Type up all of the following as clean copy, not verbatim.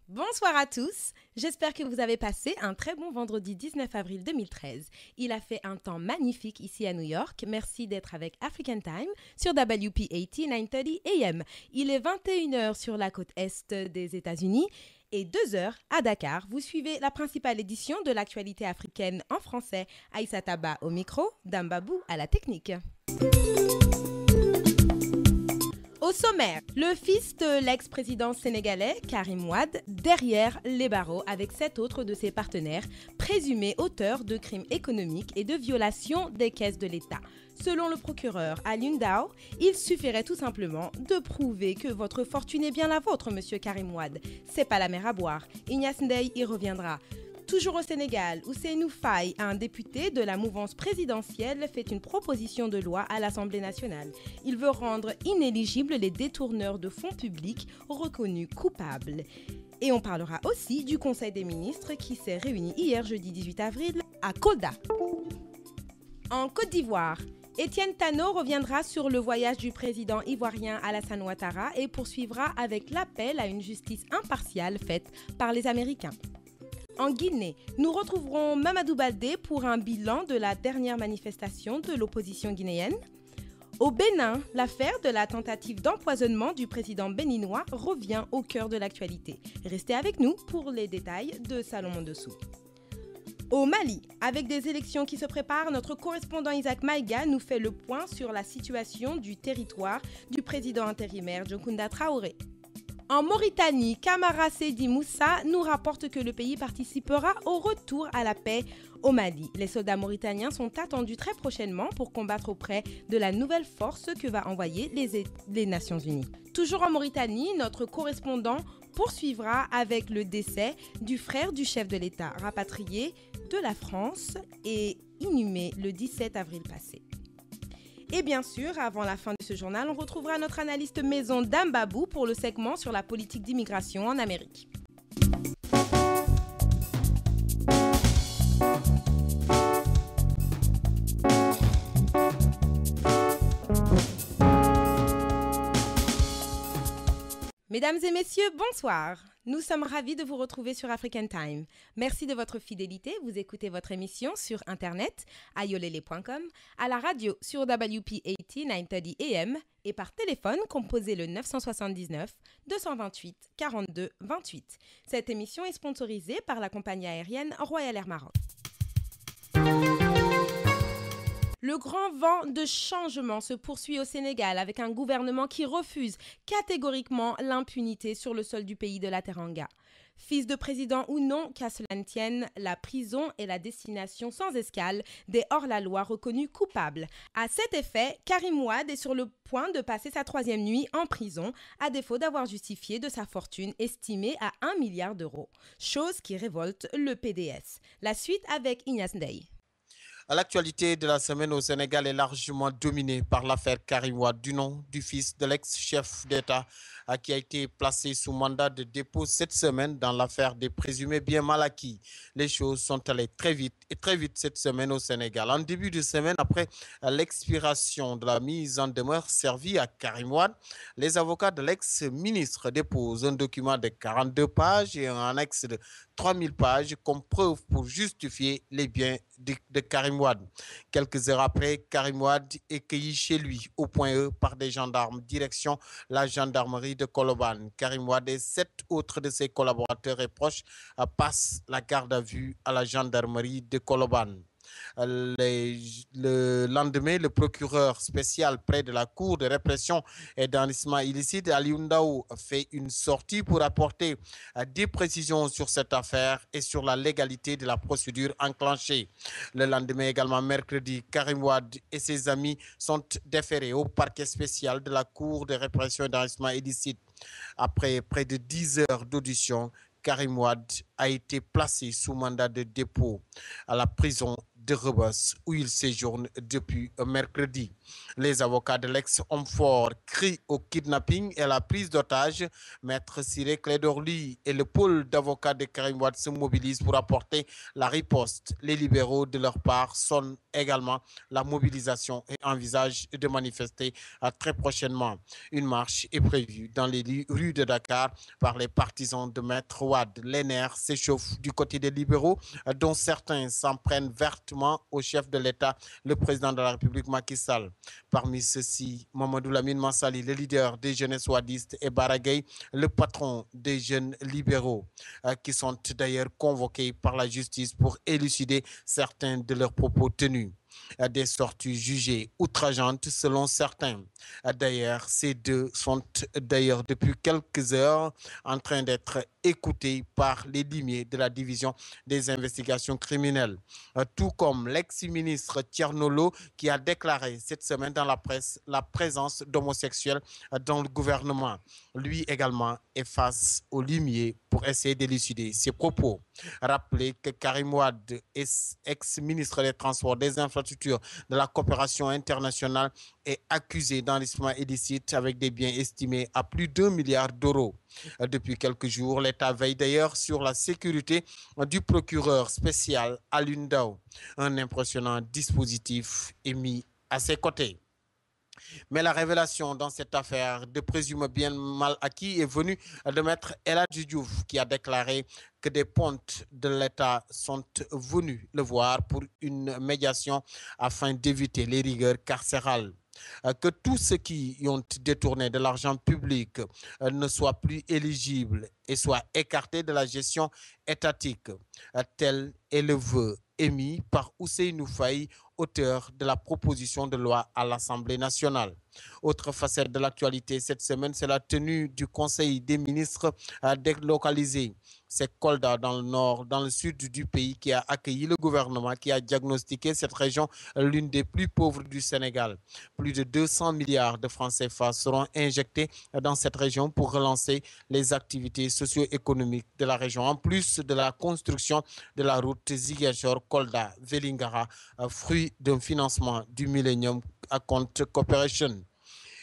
Bonsoir à tous, j'espère que vous avez passé un très bon vendredi 19 avril 2013. Il a fait un temps magnifique ici à New York. Merci d'être avec African Time sur WP80 930 AM. Il est 21h sur la côte est des États-Unis et 2h à Dakar. Vous suivez la principale édition de l'actualité africaine en français. Aïssa Taba au micro, Dambabou à la technique. Au sommaire, le fils de l'ex-président sénégalais Karim Wade derrière les barreaux avec 7 autres de ses partenaires présumés auteurs de crimes économiques et de violations des caisses de l'État. Selon le procureur Alioune Ndao, il suffirait tout simplement de prouver que votre fortune est bien la vôtre, monsieur Karim Wade. C'est pas la mer à boire. Ignace Ndeye y reviendra. Toujours au Sénégal, Ousseynou Faye, un député de la mouvance présidentielle, fait une proposition de loi à l'Assemblée nationale. Il veut rendre inéligibles les détourneurs de fonds publics reconnus coupables. Et on parlera aussi du Conseil des ministres qui s'est réuni hier jeudi 18 avril à Kolda. En Côte d'Ivoire, Étienne Thano reviendra sur le voyage du président ivoirien Alassane Ouattara et poursuivra avec l'appel à une justice impartiale faite par les Américains. En Guinée, nous retrouverons Mamadou Baldé pour un bilan de la dernière manifestation de l'opposition guinéenne. Au Bénin, l'affaire de la tentative d'empoisonnement du président béninois revient au cœur de l'actualité. Restez avec nous pour les détails de Salomon Dessous. Au Mali, avec des élections qui se préparent, notre correspondant Isaac Maïga nous fait le point sur la situation du territoire du président intérimaire Diokounda Traoré. En Mauritanie, Camara Seydi Moussa nous rapporte que le pays participera au retour à la paix au Mali. Les soldats mauritaniens sont attendus très prochainement pour combattre auprès de la nouvelle force que va envoyer les Nations Unies. Toujours en Mauritanie, notre correspondant poursuivra avec le décès du frère du chef de l'État, rapatrié de la France et inhumé le 17 avril passé. Et bien sûr, avant la fin de ce journal, on retrouvera notre analyste maison Dambabou pour le segment sur la politique d'immigration en Amérique. Mesdames et messieurs, bonsoir. Nous sommes ravis de vous retrouver sur African Time. Merci de votre fidélité. Vous écoutez votre émission sur Internet, à yolele.com, à la radio sur WP80 930 AM et par téléphone, composez le 979 228 42 28. Cette émission est sponsorisée par la compagnie aérienne Royal Air Maroc. Le grand vent de changement se poursuit au Sénégal avec un gouvernement qui refuse catégoriquement l'impunité sur le sol du pays de la Teranga. Fils de président ou non, qu'à cela ne tienne, la prison est la destination sans escale des hors-la-loi reconnus coupables. À cet effet, Karim Wade est sur le point de passer sa 3e nuit en prison, à défaut d'avoir justifié de sa fortune estimée à 1 milliard d'euros. Chose qui révolte le PDS. La suite avec Ignace Ndeye. L'actualité de la semaine au Sénégal est largement dominée par l'affaire Karim Wade, du nom du fils de l'ex-chef d'État qui a été placé sous mandat de dépôt cette semaine dans l'affaire des présumés biens mal acquis. Les choses sont allées très vite cette semaine au Sénégal. En début de semaine, après l'expiration de la mise en demeure servie à Karim Wade, les avocats de l'ex-ministre déposent un document de 42 pages et un annexe de 3000 pages comme preuve pour justifier les biens de Karim Wade. Quelques heures après, Karim Wade est cueilli chez lui au point E par des gendarmes, direction la gendarmerie de Colobane. Karim Wade et 7 autres de ses collaborateurs et proches passent la garde à vue à la gendarmerie de Colobane. Le lendemain, le procureur spécial près de la Cour de répression et d'enrichissement illicite, Alioune Ndao, fait une sortie pour apporter des précisions sur cette affaire et sur la légalité de la procédure enclenchée. Le lendemain également, mercredi, Karim Wade et ses amis sont déférés au parquet spécial de la Cour de répression et d'enrichissement illicite. Après près de 10 heures d'audition, Karim Wade a été placé sous mandat de dépôt à la prison de Rebeuss où il séjourne depuis mercredi. Les avocats de l'ex-homme fort crient au kidnapping et à la prise d'otage. Maître Ciré Clédor Ly et le pôle d'avocats de Karim Wade se mobilisent pour apporter la riposte. Les libéraux, de leur part, sonnent également la mobilisation et envisagent de manifester très prochainement. Une marche est prévue dans les rues de Dakar par les partisans de Maître Wade. Les nerfs s'échauffent du côté des libéraux, dont certains s'en prennent vertement au chef de l'État, le président de la République Macky Sall. Parmi ceux-ci, Mamadou Lamine Mansali, le leader des jeunesses wadistes, et Baragay, le patron des jeunes libéraux, qui sont d'ailleurs convoqués par la justice pour élucider certains de leurs propos tenus. Des sorties jugées outrageantes selon certains. D'ailleurs, ces deux sont d'ailleurs depuis quelques heures en train d'être écoutés par les limiers de la division des investigations criminelles. Tout comme l'ex-ministre Thierno qui a déclaré cette semaine dans la presse la présence d'homosexuels dans le gouvernement. Lui également est face aux limiers pour essayer d'élucider ses propos. Rappelez que Karim Wade, ex-ministre des Transports, des Infrastructures, de la coopération internationale, est accusé d'enrichissement illicite avec des biens estimés à plus d'1 milliard d'euros. Depuis quelques jours, l'État veille d'ailleurs sur la sécurité du procureur spécial Alioune Ndao. Un impressionnant dispositif est mis à ses côtés. Mais la révélation dans cette affaire de présumé bien mal acquis est venue de Maître El Hadji Diouf, qui a déclaré que des pontes de l'État sont venus le voir pour une médiation afin d'éviter les rigueurs carcérales. Que tous ceux qui y ont détourné de l'argent public ne soient plus éligibles et soient écartés de la gestion étatique. Tel est le vœu émis par Ousseynou Faye, auteur de la proposition de loi à l'Assemblée nationale. Autre facette de l'actualité cette semaine, c'est la tenue du Conseil des ministres délocalisé. C'est Kolda dans le nord, dans le sud du pays qui a accueilli le gouvernement, qui a diagnostiqué cette région l'une des plus pauvres du Sénégal. Plus de 200 milliards de francs CFA seront injectés dans cette région pour relancer les activités socio-économiques de la région, en plus de la construction de la route Ziguinchor-Kolda-Vélingara, fruit d'un financement du Millennium Account Corporation.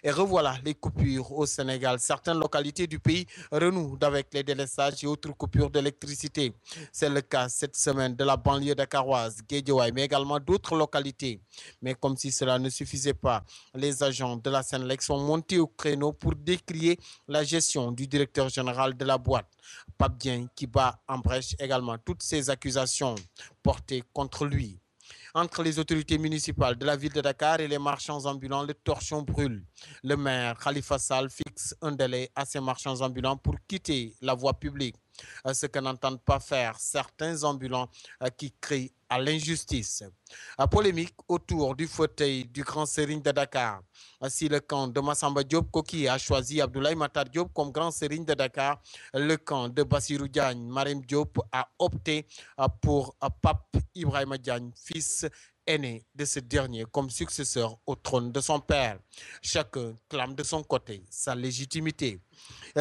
Et revoilà les coupures au Sénégal. Certaines localités du pays renouent avec les délestages et autres coupures d'électricité. C'est le cas cette semaine de la banlieue dakaroise, Guédiawaye, mais également d'autres localités. Mais comme si cela ne suffisait pas, les agents de la Sénélec sont montés au créneau pour décrier la gestion du directeur général de la boîte, Pape Dieng, qui bat en brèche également toutes ces accusations portées contre lui. Entre les autorités municipales de la ville de Dakar et les marchands ambulants, le torchon brûle. Le maire Khalifa Sall fixe un délai à ces marchands ambulants pour quitter la voie publique. Ce que n'entendent pas faire certains ambulants qui crient à l'injustice. Polémique autour du fauteuil du grand Serigne de Dakar. Si le camp de Massamba Diop Koki a choisi Abdoulaye Matar Diop comme grand Serigne de Dakar, le camp de Bassirou Diagne, Marème Diop a opté pour Pape Ibrahima Diagne, fils aîné de ce dernier, comme successeur au trône de son père. Chacun clame de son côté sa légitimité.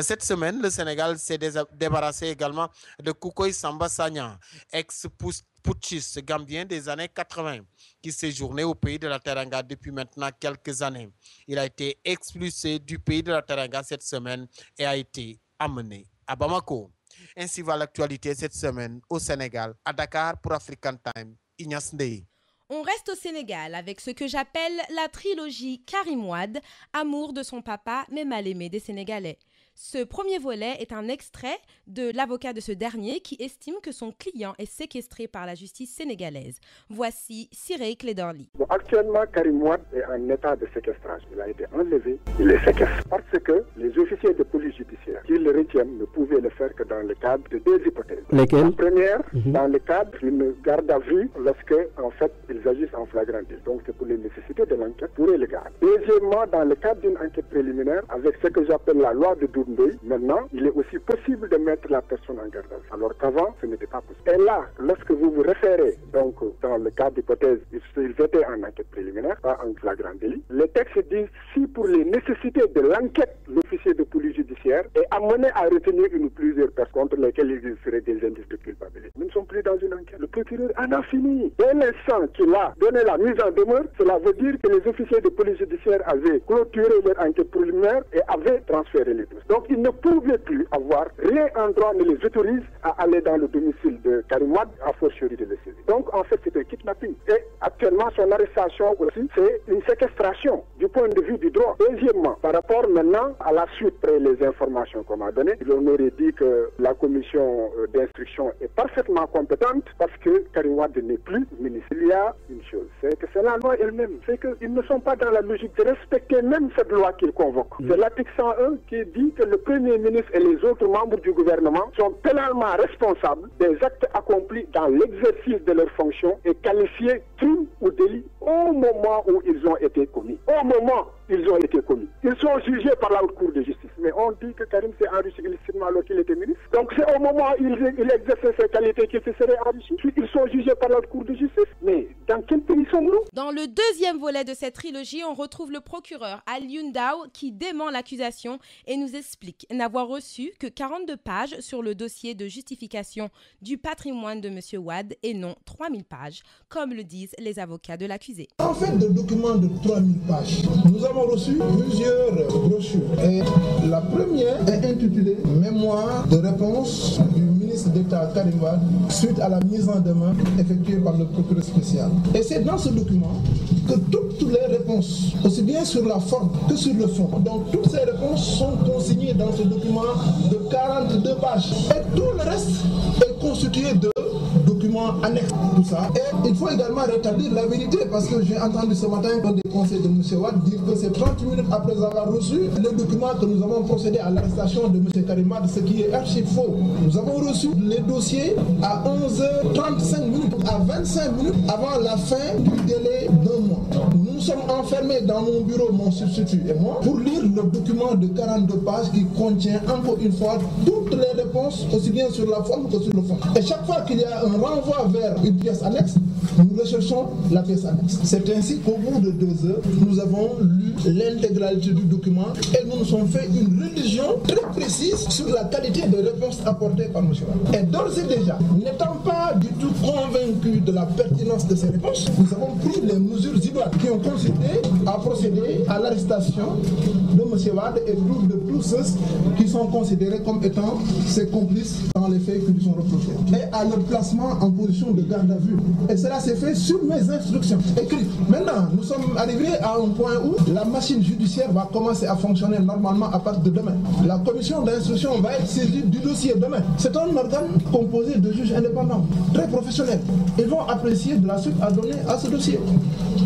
Cette semaine, le Sénégal s'est débarrassé également de Koukoy Samba Sagna, ex-putschiste gambien des années 80, qui séjournait au pays de la Teranga depuis maintenant quelques années. Il a été expulsé du pays de la Teranga cette semaine et a été amené à Bamako. Ainsi va l'actualité cette semaine au Sénégal, à Dakar pour African Time. Ignace Ndeye. On reste au Sénégal avec ce que j'appelle la trilogie Karim Wade, amour de son papa mais mal aimé des Sénégalais. Ce premier volet est un extrait de l'avocat de ce dernier qui estime que son client est séquestré par la justice sénégalaise. Voici Ciré Clédor Ly. Actuellement, Karim Wade est en état de séquestrage. Il a été enlevé, il est séquestré. Parce que les officiers de police judiciaire qui le retiennent ne pouvaient le faire que dans le cadre de deux hypothèses. Lesquelles? La première, dans le cadre d'une garde à vue lorsque, en fait, ils agissent en flagrant délit. Donc, c'est pour les nécessités de l'enquête pour les garder. Deuxièmement, dans le cadre d'une enquête préliminaire avec ce que j'appelle la loi de Doudou. Ndoye, maintenant, il est aussi possible de mettre la personne en garde à vue, alors qu'avant, ce n'était pas possible. Et là, lorsque vous vous référez, donc, dans le cas d'hypothèse, ils étaient en enquête préliminaire, pas en flagrant délit, les textes disent si pour les nécessités de l'enquête, l'officier de police judiciaire est amené à retenir une ou plusieurs personnes contre lesquelles il existerait des indices de culpabilité. Nous ne sommes plus dans une enquête. Le procureur en a fini. Dès l'instant qu'il a donné la mise en demeure, cela veut dire que les officiers de police judiciaire avaient clôturé leur enquête préliminaire et avaient transféré les dossiers. Donc ils ne pouvaient plus avoir, rien en droit ne les autorise à aller dans le domicile de Karim Wade, à fortiori de le saisir. Donc en fait c'est un kidnapping. Et actuellement son arrestation aussi, c'est une séquestration du point de vue du droit. Deuxièmement, par rapport maintenant à la suite après les informations qu'on m'a données, on aurait dit que la commission d'instruction est parfaitement compétente parce que Karim Wade n'est plus ministre. Il y a une chose, c'est que c'est la loi elle-même. C'est qu'ils ne sont pas dans la logique de respecter même cette loi qu'ils convoquent. C'est l'article 101 qui dit que le Premier ministre et les autres membres du gouvernement sont pénalement responsables des actes accomplis dans l'exercice de leurs fonctions et qualifiés crime ou délit au moment où ils ont été commis. Au moment où ils ont été commis. Ils sont jugés par la Haute Cour de justice. Mais on dit que Karim s'est enrichi illicitement alors qu'il était ministre. Donc c'est au moment où il exerçait ses qualités qu'il se serait enrichi. Ils sont jugés par la Haute Cour de justice. Mais dans quel pays sommes-nous? Dans le deuxième volet de cette trilogie, on retrouve le procureur Alioune Ndao qui dément l'accusation et nous explique n'avoir reçu que 42 pages sur le dossier de justification du patrimoine de M. Wade et non 3000 pages, comme le disent les avocats de l'accusé. En fait, de documents de 3000 pages, nous avons reçu plusieurs brochures. Et la première est intitulée « Mémoire de réponse du ministre d'État Karim Wade suite à la mise en demeure effectuée par le procureur spécial ». Et c'est dans ce document que toutes les réponses, aussi bien sur la forme que sur le fond, donc toutes ces réponses sont consignées dans ce document de 42 pages. Et tout le reste est constitué de documents annexes, tout ça. Et il faut également rétablir la vérité parce que j'ai entendu ce matin dans des conseils de M. Wade dire que c'est 30 minutes après avoir reçu le document que nous avons procédé à l'arrestation de M. Karim Wade, ce qui est archi faux. Nous avons reçu les dossiers à 11h35 minutes, à 25 minutes avant la fin du délai d'un mois. Nous sommes enfermés dans mon bureau, mon substitut et moi, pour lire le document de 42 pages qui contient encore une fois toutes les réponses, aussi bien sur la forme que sur le fond. Et chaque fois qu'il y a un renvoi vers une pièce annexe, nous recherchons la pièce annexe. C'est ainsi qu'au bout de 2 heures, nous avons lu l'intégralité du document et nous nous sommes fait une religion très précise sur la qualité des réponses apportées par M. Wade. Et d'ores et déjà, n'étant pas du tout convaincus de la pertinence de ces réponses, nous avons pris les mesures idoines qui ont consisté à procéder à l'arrestation de M. Wade et de tous ceux qui sont considérés comme étant ses complices dans les faits qui lui sont reprochés. Et à leur placement en position de garde à vue. Et cela s'est fait sur mes instructions écrites. Maintenant, nous sommes arrivés à un point où la machine judiciaire va commencer à fonctionner normalement à partir de demain. La commission d'instruction va être saisie du dossier demain. C'est un organe composé de juges indépendants, très professionnels. Ils vont apprécier de la suite à donner à ce dossier,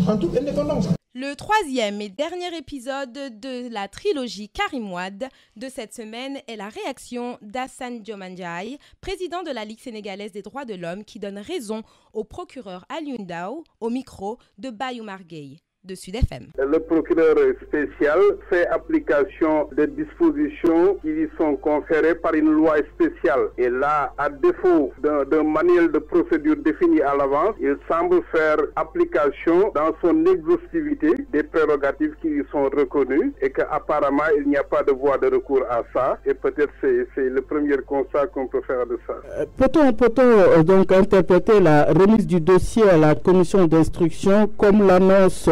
en toute indépendance. Le troisième et dernier épisode de la trilogie Karim Wade de cette semaine est la réaction d'Hassane Diomane Ndiaye, président de la Ligue sénégalaise des droits de l'homme, qui donne raison au procureur Alioune Ndao au micro de Bayoumar Gueye de Sud FM. Le procureur spécial fait application des dispositions qui lui sont conférées par une loi spéciale. Et là, à défaut d'un manuel de procédure défini à l'avance, il semble faire application dans son exhaustivité des prérogatives qui lui sont reconnues et qu'apparemment il n'y a pas de voie de recours à ça. Et peut-être c'est le premier constat qu'on peut faire de ça. Peut-on donc interpréter la remise du dossier à la commission d'instruction comme l'annonce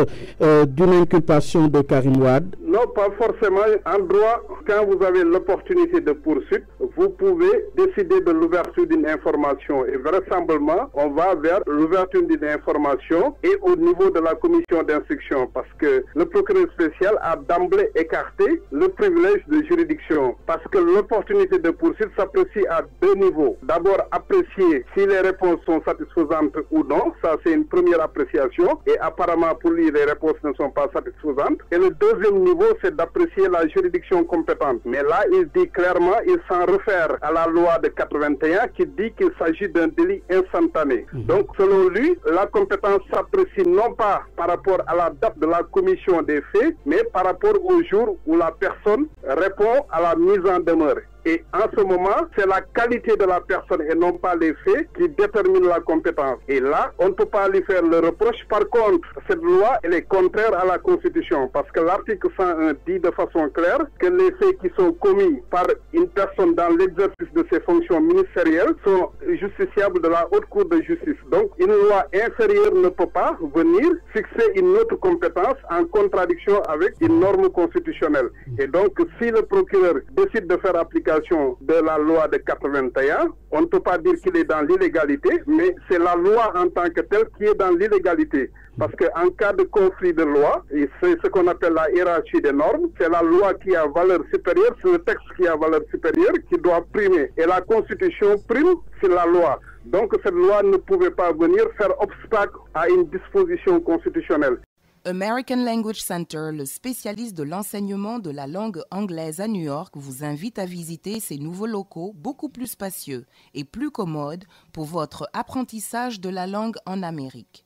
d'une inculpation de Karim Wade? Non, pas forcément. En droit, quand vous avez l'opportunité de poursuite, vous pouvez décider de l'ouverture d'une information. Et vraisemblablement, on va vers l'ouverture d'une information et au niveau de la commission d'instruction, parce que le procureur spécial a d'emblée écarté le privilège de juridiction, parce que l'opportunité de poursuite s'apprécie à 2 niveaux. D'abord, apprécier si les réponses sont satisfaisantes ou non. Ça, c'est une première appréciation. Et apparemment, pour lui, les réponses ne sont pas satisfaisantes. Et le deuxième niveau niveau, c'est d'apprécier la juridiction compétente. Mais là, il dit clairement, il s'en réfère à la loi de 81 qui dit qu'il s'agit d'un délit instantané. Donc, selon lui, la compétence s'apprécie non pas par rapport à la date de la commission des faits, mais par rapport au jour où la personne répond à la mise en demeure. Et en ce moment, c'est la qualité de la personne et non pas les faits qui déterminent la compétence. Et là, on ne peut pas lui faire le reproche. Par contre, cette loi, elle est contraire à la Constitution parce que l'article 101 dit de façon claire que les faits qui sont commis par une personne dans l'exercice de ses fonctions ministérielles sont justiciables de la Haute Cour de justice. Donc, une loi inférieure ne peut pas venir fixer une autre compétence en contradiction avec une norme constitutionnelle. Et donc, si le procureur décide de faire application de la loi de 81, on ne peut pas dire qu'il est dans l'illégalité, mais c'est la loi en tant que telle qui est dans l'illégalité. Parce qu'en cas de conflit de loi, et c'est ce qu'on appelle la hiérarchie des normes, c'est la loi qui a valeur supérieure, c'est le texte qui a valeur supérieure qui doit primer. Et la Constitution prime sur la loi. Donc cette loi ne pouvait pas venir faire obstacle à une disposition constitutionnelle. American Language Center, le spécialiste de l'enseignement de la langue anglaise à New York, vous invite à visiter ses nouveaux locaux beaucoup plus spacieux et plus commodes pour votre apprentissage de la langue en Amérique.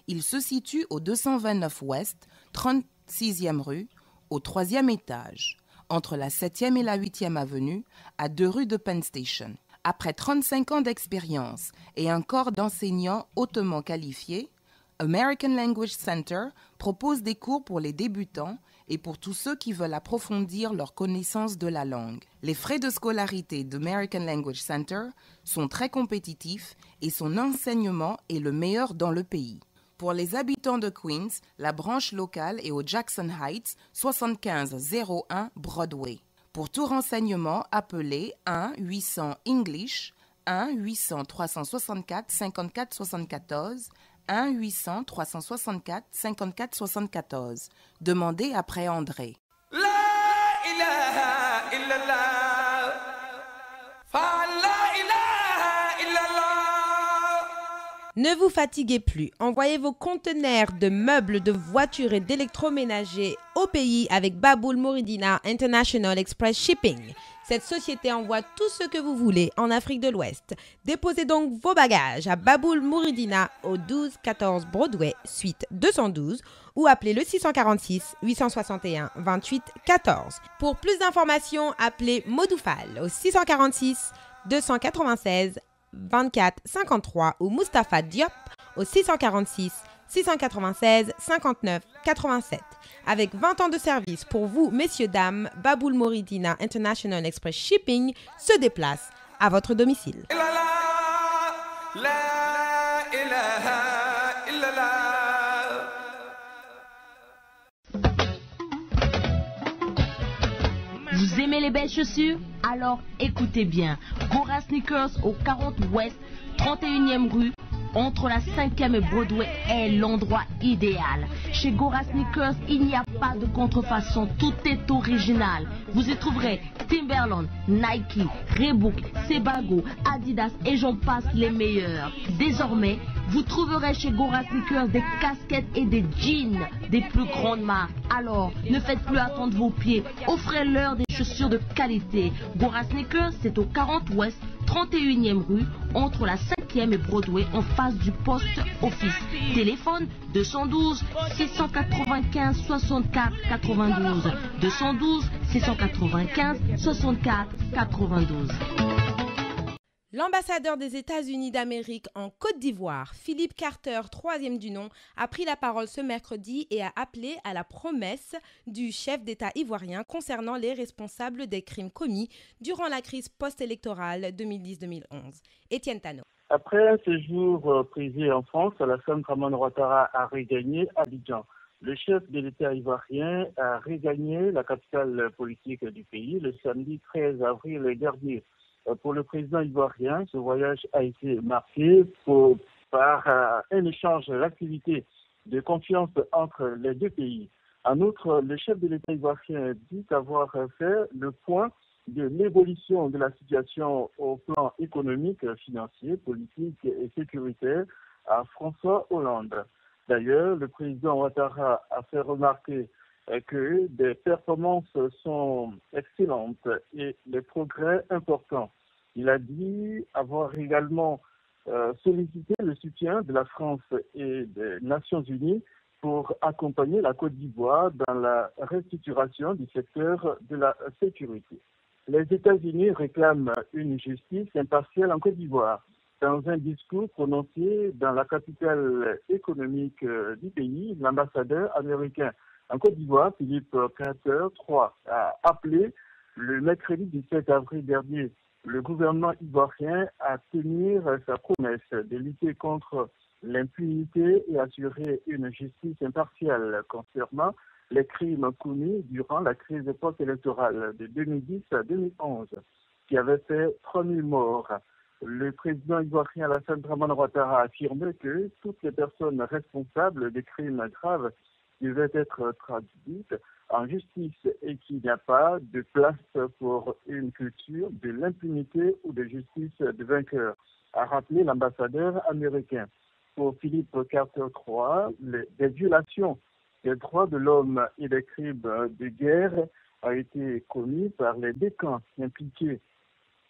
Il se situe au 229 Ouest, 36e rue, au 3e étage, entre la 7e et la 8e avenue, à 2 rues de Penn Station. Après 35 ans d'expérience et un corps d'enseignants hautement qualifiés, American Language Center propose des cours pour les débutants et pour tous ceux qui veulent approfondir leur connaissance de la langue. Les frais de scolarité d'American Language Center sont très compétitifs et son enseignement est le meilleur dans le pays. Pour les habitants de Queens, la branche locale est au Jackson Heights, 7501 Broadway. Pour tout renseignement, appelez 1-800-ENGLISH, 1-800-364-54-74, 1-800-364-54-74. Demandez après André. La ilaha illallah. La ilaha illallah. Ne vous fatiguez plus. Envoyez vos conteneurs de meubles, de voitures et d'électroménagers au pays avec Baboul Mouridina International Express Shipping. Cette société envoie tout ce que vous voulez en Afrique de l'Ouest. Déposez donc vos bagages à Baboul Mouridina au 1214 Broadway, suite 212 ou appelez le 646 861 28 14. Pour plus d'informations, appelez Modoufal au 646 296 24 53 ou Mustapha Diop au 646 696 59 87. Avec 20 ans de service pour vous, messieurs, dames, Baboul Mouridina International Express Shipping se déplace à votre domicile. Vous aimez les belles chaussures? Alors écoutez bien. Gora Sneakers au 40 Ouest, 31e rue, entre la 5e et Broadway est l'endroit idéal. Chez Gora Sneakers, il n'y a pas de contrefaçon, tout est original. Vous y trouverez Timberland, Nike, Reebok, Sebago, Adidas et j'en passe les meilleurs. Désormais, vous trouverez chez Gora Sneakers des casquettes et des jeans des plus grandes marques. Alors, ne faites plus attendre vos pieds, offrez-leur des chaussures de qualité. Gora Sneakers, c'est au 40 Ouest, 31e rue, entre la 5e et Broadway, en face du poste office. Téléphone 212 695 64 92. 212 695 64 92. L'ambassadeur des États-Unis d'Amérique en Côte d'Ivoire, Philippe Carter, 3e du nom, a pris la parole ce mercredi et a appelé à la promesse du chef d'État ivoirien concernant les responsables des crimes commis durant la crise post-électorale 2010-2011. Étienne Tano. Après un séjour prisé en France, Alassane Dramane Ouattara a regagné Abidjan. Le chef de l'État ivoirien a regagné la capitale politique du pays le samedi 13 avril dernier. Pour le président ivoirien, ce voyage a été marqué par un échange d'activités de confiance entre les deux pays. En outre, le chef de l'État ivoirien dit avoir fait le point de l'évolution de la situation au plan économique, financier, politique et sécuritaire à François Hollande. D'ailleurs, le président Ouattara a fait remarquer que des performances sont excellentes et des progrès importants. Il a dit avoir également sollicité le soutien de la France et des Nations Unies pour accompagner la Côte d'Ivoire dans la restructuration du secteur de la sécurité. Les États-Unis réclament une justice impartiale en Côte d'Ivoire. Dans un discours prononcé dans la capitale économique du pays, l'ambassadeur américain en Côte d'Ivoire, Philippe Carter III, a appelé le mercredi 17 avril dernier le gouvernement ivoirien à tenir sa promesse de lutter contre l'impunité et assurer une justice impartiale concernant les crimes commis durant la crise post-électorale de 2010 à 2011, qui avait fait 3000 morts. Le président ivoirien Alassane Dramane Ouattara a affirmé que toutes les personnes responsables des crimes graves devaient être traduites en justice et qu'il n'y a pas de place pour une culture de l'impunité ou de justice de vainqueur, a rappelé l'ambassadeur américain. Pour Philippe Carter III, des violations des droits de l'homme et des crimes de guerre ont été commis par les deux camps impliqués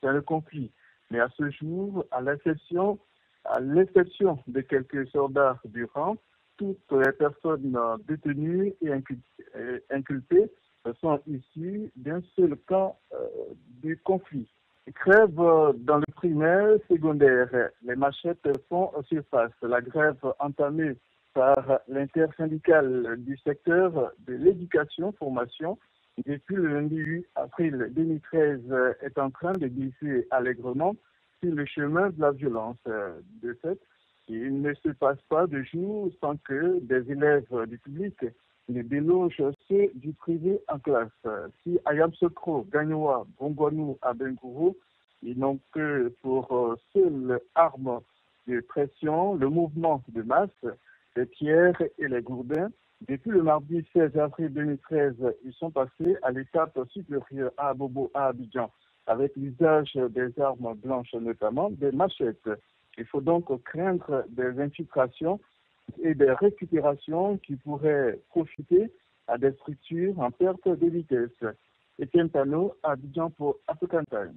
dans le conflit. Mais à ce jour, à l'exception de quelques soldats du rang, toutes les personnes détenues et inculpées sont issues d'un seul camp du conflit. Grève dans le primaire, secondaire, les machettes font surface. La grève entamée par l'intersyndicale du secteur de l'éducation-formation depuis le lundi 8 avril 2013 est en train de glisser allègrement sur le chemin de la violence. De fait, il ne se passe pas de jour sans que des élèves du public ne délogent ceux du privé en classe. Si Ayam Sokro, Gagnoua, Bongwanou, Abengourou, ils n'ont que pour seule arme de pression le mouvement de masse, les pierres et les gourdins. Depuis le mardi 16 avril 2013, ils sont passés à l'étape supérieure à Abobo, à Abidjan, avec l'usage des armes blanches, notamment des machettes. Il faut donc craindre des infiltrations et des récupérations qui pourraient profiter à des structures en perte de vitesse. Étienne Tano, Abidjan pour African Time.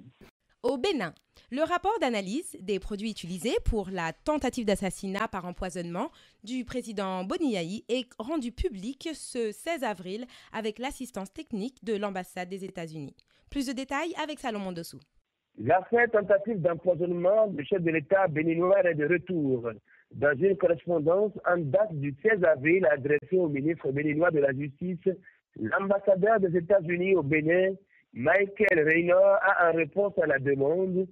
Au Bénin, le rapport d'analyse des produits utilisés pour la tentative d'assassinat par empoisonnement du président Boniaï est rendu public ce 16 avril avec l'assistance technique de l'ambassade des États-Unis. Plus de détails avec Salomon Dossou. L'affaire tentative d'empoisonnement du chef de l'État béninois est de retour. Dans une correspondance en date du 16 avril adressée au ministre béninois de la Justice, l'ambassadeur des États-Unis au Bénin, Michael Raynor, a en réponse à la demande,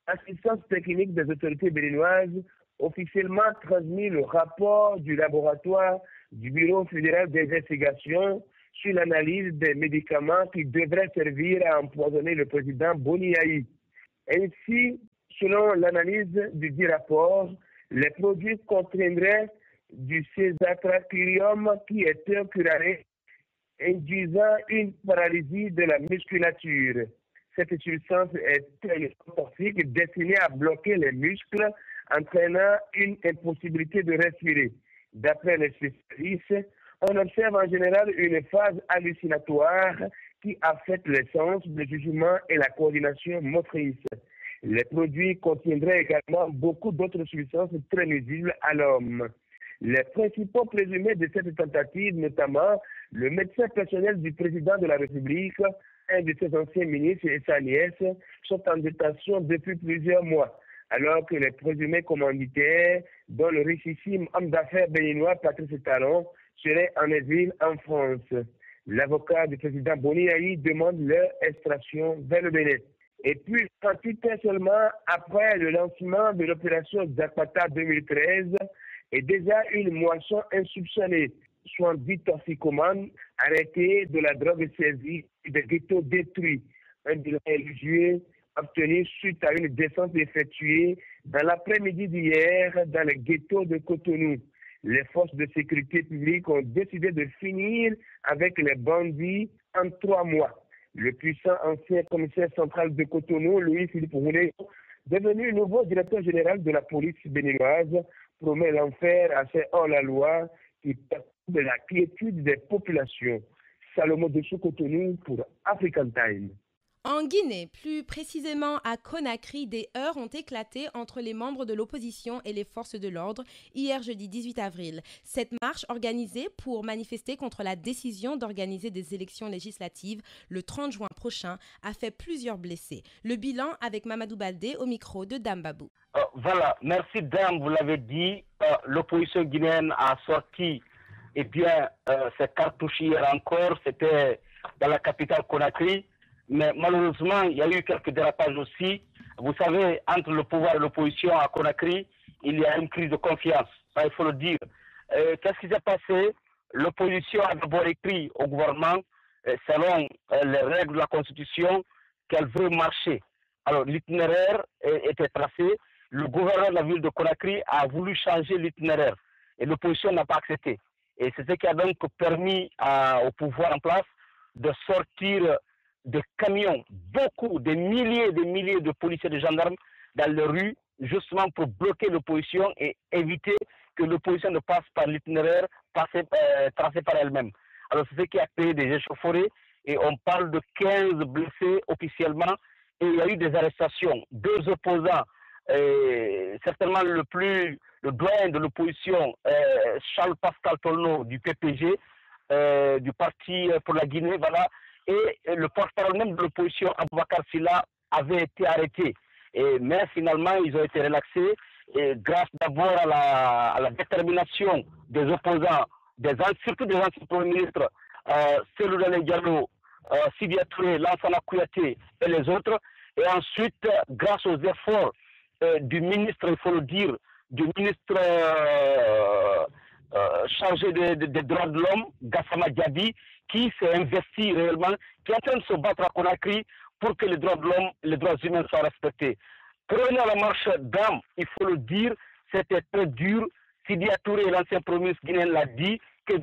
assistance technique des autorités béninoises, officiellement transmis le rapport du laboratoire du Bureau fédéral d'investigation sur l'analyse des médicaments qui devraient servir à empoisonner le président Boniaï. Ainsi, selon l'analyse du dit rapport, les produits contiendraient du césatracurium qui est un curare induisant une paralysie de la musculature. Cette substance est toxique destinée à bloquer les muscles, entraînant une impossibilité de respirer. D'après les spécialistes, on observe en général une phase hallucinatoire qui affecte les sens, le jugement et la coordination motrice. Les produits contiendraient également beaucoup d'autres substances très nuisibles à l'homme. Les principaux présumés de cette tentative, notamment le médecin personnel du président de la République, un de ses anciens ministres et sa nièce, sont en détention depuis plusieurs mois, alors que les présumés commanditaires, dont le richissime homme d'affaires béninois Patrice Talon, seraient en exil en France. L'avocat du président Boniaï demande leur extraction vers le Bénin. Et puis, 38 heures seulement après le lancement de l'opération Zapata 2013, et déjà une moisson insoupçonnée, soit 10 toxicomanes arrêtés, de la drogue saisie et des ghettos détruits. Un bilan religieux obtenu suite à une descente effectuée dans l'après-midi d'hier dans le ghetto de Cotonou. Les forces de sécurité publique ont décidé de finir avec les bandits en 3 mois. Le puissant ancien commissaire central de Cotonou, Louis-Philippe Roulet, devenu nouveau directeur général de la police béninoise, promet l'enfer à ces hors-la-loi qui perturbent la quiétude des populations. Salomon de Cotonou pour African Time. En Guinée, plus précisément à Conakry, des heurts ont éclaté entre les membres de l'opposition et les forces de l'ordre hier jeudi 18 avril. Cette marche organisée pour manifester contre la décision d'organiser des élections législatives le 30 juin prochain a fait plusieurs blessés. Le bilan avec Mamadou Baldé au micro de Dame Babou. Voilà, merci Dame, vous l'avez dit, l'opposition guinéenne a sorti ses cartouches hier encore, c'était dans la capitale Conakry. Mais malheureusement, il y a eu quelques dérapages aussi. Vous savez, entre le pouvoir et l'opposition à Conakry, il y a une crise de confiance. Ça, il faut le dire. Qu'est-ce qui s'est passé? L'opposition a d'abord écrit au gouvernement, selon les règles de la Constitution, qu'elle veut marcher. Alors, l'itinéraire était tracé. Le gouverneur de la ville de Conakry a voulu changer l'itinéraire. Et l'opposition n'a pas accepté. Et c'est ce qui a donc permis au pouvoir en place de sortir des camions, des milliers de policiers et de gendarmes dans les rues, justement pour bloquer l'opposition et éviter que l'opposition ne passe par l'itinéraire tracé par elle-même. Alors c'est ce qui a créé des échauffourées et on parle de 15 blessés officiellement et il y a eu des arrestations. 2 opposants, certainement le doyen de l'opposition, Charles Pascal Tolno du PPG, du Parti pour la Guinée, voilà. Et le porte-parole même de l'opposition, Aboubakar Silla, avait été arrêté. Mais finalement, ils ont été relaxés. Et grâce d'abord à la détermination des opposants, surtout des anciens premiers ministres, Cellou Dalein Diallo, Sidya Touré, Lansana Kouyaté et les autres. Et ensuite, grâce aux efforts du ministre, il faut le dire, du ministre chargé des droits de l'homme, Gassama Diaby, qui s'est investi réellement, qui est en train de se battre à Conakry pour que les droits de l'homme, les droits humains soient respectés. Pour revenir à la marche d'âme, il faut le dire, c'était très dur. Sidya Touré, l'ancien premier ministre guinéen, l'a dit, que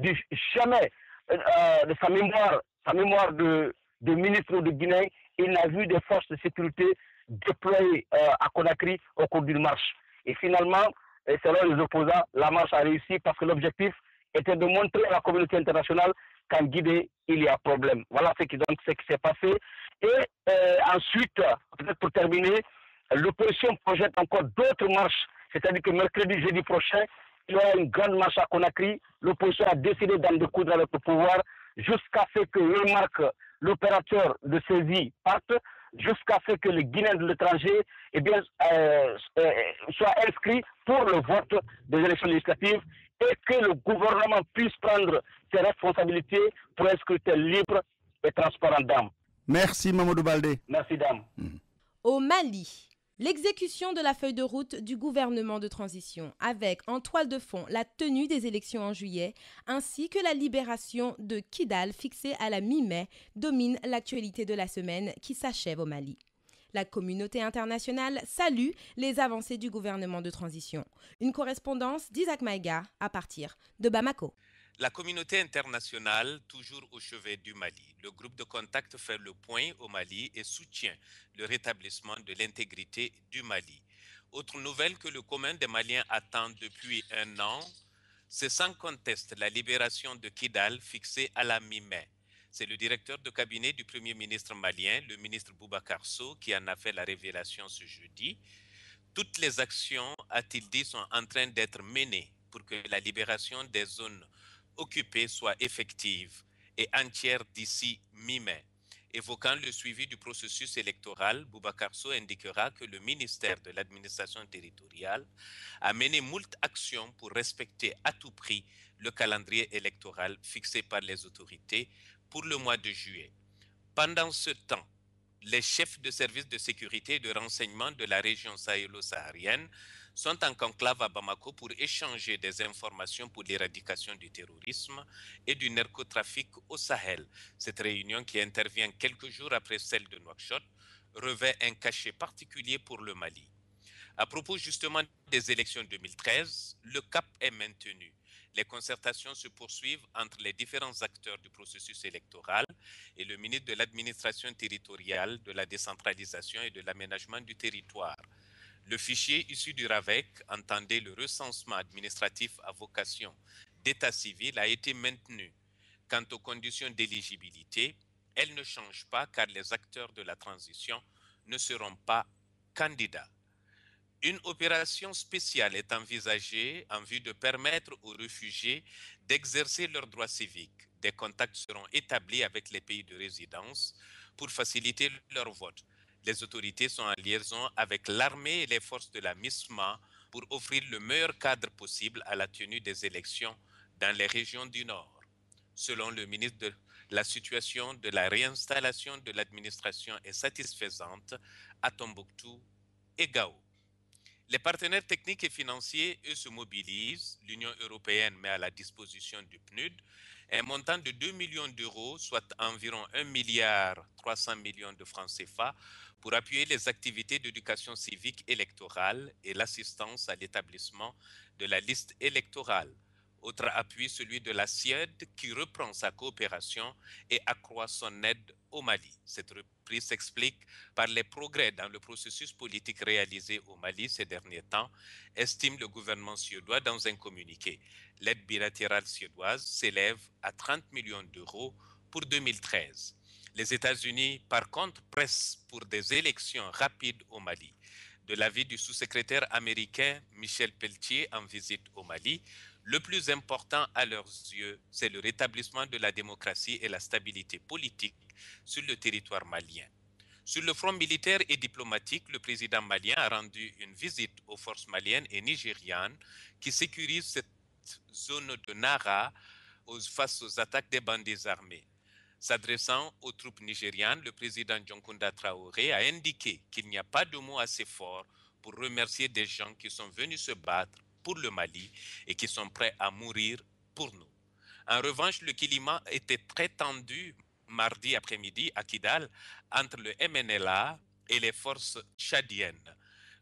jamais de sa mémoire de ministre de Guinée, il n'a vu des forces de sécurité déployées à Conakry au cours d'une marche. Et finalement, selon les opposants, la marche a réussi parce que l'objectif était de montrer à la communauté internationale qu'en Guinée, il y a problème. Voilà ce qui s'est passé. Et ensuite, peut-être pour terminer, l'opposition projette encore d'autres marches. C'est-à-dire que mercredi, jeudi prochain, il y aura une grande marche à Conakry. L'opposition a décidé d'en découdre avec le pouvoir jusqu'à ce que Remarque, l'opérateur de saisie, parte, jusqu'à ce que les Guinéens de l'étranger soient inscrits pour le vote des élections législatives et que le gouvernement puisse prendre ses responsabilités pour un scrutin libre et transparent, Dame. Merci Mamadou Baldé. Merci, Dame. Au Mali, l'exécution de la feuille de route du gouvernement de transition avec en toile de fond la tenue des élections en juillet ainsi que la libération de Kidal fixée à la mi-mai domine l'actualité de la semaine qui s'achève au Mali. La communauté internationale salue les avancées du gouvernement de transition. Une correspondance d'Isaac Maïga à partir de Bamako. La communauté internationale, toujours au chevet du Mali. Le groupe de contact fait le point au Mali et soutient le rétablissement de l'intégrité du Mali. Autre nouvelle que le commun des Maliens attend depuis un an, c'est sans conteste la libération de Kidal fixée à la mi-mai. C'est le directeur de cabinet du Premier ministre malien, le ministre Boubacar Sow, qui en a fait la révélation ce jeudi. Toutes les actions, a-t-il dit, sont en train d'être menées pour que la libération des zones occupée soit effective et entière d'ici mi-mai. Évoquant le suivi du processus électoral, Boubacar Sow indiquera que le ministère de l'administration territoriale a mené moult actions pour respecter à tout prix le calendrier électoral fixé par les autorités pour le mois de juillet. Pendant ce temps, les chefs de services de sécurité et de renseignement de la région sahélo-saharienne sont en conclave à Bamako pour échanger des informations pour l'éradication du terrorisme et du narcotrafic au Sahel. Cette réunion, qui intervient quelques jours après celle de Nouakchott, revêt un cachet particulier pour le Mali. À propos justement des élections 2013, le cap est maintenu. Les concertations se poursuivent entre les différents acteurs du processus électoral et le ministre de l'administration territoriale, de la décentralisation et de l'aménagement du territoire. Le fichier issu du RAVEC, entendez le recensement administratif à vocation d'état civil, a été maintenu. Quant aux conditions d'éligibilité, elles ne changent pas car les acteurs de la transition ne seront pas candidats. Une opération spéciale est envisagée en vue de permettre aux réfugiés d'exercer leurs droits civiques. Des contacts seront établis avec les pays de résidence pour faciliter leur vote. Les autorités sont en liaison avec l'armée et les forces de la MISMA pour offrir le meilleur cadre possible à la tenue des élections dans les régions du Nord. Selon le ministre, la situation de la réinstallation de l'administration est satisfaisante à Tombouctou et Gao. Les partenaires techniques et financiers, eux, se mobilisent. L'Union européenne met à la disposition du PNUD un montant de 2 millions d'euros, soit environ 1,3 milliard de francs CFA, pour appuyer les activités d'éducation civique électorale et l'assistance à l'établissement de la liste électorale. Autre appui, celui de la CIED, qui reprend sa coopération et accroît son aide au Mali. Cette reprise s'explique par les progrès dans le processus politique réalisé au Mali ces derniers temps, estime le gouvernement suédois dans un communiqué. L'aide bilatérale suédoise s'élève à 30 millions d'euros pour 2013. Les États-Unis, par contre, pressent pour des élections rapides au Mali. De l'avis du sous-secrétaire américain Michel Pelletier en visite au Mali, le plus important à leurs yeux, c'est le rétablissement de la démocratie et la stabilité politique sur le territoire malien. Sur le front militaire et diplomatique, le président malien a rendu une visite aux forces maliennes et nigérianes qui sécurisent cette zone de Nara face aux attaques des bandits armés. S'adressant aux troupes nigérianes, le président Dionkunda Traoré a indiqué qu'il n'y a pas de mots assez forts pour remercier des gens qui sont venus se battre pour le Mali et qui sont prêts à mourir pour nous. En revanche, le climat était très tendu mardi après-midi à Kidal entre le MNLA et les forces tchadiennes.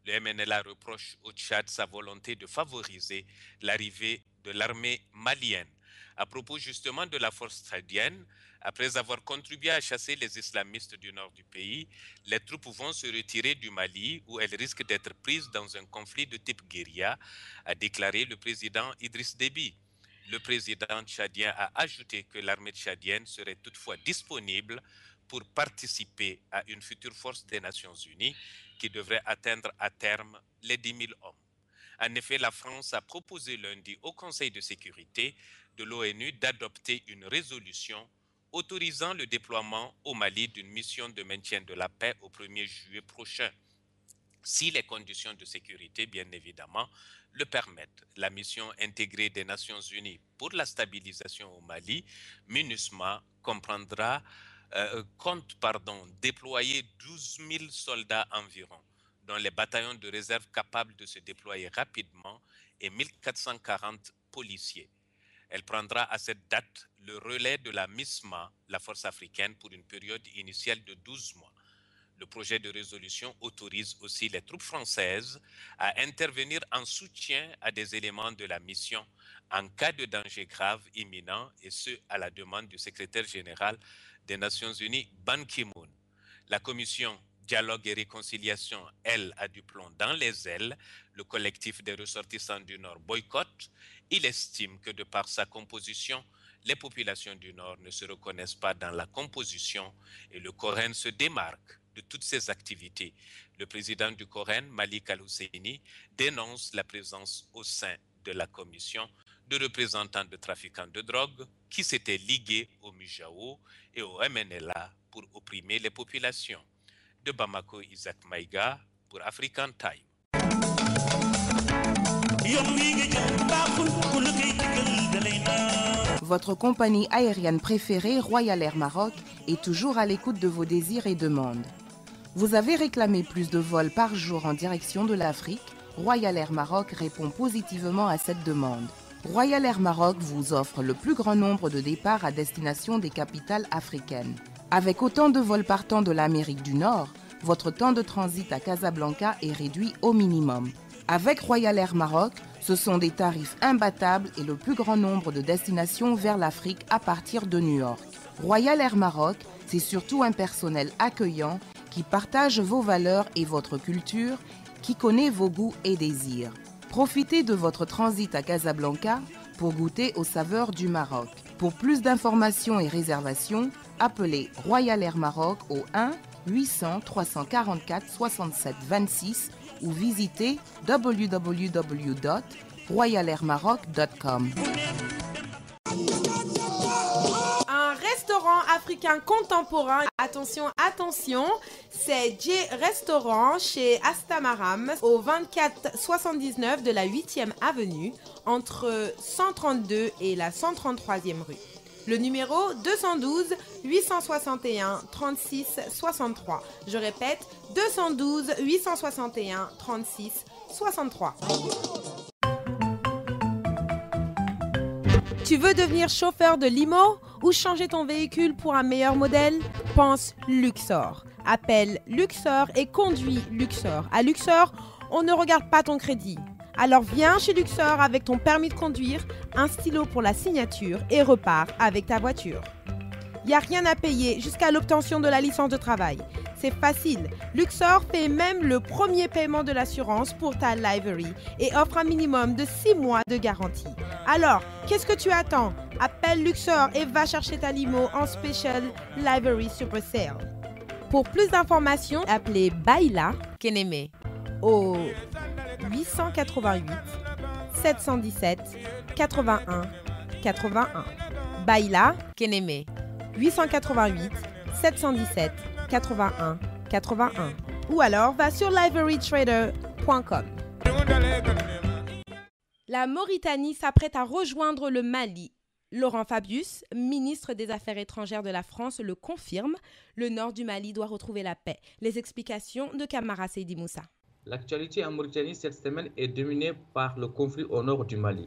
Le MNLA reproche au Tchad sa volonté de favoriser l'arrivée de l'armée malienne. À propos justement de la force tchadienne, après avoir contribué à chasser les islamistes du nord du pays, les troupes vont se retirer du Mali où elles risquent d'être prises dans un conflit de type guérilla, a déclaré le président Idriss Déby. Le président tchadien a ajouté que l'armée tchadienne serait toutefois disponible pour participer à une future force des Nations Unies qui devrait atteindre à terme les 10 000 hommes. En effet, la France a proposé lundi au Conseil de sécurité de l'ONU d'adopter une résolution autorisant le déploiement au Mali d'une mission de maintien de la paix au 1er juillet prochain. Si les conditions de sécurité, bien évidemment, le permettent. La mission intégrée des Nations Unies pour la stabilisation au Mali, MINUSMA, compte déployer 12 000 soldats environ, dont les bataillons de réserve capables de se déployer rapidement et 1440 policiers. Elle prendra à cette date le relais de la MISMA, la force africaine, pour une période initiale de 12 mois. Le projet de résolution autorise aussi les troupes françaises à intervenir en soutien à des éléments de la mission en cas de danger grave imminent, et ce, à la demande du secrétaire général des Nations Unies, Ban Ki-moon. La commission Dialogue et Réconciliation, elle, a du plomb dans les ailes. Le collectif des ressortissants du Nord boycotte. Il estime que de par sa composition, les populations du Nord ne se reconnaissent pas dans la composition et le Coren se démarque de toutes ses activités. Le président du Coren, Malik Al-Husseini, dénonce la présence au sein de la commission de représentants de trafiquants de drogue qui s'étaient ligués au Mujao et au MNLA pour opprimer les populations. De Bamako, Isaac Maïga pour African Time. Votre compagnie aérienne préférée, Royal Air Maroc, est toujours à l'écoute de vos désirs et demandes. Vous avez réclamé plus de vols par jour en direction de l'Afrique. Royal Air Maroc répond positivement à cette demande. Royal Air Maroc vous offre le plus grand nombre de départs à destination des capitales africaines. Avec autant de vols partant de l'Amérique du Nord, votre temps de transit à Casablanca est réduit au minimum. Avec Royal Air Maroc, ce sont des tarifs imbattables et le plus grand nombre de destinations vers l'Afrique à partir de New York. Royal Air Maroc, c'est surtout un personnel accueillant qui partage vos valeurs et votre culture, qui connaît vos goûts et désirs. Profitez de votre transit à Casablanca pour goûter aux saveurs du Maroc. Pour plus d'informations et réservations, appelez Royal Air Maroc au 1 800 344 67 26 ou visitez www.royalairmaroc.com. Un restaurant africain contemporain, attention, c'est J Restaurant chez Astamaram au 2479 de la 8e avenue entre 132 et la 133e rue. Le numéro 212 861 36 63. Je répète, 212 861 36 63. Tu veux devenir chauffeur de limo ou changer ton véhicule pour un meilleur modèle? Pense Luxor. Appelle Luxor et conduis Luxor. À Luxor, on ne regarde pas ton crédit. Alors viens chez Luxor avec ton permis de conduire, un stylo pour la signature et repars avec ta voiture. Il n'y a rien à payer jusqu'à l'obtention de la licence de travail. C'est facile. Luxor fait même le premier paiement de l'assurance pour ta livery et offre un minimum de 6 mois de garantie. Alors, qu'est-ce que tu attends? Appelle Luxor et va chercher ta limo en Special Livery Super Sale. Pour plus d'informations, appelez Baila Keneme au 888 717 81 81. Baila Keneme 888 717 81 81. Ou alors va sur liverytrader.com. La Mauritanie s'apprête à rejoindre le Mali. Laurent Fabius, ministre des Affaires étrangères de la France, le confirme. Le nord du Mali doit retrouver la paix. Les explications de Kamara Seydi Moussa. L'actualité en Mauritanie cette semaine est dominée par le conflit au nord du Mali.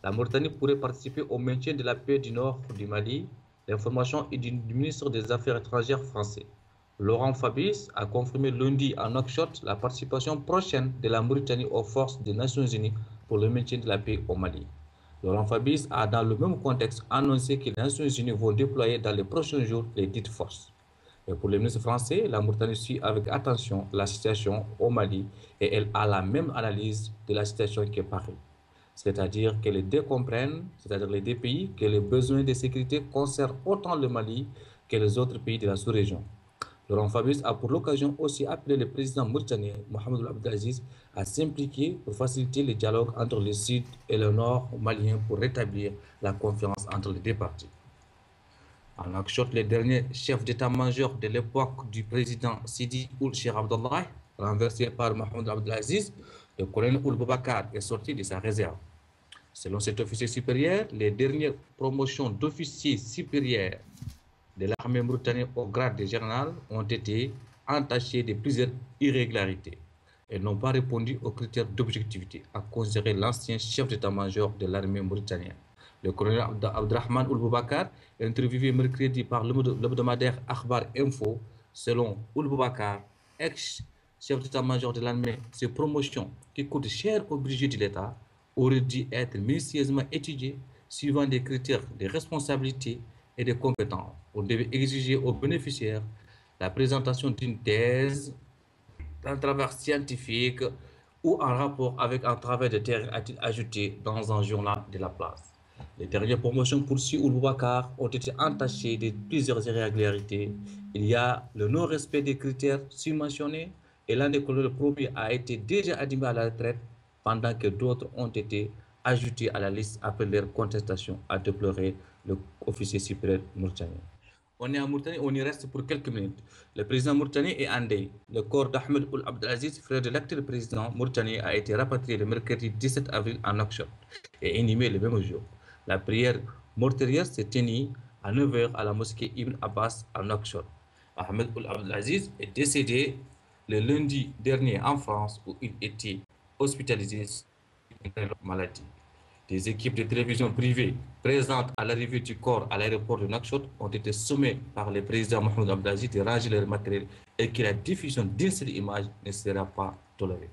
La Mauritanie pourrait participer au maintien de la paix du nord du Mali. L'information est du ministre des Affaires étrangères français. Laurent Fabius a confirmé lundi à Nouakchott la participation prochaine de la Mauritanie aux forces des Nations Unies pour le maintien de la paix au Mali. Laurent Fabius a dans le même contexte annoncé que les Nations Unies vont déployer dans les prochains jours les dites forces. Et pour le ministre français, la Mauritanie suit avec attention la situation au Mali et elle a la même analyse de la situation que Paris. C'est-à-dire que les deux comprennent, c'est-à-dire les deux pays, que les besoins de sécurité concernent autant le Mali que les autres pays de la sous-région. Laurent Fabius a pour l'occasion aussi appelé le président mauritanien Mohamed Abdelaziz à s'impliquer pour faciliter le dialogue entre le sud et le nord malien pour rétablir la confiance entre les deux parties. En Nouakchott, le dernier chef d'état-major de l'époque du président Sidi Ould Cheikh Abdallah, renversé par Mohamed Abdelaziz, le colonel Ould Boubacar est sorti de sa réserve. Selon cet officier supérieur, les dernières promotions d'officiers supérieurs de l'armée mauritanienne au grade de général ont été entachées de plusieurs irrégularités et n'ont pas répondu aux critères d'objectivité, a considéré l'ancien chef d'état-major de l'armée mauritanienne. Le colonel Abdrahman Ould Boubacar, interviewé mercredi par l'hebdomadaire Akhbar Info, selon Ould Boubacar, ex-chef d'état-major de l'armée, ces promotions qui coûtent cher au budget de l'État auraient dû être minutieusement étudiées suivant des critères de responsabilité et de compétences. On devait exiger aux bénéficiaires la présentation d'une thèse, d'un travail scientifique ou un rapport avec un travail de terrain, a-t-il ajouté dans un journal de la place. Les dernières promotions poursuivies Ould Boubacar ont été entachées de plusieurs irrégularités. Il y a le non-respect des critères subventionnés et l'un des colonels promis a été déjà admis à la retraite pendant que d'autres ont été ajoutés à la liste après leur contestation, a déploré l'officier supérieur mauritanien. On est en Mauritanie, on y reste pour quelques minutes. Le président mauritanien est en deuil. Le corps d'Ahmed Ould Abdelaziz, frère de l'actuel président mauritanien, a été rapatrié le mercredi 17 avril à Nouakchott et inhumé le même jour. La prière mortuaire s'est tenue à 9h à la mosquée Ibn Abbas à Nouakchott. Ahmed Ould Abdelaziz est décédé le lundi dernier en France où il était hospitalisé pour une maladie. Des équipes de télévision privées présentes à l'arrivée du corps à l'aéroport de Nouakchott ont été sommées par le président Mohamed Abdelaziz de ranger leur matériel et que la diffusion d'une seule image ne sera pas tolérée.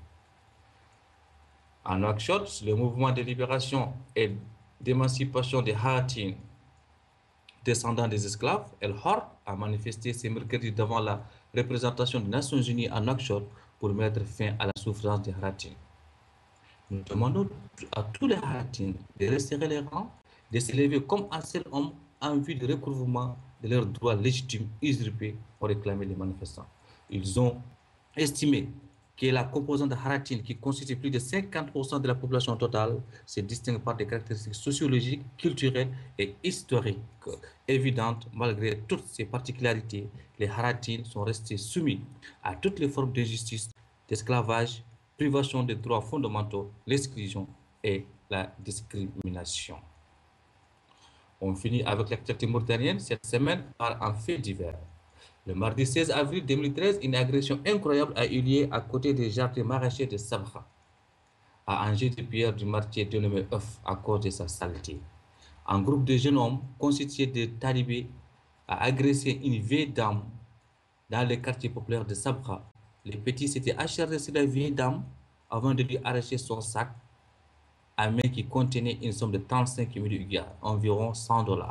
À Nouakchott, le mouvement de libération et d'émancipation des Haratines, descendants des esclaves, El Hor, a manifesté ce mercredi devant la représentation des Nations Unies à Nouakchott pour mettre fin à la souffrance des Haratines. Nous demandons à tous les Haratines de resserrer les rangs, de se lever comme un seul homme en vue de recouvrement de leurs droits légitimes usurpés pour réclamer les manifestants. Ils ont estimé que la composante haratine, qui constitue plus de 50% de la population totale, se distingue par des caractéristiques sociologiques, culturelles et historiques évidentes. Malgré toutes ces particularités, les haratines sont restés soumis à toutes les formes d'injustice, d'esclavage, privation des droits fondamentaux, l'exclusion et la discrimination. On finit avec l'actualité mauritanienne cette semaine par un fait divers. Le mardi 16 avril 2013, une agression incroyable a eu lieu à côté des jardins maraîchers de Sabha, à un jet de pierre du martyr dénommé Euf à cause de sa saleté. Un groupe de jeunes hommes constitué de talibés a agressé une vieille dame dans le quartier populaire de Sabha. Les petits s'étaient acharnés sur la vieille dame avant de lui arracher son sac à main qui contenait une somme de 35 000 UGA, environ $100,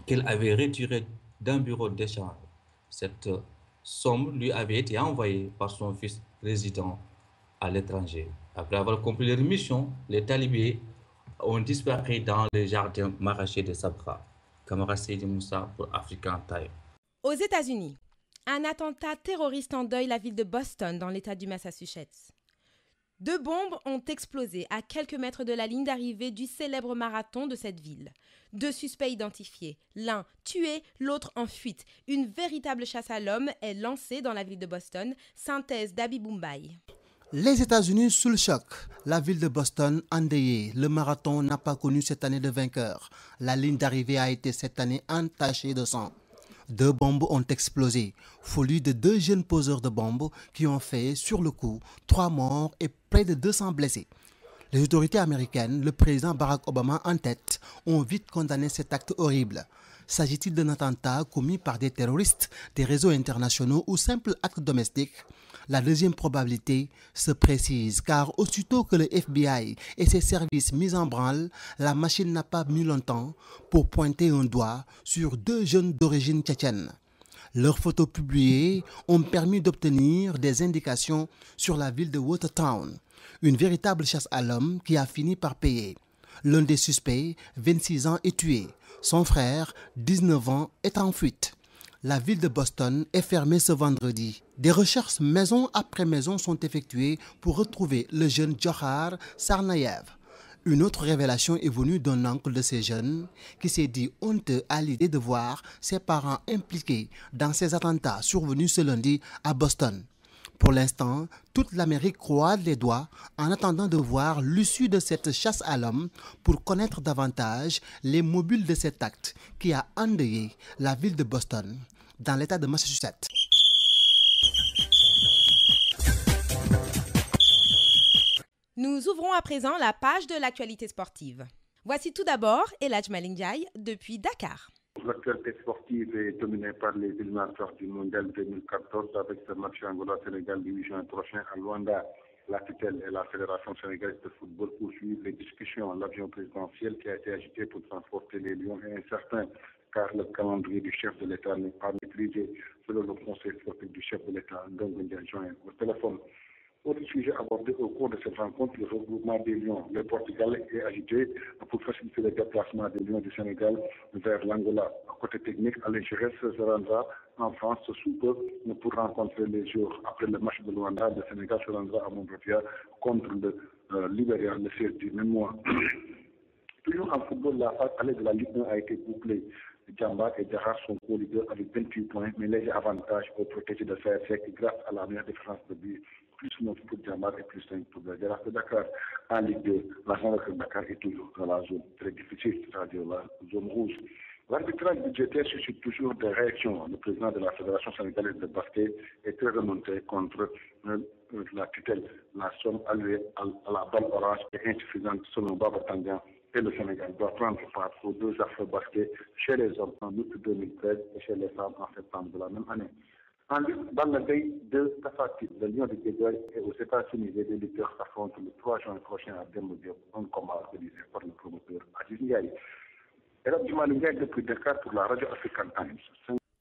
qu'elle avait retiré d'un bureau d'échange. Cette somme lui avait été envoyée par son fils résident à l'étranger. Après avoir accompli leur mission, les talibés ont disparu dans les jardins maraîchers de Sabra. Kamara Seydi Moussa pour African Time. Aux États-Unis, un attentat terroriste endeuille la ville de Boston dans l'État du Massachusetts. 2 bombes ont explosé à quelques mètres de la ligne d'arrivée du célèbre marathon de cette ville. 2 suspects identifiés, l'un tué, l'autre en fuite. Une véritable chasse à l'homme est lancée dans la ville de Boston, synthèse d'Abi Boumbaï. Les États-Unis sous le choc. La ville de Boston endeuillée. Le marathon n'a pas connu cette année de vainqueur. La ligne d'arrivée a été cette année entachée de sang. 2 bombes ont explosé, folie de 2 jeunes poseurs de bombes qui ont fait, sur le coup, 3 morts et près de 200 blessés. Les autorités américaines, le président Barack Obama en tête, ont vite condamné cet acte horrible. S'agit-il d'un attentat commis par des terroristes, des réseaux internationaux ou simple acte domestique ? La deuxième probabilité se précise car aussitôt que le FBI et ses services mis en branle, la machine n'a pas mis longtemps pour pointer un doigt sur 2 jeunes d'origine tchétchène. Leurs photos publiées ont permis d'obtenir des indications sur la ville de Watertown, une véritable chasse à l'homme qui a fini par payer. L'un des suspects, 26 ans, est tué. Son frère, 19 ans, est en fuite. La ville de Boston est fermée ce vendredi. Des recherches maison après maison sont effectuées pour retrouver le jeune Johar Sarnayev. Une autre révélation est venue d'un oncle de ces jeunes qui s'est dit honteux à l'idée de voir ses parents impliqués dans ces attentats survenus ce lundi à Boston. Pour l'instant, toute l'Amérique croise les doigts en attendant de voir l'issue de cette chasse à l'homme pour connaître davantage les mobiles de cet acte qui a endeuillé la ville de Boston dans l'État de Massachusetts. Nous ouvrons à présent la page de l'actualité sportive. Voici tout d'abord Eladj Malingdiaye depuis Dakar. L'actualité sportive est dominée par les éliminatoires du Mondial 2014 avec ce match Angola-Sénégal du 8 juin prochain à Luanda. La tutelle et la Fédération sénégalaise de football poursuivent les discussions. L'avion présidentiel qui a été agité pour transporter les Lions est incertain car le calendrier du chef de l'État n'est pas maîtrisé selon le conseil sportif du chef de l'État, Ndongo Ndiaye joint au téléphone. Autre sujet abordé au cours de cette rencontre, le regroupement des Lions. Le Portugal est agité pour faciliter le déplacement des Lions du Sénégal vers l'Angola. Côté technique, Alain Giresse se rendra en France sous peu pour rencontrer les jours. Après le match de Luanda, le Sénégal se rendra à Montpellier contre le Libéria le 16 du même mois. Toujours en football, la phase allée de la Ligue 1 a été bouclée. Djamba et Djahar sont co-leaders avec 28 points, mais léger avantage aux protégés de CFC grâce à la meilleure différence de but. Plus 9 pour Djamba et plus 5 pour le Djahar de Dakar. En Ligue 2, la zone de Dakar est toujours dans la zone très difficile, c'est-à-dire la zone rouge. L'arbitrage budgétaire suscite toujours des réactions. Le président de la Fédération sénégalaise de basket est très remonté contre la tutelle. La somme allouée à la balle orange est insuffisante selon Baba Tandian. Et le Sénégal doit prendre part aux 2 afro-basket chez les hommes en août 2013 et chez les femmes en septembre de la même année. En lutte, dans le pays de Tafati, le Lion de Guédiawaye et aux États-Unis, les lutteurs s'affrontent le 3 juin prochain à Demba Diop, un combat organisé par le promoteur Aziz Ndiaye. Et là, depuis Dakar pour la radio African Times.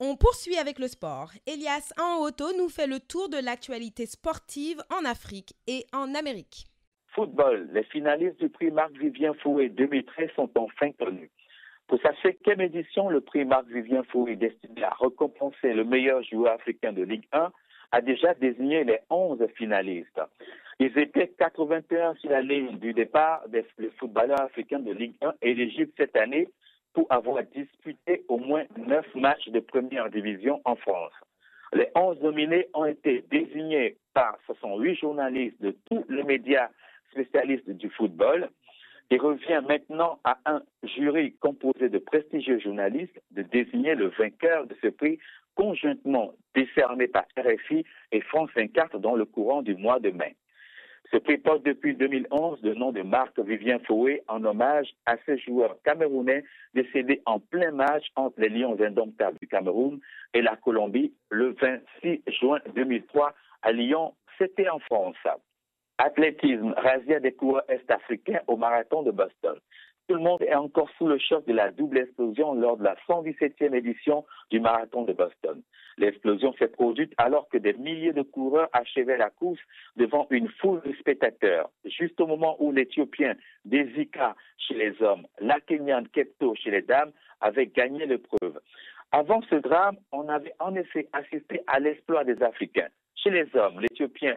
On poursuit avec le sport. Elias Anhoto nous fait le tour de l'actualité sportive en Afrique et en Amérique. Football, les finalistes du prix Marc-Vivien Fourré 2013 sont enfin connus. Pour sa 5e édition, le prix Marc-Vivien Fourré destiné à récompenser le meilleur joueur africain de Ligue 1 a déjà désigné les 11 finalistes. Ils étaient 81 sur la ligne du départ des footballeurs africains de Ligue 1 éligibles cette année pour avoir disputé au moins 9 matchs de première division en France. Les 11 nominés ont été désignés par 68 journalistes de tous les médias spécialistes du football. Il revient maintenant à un jury composé de prestigieux journalistes de désigner le vainqueur de ce prix conjointement décerné par RFI et France 24 dans le courant du mois de mai. Ce prix porte depuis 2011 le nom de Marc-Vivien Fourré en hommage à ce joueur camerounais décédé en plein match entre les Lions indomptables du Cameroun et la Colombie le 26 juin 2003 à Lyon, c'était en France. Athlétisme, razzia des coureurs est-africains au marathon de Boston. Tout le monde est encore sous le choc de la double explosion lors de la 117e édition du marathon de Boston. L'explosion s'est produite alors que des milliers de coureurs achevaient la course devant une foule de spectateurs. Juste au moment où l'Éthiopien Desika chez les hommes, la Kenyane Kepto chez les dames avaient gagné l'épreuve. Avant ce drame, on avait en effet assisté à l'exploit des Africains. Chez les hommes, l'Éthiopien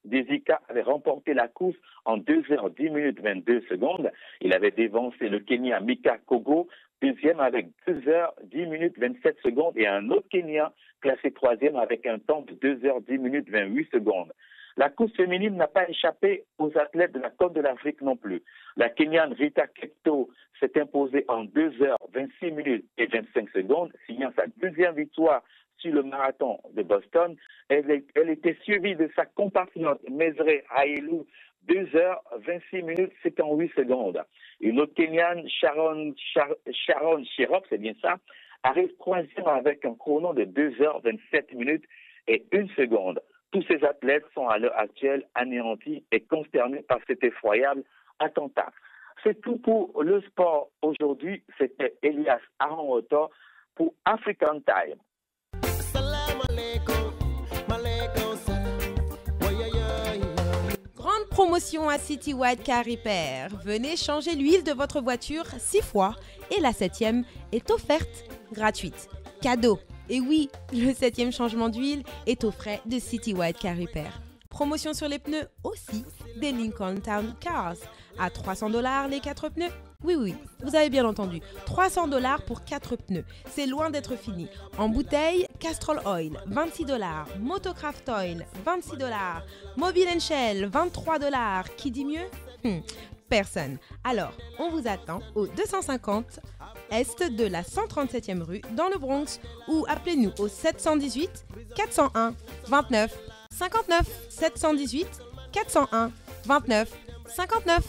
Desika avait remporté la course en 2h10 minutes 22 secondes. Il avait dévancé le Kenyan Mika Kogo, deuxième avec 2h10 minutes 27 secondes et un autre Kenyan classé troisième avec un temps de 2h10 minutes 28 secondes. La course féminine n'a pas échappé aux athlètes de la Côte de l'Afrique non plus. La Kenyane Rita Kepto s'est imposée en 2h26 minutes et 25 secondes, signant sa deuxième victoire sur le marathon de Boston. Elle était suivie de sa compatriote Mesre Hailou, 2h26 minutes 58 secondes. Une autre Kenyane, Sharon Shirok, c'est bien ça, arrive troisième avec un chrono de 2h27 minutes et 1 seconde. Tous ces athlètes sont à l'heure actuelle anéantis et consternés par cet effroyable attentat. C'est tout pour le sport aujourd'hui. C'était Elias Anhoto pour African Time. Grande promotion à Citywide Car Repair. Venez changer l'huile de votre voiture 6 fois et la 7e est offerte gratuite. Cadeau. Et oui, le 7e changement d'huile est aux frais de Citywide Car Repair. Promotion sur les pneus aussi des Lincoln Town Cars. À $300 les 4 pneus. Oui, vous avez bien entendu. $300 pour 4 pneus. C'est loin d'être fini. En bouteille, Castrol Oil, $26. Motocraft Oil, $26. Mobile & Shell, $23. Qui dit mieux? Personne. Alors, on vous attend au 250 est de la 137e rue dans le Bronx ou appelez-nous au 718 401 29 59 718 401 29 59.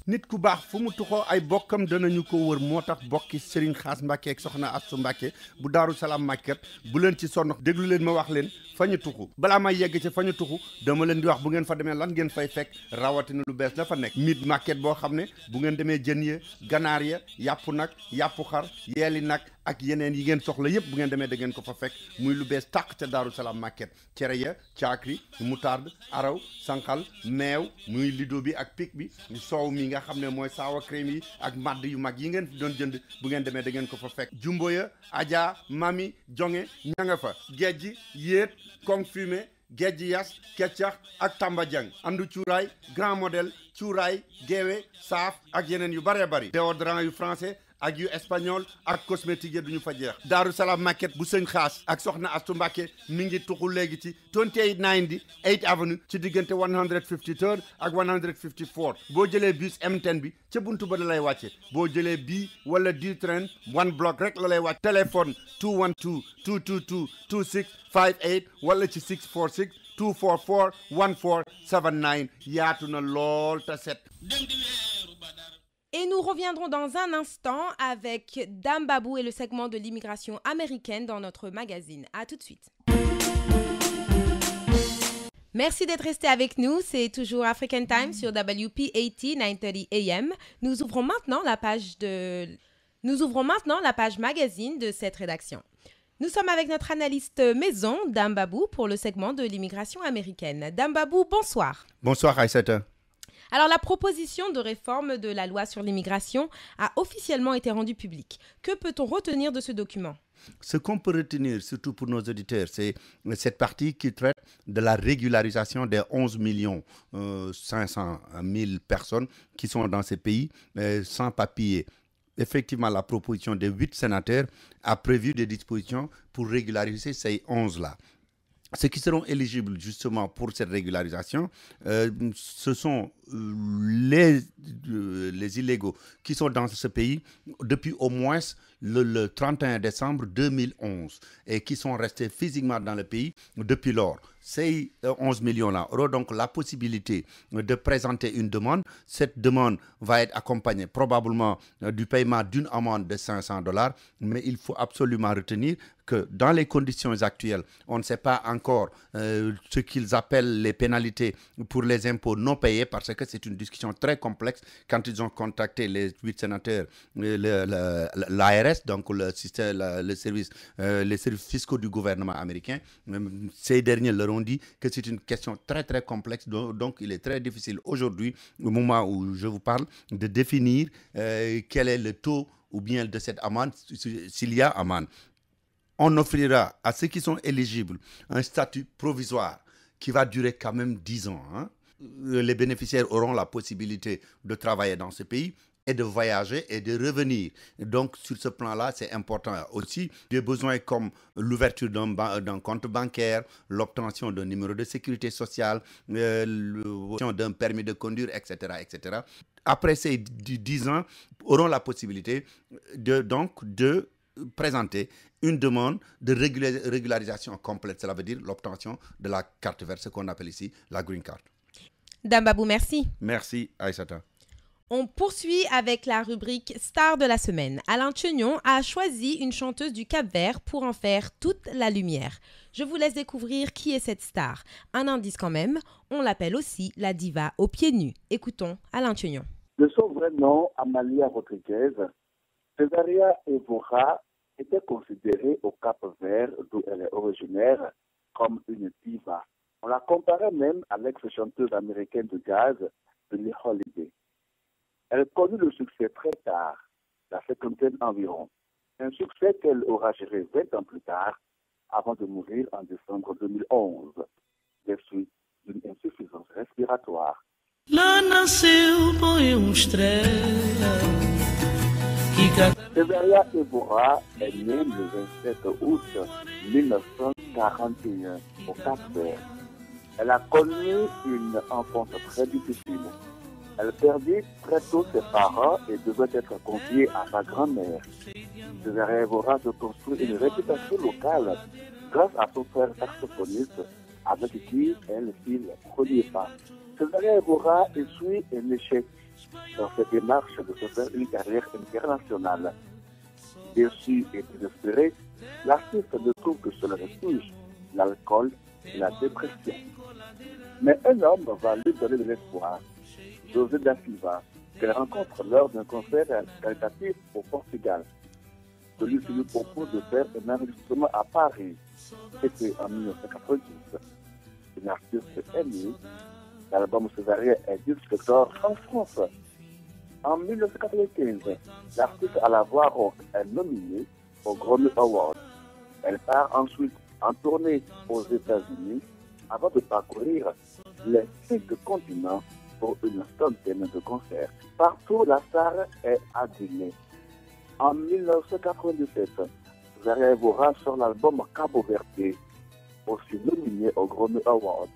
nit ku baax fu mu tuxoo ay bokkam danañu ko wër moo tax bokki Serigne Xaas Mbàkke ak soxna Astu Mbàkke bu Daaru Salaam Market bu leen ci sonn déglu leen ma wax leen fa ñu tuxu balaa may yegg ci fa ñu tuxu dama leen di wax bu ngeen fa demee lan ngeen fay fekk rawatina lu bees dafa nekk Meat Market boo xam ne bu ngeen demee jën ya ganaar ya yàpp nag yàppu xar yeeli nag ak yeneen yi ngeen soxla yépp bu ngeen demee da ngeen ko fa fekk muy lu bees tàq ca Daaru Salaam Market cere ya caakri moutarde araw sànqal meew muy lido bi ak pic bi soow mi nga xam ne mooy saawa crème yi ak madd yu mag yi ngeen doon jënd bu ngeen demee da ngeen ko fa fekk jumbo ya aja mami jonge ña nga fa gejji yéet kong fumé gejji yas keccax ak tambajang andu cuuraay grand modèle cuuraay geewe saaf ak yeneen yu bare bari déodorant yu français ak yu espagnol ak cosmétique yi duñu fa jeex Daaru Salaam Market bu Sëñ Xaas ak soxna Astu Mbàkke mi ngi tuxu léegi ci 2890 8th Avenue ci diggante 153rd ak 154 boo jëlee bus M10 bi ca buntu ba la lay wàcce boo jëlee bii wala D-Train one block rek la lay wàcce téléphone 212 222 2658 wala ci 646 244 1479 yaatu na lool te set. Et nous reviendrons dans un instant avec Dame Babou et le segment de l'immigration américaine dans notre magazine. À tout de suite. Merci d'être resté avec nous. C'est toujours African Time sur WP80 930 AM. Nous ouvrons maintenant la page magazine de cette rédaction. Nous sommes avec notre analyste maison, Dame Babou, pour le segment de l'immigration américaine. Dame Babou, bonsoir. Bonsoir, Aïssata. Alors, la proposition de réforme de la loi sur l'immigration a officiellement été rendue publique. Que peut-on retenir de ce document ? Ce qu'on peut retenir, surtout pour nos auditeurs, c'est cette partie qui traite de la régularisation des 11 500 000 personnes qui sont dans ces pays sans papier. Effectivement, la proposition des 8 sénateurs a prévu des dispositions pour régulariser ces 11-là. Ceux qui seront éligibles justement pour cette régularisation, ce sont les illégaux qui sont dans ce pays depuis au moins le 31 décembre 2011 et qui sont restés physiquement dans le pays depuis lors. Ces 11 millions-là auront donc la possibilité de présenter une demande. Cette demande va être accompagnée probablement du paiement d'une amende de $500, mais il faut absolument retenir que dans les conditions actuelles, on ne sait pas encore ce qu'ils appellent les pénalités pour les impôts non payés, parce que c'est une discussion très complexe. Quand ils ont contacté les 8 sénateurs, l'ARS, donc les services fiscaux du gouvernement américain, ces derniers leur ont dit que c'est une question très très complexe, donc il est très difficile aujourd'hui, au moment où je vous parle, de définir quel est le taux ou bien de cette amende, s'il y a amende. On offrira à ceux qui sont éligibles un statut provisoire qui va durer quand même 10 ans. Les bénéficiaires auront la possibilité de travailler dans ce pays et de voyager et de revenir. Donc, sur ce plan-là, c'est important aussi. Des besoins comme l'ouverture d'un compte bancaire, l'obtention d'un numéro de sécurité sociale, l'obtention d'un permis de conduire, etc., etc. Après ces 10 ans, auront la possibilité de présenter une demande de régularisation complète. Cela veut dire l'obtention de la carte verte, ce qu'on appelle ici la Green Card. Dame Babou, merci. Merci, Aïssata. On poursuit avec la rubrique Star de la semaine. Alain Tchegnon a choisi une chanteuse du Cap-Vert pour en faire toute la lumière. Je vous laisse découvrir qui est cette star. Un indice quand même, on l'appelle aussi la diva aux pieds nus. Écoutons Alain Tchegnon. De son vrai nom, Amalia Rodriguez, Cesaria Evora était considérée au Cap-Vert, d'où elle est originaire, comme une diva. On la comparait même à l'ex-chanteuse américaine de jazz, Billie Holiday. Elle connut le succès très tard, la cinquantaine environ. Un succès qu'elle aura géré 20 ans plus tard, avant de mourir en décembre 2011, des suites d'une insuffisance respiratoire. Cesaria Evora est née le 27 août 1941 au Cap-Vert. Elle a connu une enfance très difficile. Elle perdit très tôt ses parents et devait être confiée à sa grand-mère. Cesaria Evora se construit une réputation locale grâce à son frère saxophoniste avec qui elle fit les premiers pas. Cesaria Evora essuie un échec dans cette démarche de se faire une carrière internationale. Déçue et désespérée, l'artiste ne trouve que seul refuge, l'alcool et la dépression. Mais un homme va lui donner de l'espoir, José da Silva, qu'elle rencontre lors d'un concert caritatif au Portugal. Celui-ci lui propose de faire un enregistrement à Paris. C'était en 1990. Une artiste aimée. L'album Cesaria est disque d'or en France. En 1995, l'artiste à la voix rock est nominée au Grammy Award. Elle part ensuite en tournée aux États-Unis avant de parcourir les 5 continents pour une centaine de concerts. Partout, la star est admirée. En 1997, Cesaria Evora sort l'album Cabo Verde, aussi nominé au Grammy Award.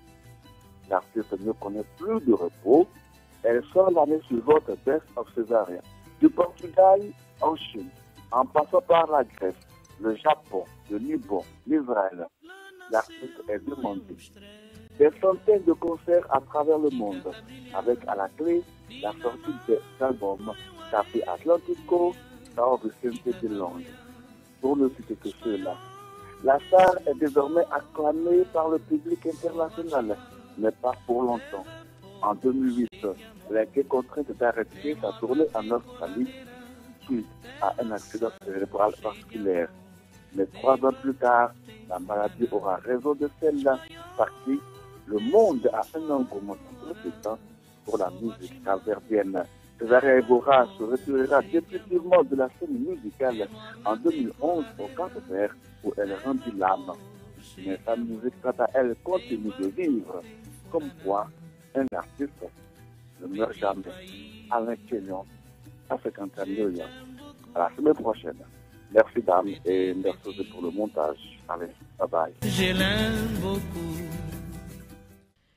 L'artiste ne connaît plus de repos. Elle sort l'année suivante Best of Cesaria. Du Portugal en Chine, en passant par la Grèce, le Japon, le Liban, l'Israël, l'artiste est demandé. Des centaines de concerts à travers le monde, avec à la clé la sortie des albums Café Atlantico, Sao Vicente de Longue. Pour ne citer que ceux-là, la star est désormais acclamée par le public international. n'est pas pour longtemps. En 2008, elle a été contrainte d'arrêter sa tournée en Australie suite à un accident cérébral vasculaire. Mais 3 ans plus tard, la maladie aura raison de celle-là, parce que le monde a un engouement important pour la musique capverdienne. César Évora se retirera définitivement de la scène musicale en 2011 au Cap-Vert où elle rendit l'âme. Mais sa musique, quant à elle, continue de vivre. Comme quoi, un artiste ne meurt jamais. Alain Kenyon, à 50 ans. À la semaine prochaine. Merci dame et merci pour le montage. Allez, bye bye. Je l'aime beaucoup.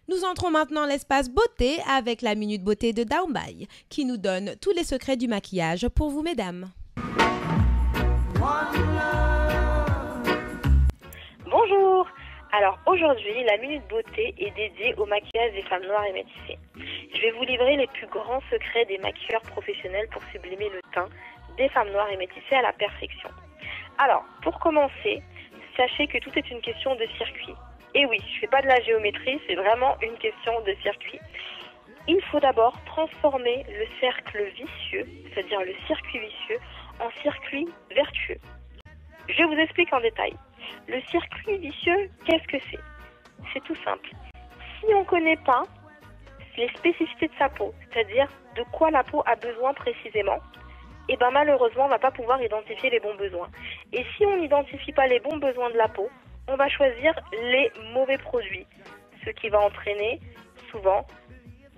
Nous entrons maintenant dans l'espace beauté avec la Minute Beauté de Daombay qui nous donne tous les secrets du maquillage pour vous, mesdames. Bonjour. Alors aujourd'hui, la Minute Beauté est dédiée au maquillage des femmes noires et métissées. Je vais vous livrer les plus grands secrets des maquilleurs professionnels pour sublimer le teint des femmes noires et métissées à la perfection. Alors, pour commencer, sachez que tout est une question de circuit. Et oui, je ne fais pas de la géométrie, c'est vraiment une question de circuit. Il faut d'abord transformer le cercle vicieux, c'est-à-dire le circuit vicieux, en circuit vertueux. Je vous explique en détail. Le circuit vicieux, qu'est-ce que c'est? C'est tout simple. Si on ne connaît pas les spécificités de sa peau, c'est-à-dire de quoi la peau a besoin précisément, et ben malheureusement, on ne va pas pouvoir identifier les bons besoins. Et si on n'identifie pas les bons besoins de la peau, on va choisir les mauvais produits, ce qui va entraîner souvent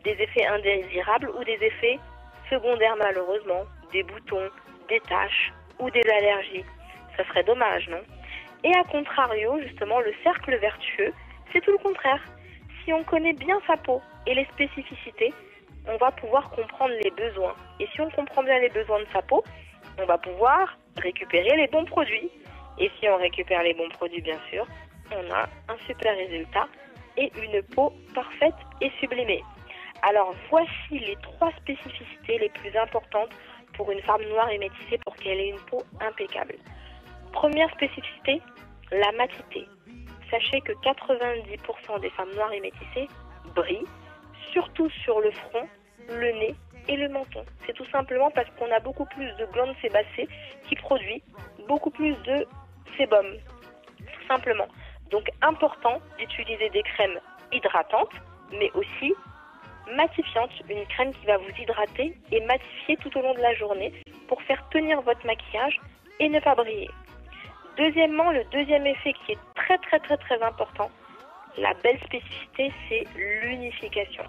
des effets indésirables ou des effets secondaires malheureusement, des boutons, des taches ou des allergies. Ça serait dommage, non? Et à contrario, justement, le cercle vertueux, c'est tout le contraire. Si on connaît bien sa peau et les spécificités, on va pouvoir comprendre les besoins. Et si on comprend bien les besoins de sa peau, on va pouvoir récupérer les bons produits. Et si on récupère les bons produits, bien sûr, on a un super résultat et une peau parfaite et sublimée. Alors, voici les 3 spécificités les plus importantes pour une femme noire et métissée pour qu'elle ait une peau impeccable. Première spécificité, la matité. Sachez que 90% des femmes noires et métissées brillent, surtout sur le front, le nez et le menton. C'est tout simplement parce qu'on a beaucoup plus de glandes sébacées qui produisent beaucoup plus de sébum, tout simplement. Donc important d'utiliser des crèmes hydratantes, mais aussi matifiantes, une crème qui va vous hydrater et matifier tout au long de la journée pour faire tenir votre maquillage et ne pas briller. Deuxièmement, le deuxième effet qui est très important, la belle spécificité, c'est l'unification.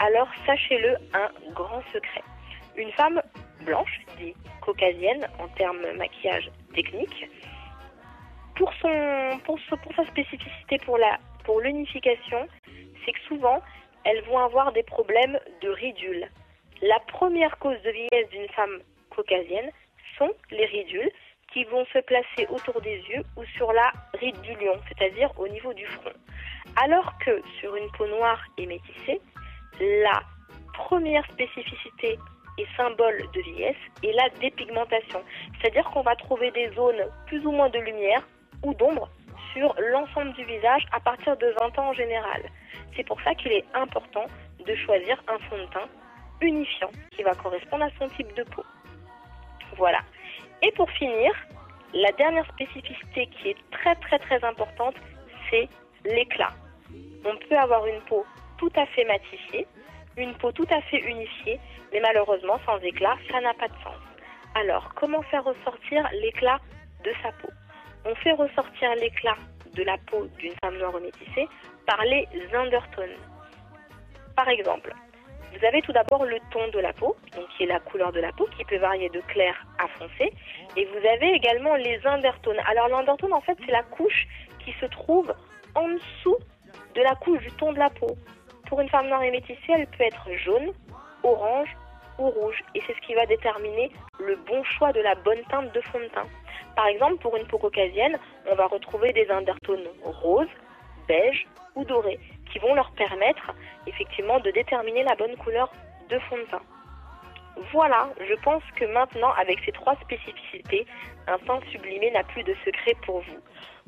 Alors sachez-le, un grand secret. Une femme blanche, dit caucasienne en termes maquillage technique, pour sa spécificité, pour l'unification, c'est que souvent, elles vont avoir des problèmes de ridules. La première cause de vieillesse d'une femme caucasienne sont les ridules qui vont se placer autour des yeux ou sur la ride du lion, c'est-à-dire au niveau du front. Alors que sur une peau noire et métissée, la première spécificité et symbole de vieillesse est la dépigmentation. C'est-à-dire qu'on va trouver des zones plus ou moins de lumière ou d'ombre sur l'ensemble du visage à partir de 20 ans en général. C'est pour ça qu'il est important de choisir un fond de teint unifiant qui va correspondre à son type de peau. Voilà. Et pour finir, la dernière spécificité qui est très importante, c'est l'éclat. On peut avoir une peau tout à fait matifiée, une peau tout à fait unifiée, mais malheureusement sans éclat, ça n'a pas de sens. Alors, comment faire ressortir l'éclat de sa peau? On fait ressortir l'éclat de la peau d'une femme noire métissée par les undertones. Par exemple, vous avez tout d'abord le ton de la peau, donc qui est la couleur de la peau, qui peut varier de clair à foncé. Et vous avez également les undertones. Alors l'undertone, en fait, c'est la couche qui se trouve en dessous de la couche du ton de la peau. Pour une femme noire et métissée, elle peut être jaune, orange ou rouge. Et c'est ce qui va déterminer le bon choix de la bonne teinte de fond de teint. Par exemple, pour une peau caucasienne, on va retrouver des undertones roses, beige ou dorés, qui vont leur permettre effectivement de déterminer la bonne couleur de fond de teint. Voilà, je pense que maintenant, avec ces 3 spécificités, un teint sublimé n'a plus de secret pour vous.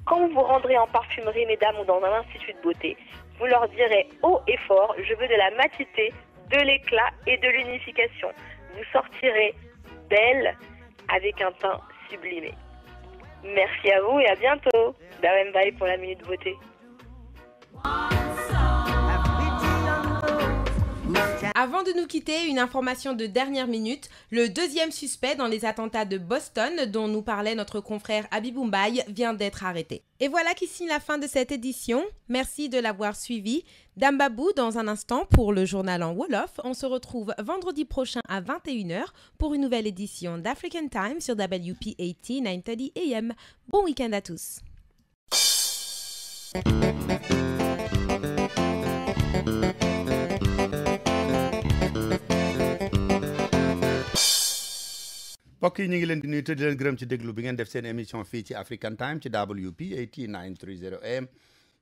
Quand vous vous rendrez en parfumerie, mesdames, ou dans un institut de beauté, vous leur direz haut et fort, je veux de la matité, de l'éclat et de l'unification. Vous sortirez belle avec un teint sublimé. Merci à vous et à bientôt. Darren Bay pour la Minute Beauté. Avant de nous quitter, une information de dernière minute. Le 2e suspect dans les attentats de Boston, dont nous parlait notre confrère Habibou Mbaye, vient d'être arrêté. Et voilà qui signe la fin de cette édition. Merci de l'avoir suivi. Dambabou dans un instant pour le journal en Wolof. On se retrouve vendredi prochain à 21h pour une nouvelle édition d'African Time sur WP80 930 AM. Bon week-end à tous. mbokk yi ñu ngi leen di nuyu te di leen gërëm ci déglu bi ngeen def seen émission fii ci African Time ci WP80 930 AM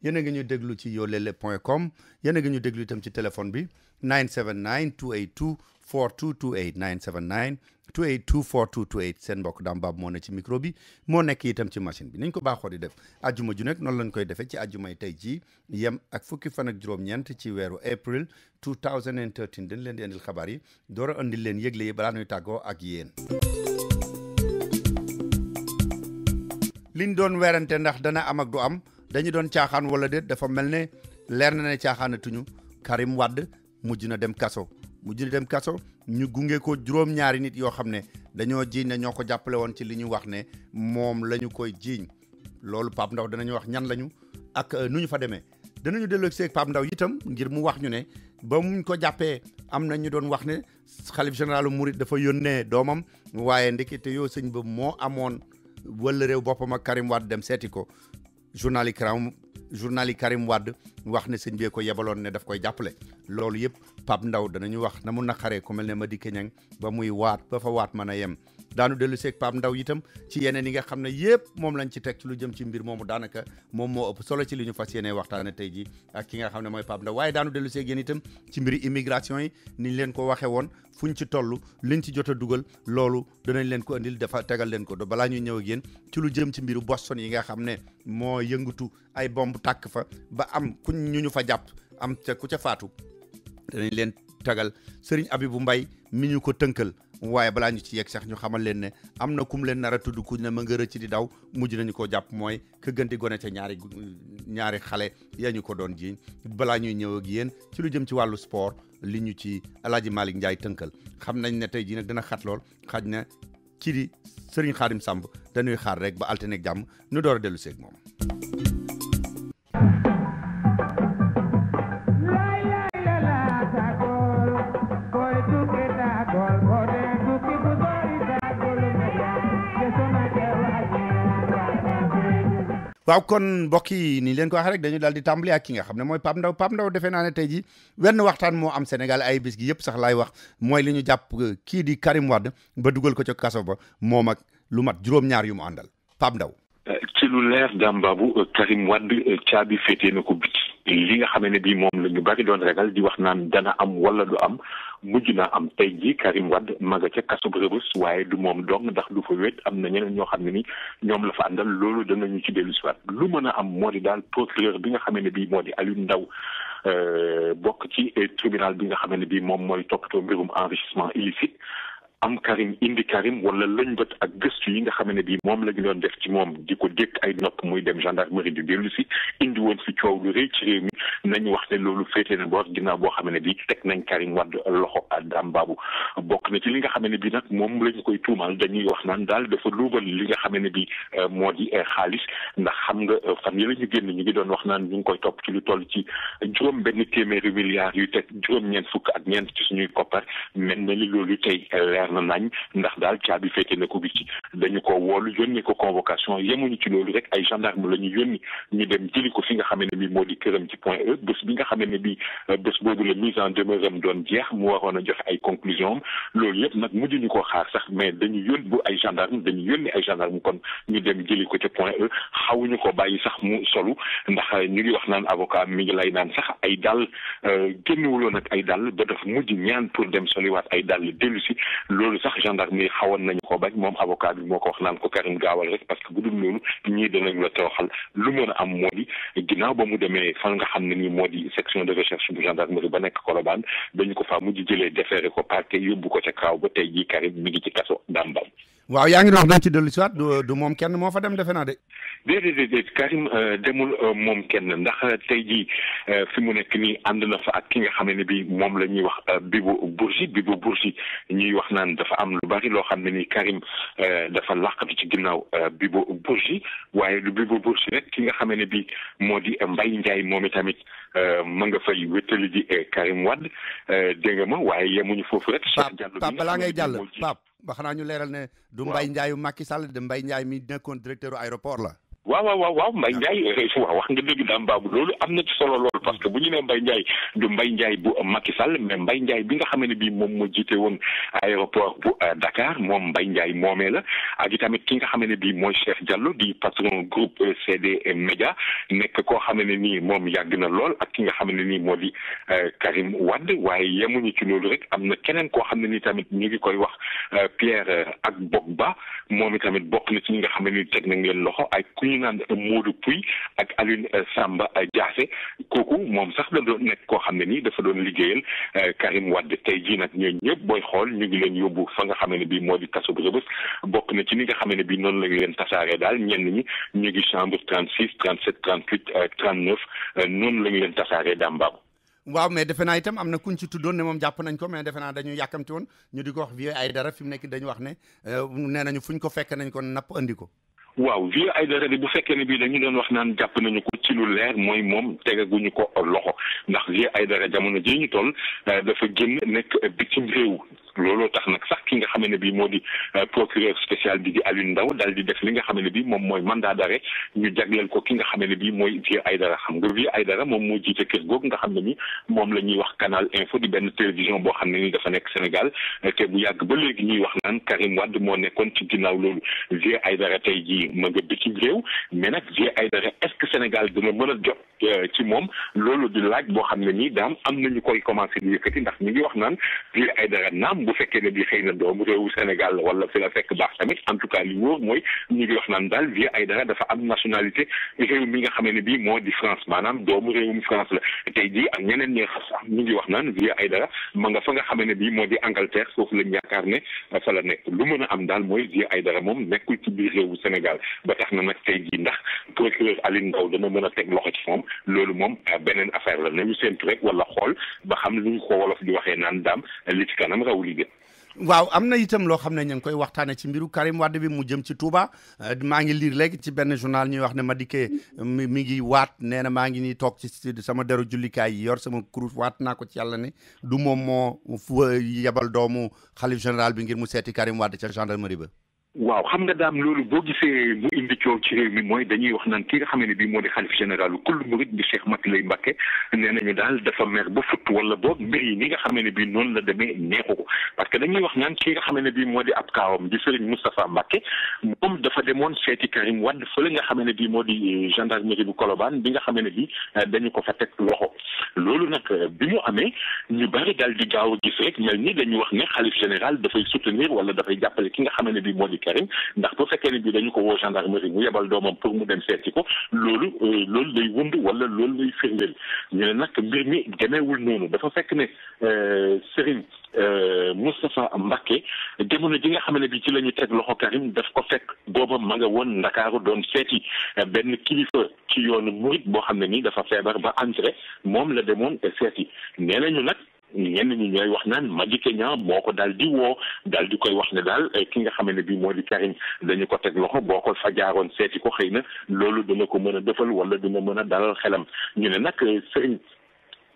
yéen a ngi ñu déglu ci yolele.com yéen a ngi ñu déglu itam ci téléphone bi 979 282 4228 979 282 4228 seen mbokk Dame Bab moo ne ci micro bi moo nekk itam ci machine bi niñ ko baaxoo di def ajjuma ju nekk noonu lañ koy defee ci ajjumay tey jii yem ak fukki fan ak juróom-ñeent ci weeru April 2013 dañ leen di andil xabaar yi door a andil leen yëgle yi balaa ñuy tàggoo ak yéen. liñ doon werante ndax dana am ak du am dañu doon caaxaan wala déet dafa mel ne leer na ne caaxaanatuñu Karim Wade mujj na dem kaso ñu gunge ko juróom-ñaari nit yoo xam ne dañoo jiiñ ne ñoo ko jàppale woon ci li ñu wax ne moom la ñu koy jiiñ loolu Pape Ndaw danañu wax ñan lañu ak nu ñu fa demee danañu delloo seeg Pape Ndaw itam ngir mu wax ñu ne ba muñ ko jàppee am na ñu doon wax ne xalif généralu Mouride dafa yónnee doomam waaye ndekete yoo sëñ ba moo amoon wala réew boppam ak Karim Wade dem seeti ko journal yi Karim Wade wax ne sëñ bee ko yebaloon ne daf koy jàppale loolu yëpp Pape Ndaw danañu wax na mu naqaree ku mel ne Madické Niang ba muy waat ba fa waat mën a yem daanu dellu seeg Pape Ndaw itam ci yeneen yi nga xam ne yëpp moom lañ ci teg ci lu jëm ci mbir moomu daanaka moom moo ëpp solo ci li ñu fas yéene waxtaane tey ji ak ki nga xam ne mooy Pape Ndaw waaye daanu dellu seeg yéen itam ci mbiri immigration yi niñ leen ko waxe woon fuñ ci toll liñ ci jot a dugal loolu danañ leen ko andil dafa tegal leen ko do balaa ñuy ñëw ak yéen ci lu jëm ci mbiru Boston yi nga xam ne moo yëngatu ay bomb tàkk fa ba am ku ñu fa jàpp am ca ku ca faatu danañ leen tagal Serigne Abibou Mbaye mi ñu ko tënkal waaye balaa ñu ci yegg sax ñu xamal leen ne am na kum leen nar a tudd ku ne ma nga rëcc di daw mujj nañu ko jàpp mooy ka gën di gone ca ñaari xale yaa ñu ko doon jiiñ balaa ñuy ñëw ak yéen ci lu jëm ci wàllu sport li ñu ci Alaaji Malick Ndiaye tënkal xam nañ ne tey jii nag dina xat lool xaj na ci di Serigne Khadim Samb dañuy xaar rek ba altine ak jàmm ñu door a dellu seeg moom. waaw kon mbokk yi ni leen ko waxee rek dañu daal di tàmbali ak ki nga xam ne mooy Pape Ndaw defe naa ne tey ji wenn waxtaan moo am Sénégal ay bis gi yëpp sax laay wax mooy li ñu jàpp kii di Karim Wade ba dugal ko ca kaso ba moom ak lu mat juróom-ñaar yu mu àndal Pape Ndaw ci lu leer Dambabou Karim Wade caabi féetee na ko biti li nga xamee ne bii moom la ñu bari doon ragal di wax naan dana am wala du am mujj naa am tey ji Karim Wade ma nga ca kaso Rebeuss waaye du moom dong ndax du fa wéet am na ñeneen ñoo xam ne ni ñoom la fa àndal loolu danañu ci dellu si waat lu mën a am moo di daal procureur bi nga xamee ne bii moo di Aliou Ndao bokk ci tribunal bi nga xamee ne bii moom mooy toppatoo mbirum enrichissement illicite am Karim indi Karim wala lëñbët ak gëstu yi nga xam ne bii moom la ñu doon def ci moom di ko dékk ay nopp muy dem gendarmerie du dellu si indi woon fi coow lu rëy ci réew mi nañu wax ne loolu féetee na boor ginnaaw boo xam ne bii teg nañ Karim Wade loxo ak Dambabou bokk na ci li nga xam ne bii nag moom la ñu koy tuumal dañuy wax naan daal dafa luubal li nga xam ne bii moo di xaalis ndax xam nga fan yi la ñu génn ñu ngi doon wax naan ñu ngi koy topp ci lu toll ci juróom benn téeméeri milliards yu teg juróom-ñeent fukk ak ñeent ci suñuy koppar mel na li loolu tey leer na nañ ndax daal caabi féete na ko bi ci dañu ko woolu yónni ko convocation yemuñu ci loolu rek ay gendarme la ñu yónni ñu dem jëli ko fi nga xam ne bi moo di këram ci Point E bés bi nga xam ne bi bés boobu la mise en demeure am doon jeex mu waroon a joxe ay conclusion am loolu yëpp nag mujjuñu koo xaar sax mais dañu yónni bu ay gendarme dañu yónni ay gendarme kon ñu dem jëli ko ca Point E xawuñu ko bàyyi sax mu solu ndax ñu ngi wax naan avocat mi ngi lay naan sax ay dàll génnewuloon ak ay dàll ba dafa mujj ñaan pour dem soliwaat ay dàll dellu si loolu sax gendarme yi xawoon nañu ko bañ moom avocat bi moo ko wax naan ko Karim gaawal rek parce que bu dul loolu ñii danañ la tooxal lu mën a am moo di ginnaaw ba mu demee fan nga xam ne nii moo di section de recherche bu gendarmerie ba nekk Colobane dañu ko faa mujj jëlee déféré ko parquet yóbbu ko ca kaaw ba tey jii Karim mi ngi ci kaso Dambam. waaw yaa ngi wax dañ ci dellu si waat du moom kenn moo fa dem defe naa de. déedéet Karim demul moom kenn ndax tey jii fi mu nekk nii ànd na fa ak ki nga xam ne bi moom la ñuy wax Bibo Bourgi ñuy wax naan dafa am lu bari loo xam ne ni Karim dafa làqatu ci ginnaaw Bibo Bourgi waaye lu Bibo Bourgi rek ki nga xam ne bi moo di Mbaye Ndiaye moom itamit ma nga fay wéttali ji Karim Wade dégg nga ma waaye yemuñu foofu rek. Pape balaa ngay jàll Pape ba xanaa ñu leeral ne du Mbaye Ndiaye Macky Sall de Mbaye Ndiaye mi nekkoon directeur aéroport la. waaw Mbaye Ndiaye waaw wax nga dëgg daam baabu loolu am na ci solo lool parce que bu ñu nee Mbaye Ndiaye du Mbaye Ndiaye bu Macky Sall mais Mbaye Ndiaye bi nga xam ne bii moom moo jiite woon aéroport bu Dakar moom Mbaye Ndiaye moomee la ak itamit ki nga xam ne bii mooy Cheikh Diallo di patron groupe CD Média nekk koo xam ne nii moom yàgg na lool ak ki nga xam ne nii moo di Karim Wade waaye yemuñu ci loolu rek am na keneen koo xam ne nii tamit ñu ngi koy wax Pierre ak Bokba moom itamit bokk na ci ñi nga xam ne nii teg nañ leen loxo ay ñu naan Modou Pouy ak Alioune Samba Diassé kooku moom sax da doon nekk koo xam ne nii dafa doon liggéeyal Karim Wade tey jii nag ñooñu ñëpp booy xool ñu ngi leen yóbbu fa nga xam ne bii moo di kaso bu Rebeuss bokk na ci ni nga xam ne bii noonu lañ leen tasaaree daal ñenn ñi ñu ngi chambre 36 37 38 39 noonu lañ leen tasaaree dàmbaabu. waaw mais defe naa itam am na kuñ ci tuddoon ne moom jàpp nañ ko mais defe naa dañu yàkkamti woon ñu di ko wax Vieux Aïdara fi mu nekk dañu wax ne nee nañu fuñ ko fekk nañ ko napp andi ko. waaw Vieux Aïdara de bu fekkee ne bii dañu doon wax naan jàpp nañu ko ci lu leer mooy moom tegaguñu ko loxo ndax Vieux Aïdara jamono ji ñu toll dafa génn nekk bitim réew looloo tax nag sax ki nga xam ne bii moo di procureur spécial bi di Alioune Ndao daal di def li nga xam ne bii moom mooy mandat d'arrêt ñu jagleel ko ki nga xam ne bii mooy Vieux Aïdara xam nga Vieux Aïdara moom moo jiite kër googu nga xam ne ni moom la ñuy wax Canal Info di benn télévision boo xam ne ni dafa nekk Sénégal te bu yàgg ba léegi ñuy wax naan Karim Wade moo nekkoon ci ginnaaw loolu Vieux Aïdara tey jii ma nga bitim réew mais nag Vieux Aïdara est-ce que Sénégal dina mën a jot ci moom loolu di laaj boo xam ne nii daam am nañu koy commencé di yëkkati ndax ñu ngi wax naan Vieux Aïdara naam bu fekkee ne bi xëy na doomu réewu Sénégal wala fi la fekk baax tamit en tout cas li wóor mooy ñu ngi wax naan daal Vieux Aïdara dafa am nationalité réew mi nga xam ne bii moo di France maanaam doomu réewum France la tey jii ak ñeneen ñi sax ñu ngi wax naan Vieux Aïdara ma nga fa nga xam ne bii moo di Angleterre foofu lañ yaakaar ne fa la nekk lu mën a am daal mooy Vieux Aïdara moom nekkul ci biir réewu Sénégal ba tax na nag tey jii ndax procureur Alioune Ndao dana mën a teg loxo ci moom loolu moom beneen affaire la nañu séntu rek wala xool ba xam lu ñu ko wolof di waxee naan daam li ci kanam raw li gën. waaw am na itam loo xam ne ñu ngi koy waxtaane ci mbiru Karim Wade bi mu jëm ci Touba maa ngi lire léegi ci benn journal ñuy wax ne Madické mi ngi waat nee na maa ngi nii toog ci sama deru jullikaay yi yor sama kurus waat naa ko ci yàlla ne du moom moo yebal doomu xalif général bi ngir mu seeti Karim Wade ca gendarmerie ba. waaw xam nga daam loolu boo gisee mu indi coow ci réew mi mooy dañuy wax naan ki nga xam ne bii moo di xalif général kullu murid di Cheikh Macky Lay Mbacké nee nañu daal dafa mer ba futt wala boog mbir yi ni nga xam ne bii noonu la demee neexu ko parce que dañuy wax naan ki nga xam ne bii moo di ab kaawam di Serigne Moustapha Mbacké moom dafa demoon seeti Karim Wade fële nga xam ne bii moo di gendarmerie bu Colobane bi nga xam ne bii dañu ko fa teg loxo loolu nag bi mu amee ñu bari daal di gaaw a gis rek mel ni dañu wax ne xalif général dafay soutenir wala dafay jàppale ki nga xam ne bii moo di Karim ndax bu fekkee ne bi dañu ko woo gendarmerie mu yebal doomam pour mu dem seeti ko loolu lay wund wala loolu lay firndeel ñu ne nag mbir mi demeewul noonu dafa fekk ne Serigne Moustapha Mbacké jamono ji nga xam ne bi ci la ñu teg loxo Karim daf ko fekk booba ma nga woon Ndakaaru doon seeti benn kilifa ci yoonu murit boo xam ne nii dafa feebar ba entré moom la demoon seeti nee nañu nag ñenn ñi ñooy wax naan Madické Niang moo ko daal di woo daal di koy wax ne daal ki nga xam ne bii moo di Karim dañu ko teg loxo boo ko fa jaaroon seeti ko xëy na loolu dina ko mën a defal wala dina mën a dalal xelam ñu ne nag Serigne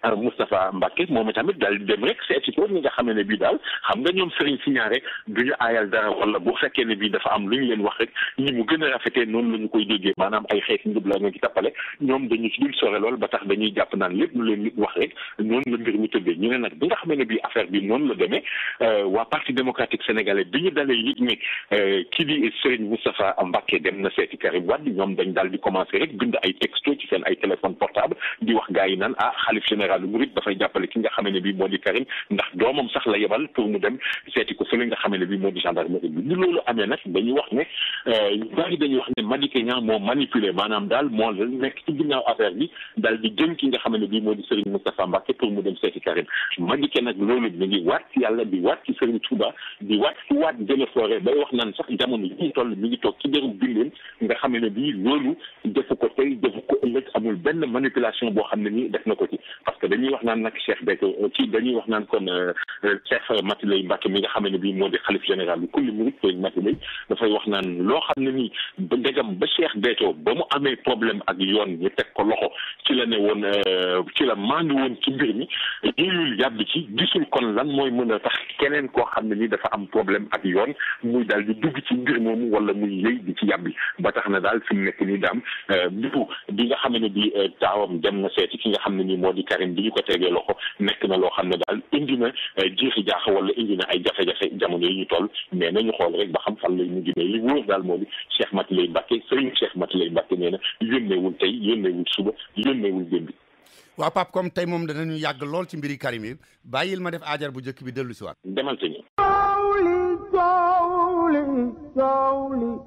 Moustapha Mbacké moom tamit daal di dem rek seeti ko ñi nga xam ne bii daal xam nga ñoom Serigne si ñaare du ñu aayal dara wala bu fekkee ne bii dafa am lu ñu leen wax rek ñi mu gën a rafetee noonu la ñu koy déggee maanaam ay xeeti njub la nga ci tappale ñoom dañu ci dul sore lool ba tax dañuy jàpp naan lépp lu leen nit wax rek noonu la mbir mi tëddee ñu ne nag bi nga xam ne bii affaire bi noonu la demee waa parti démocratique sénégalais bi ñu dalee yëg ne kii di Serigne Moustapha Mbacké dem na seeti Karim Wade ñoom dañ daal di commencé rek bind ay texto ci seen ay téléphone portable di wax gars yi naan xalif général lu murid dafay jàppale ki nga xam ne bii moo di Karim ndax doomam sax la yebal pour mu dem seeti ko fële nga xam ne bii moo di gendarmerie bi ni loolu amee nag dañuy wax ne ñu bari dañuy wax ne Madické Niang moo manipulé maanaam daal moo la nekk ci ginnaaw affaire bi daal di jëm ki nga xam ne bii moo di Serigne Moustapha Mbacké pour mu dem seeti Karim Madické nag loolu mi ngi waat ci yàlla di waat ci Serigne Touba di waat ci waat gën a foore bay wax naan sax jamono yi ñu toll mi ngi toog ci dërëm bindeen nga xam ne bii loolu defu ko tey defu ko ëllëg amul benn manipulation boo xam ne nii def na ko ci parce que dañuy wax naan nag Cheikh Béthio ci dañuy wax naan kon Cheikh Matilay Mbacké mi nga xam ne bii moo di xalif général bi kulli murid Cheikh Matilay dafay wax naan loo xam ne nii ba ndegam ba Cheikh Béthio ba mu amee problème ak yoon ñu teg ko loxo ci la ne woon ci la maandu woon ci mbir mi yooyul yàbbi ci gisul kon lan mooy mën a tax keneen koo xam ne nii dafa am problème ak yoon muy daal di dugg ci mbir moomu wala muy yëy di ci yàbbi ba tax na daal fi mu nekk nii daam bi nga xam ne bi taawam dem na seeti ki nga xam ne nii moo di Karim bi ñu ko tegee loxo nekk na loo xam ne daal indi na jiixi jaaxa wala indi na ay jafe-jafe jamono yi ñu toll mais nañu xool rek ba xam fan lay mujj ne li wóor daal moo di Cheikh Matilay Mbacké Serigne Cheikh Matilay Mbacké nee na yónneewul tey yónneewul suba yónneewul démb. waaw Pape comme tey moom danañu yàgg lool ci mbiri Karim yi bàyyil ma def aajar bu njëkk bi dellu si waat. demal te ñu.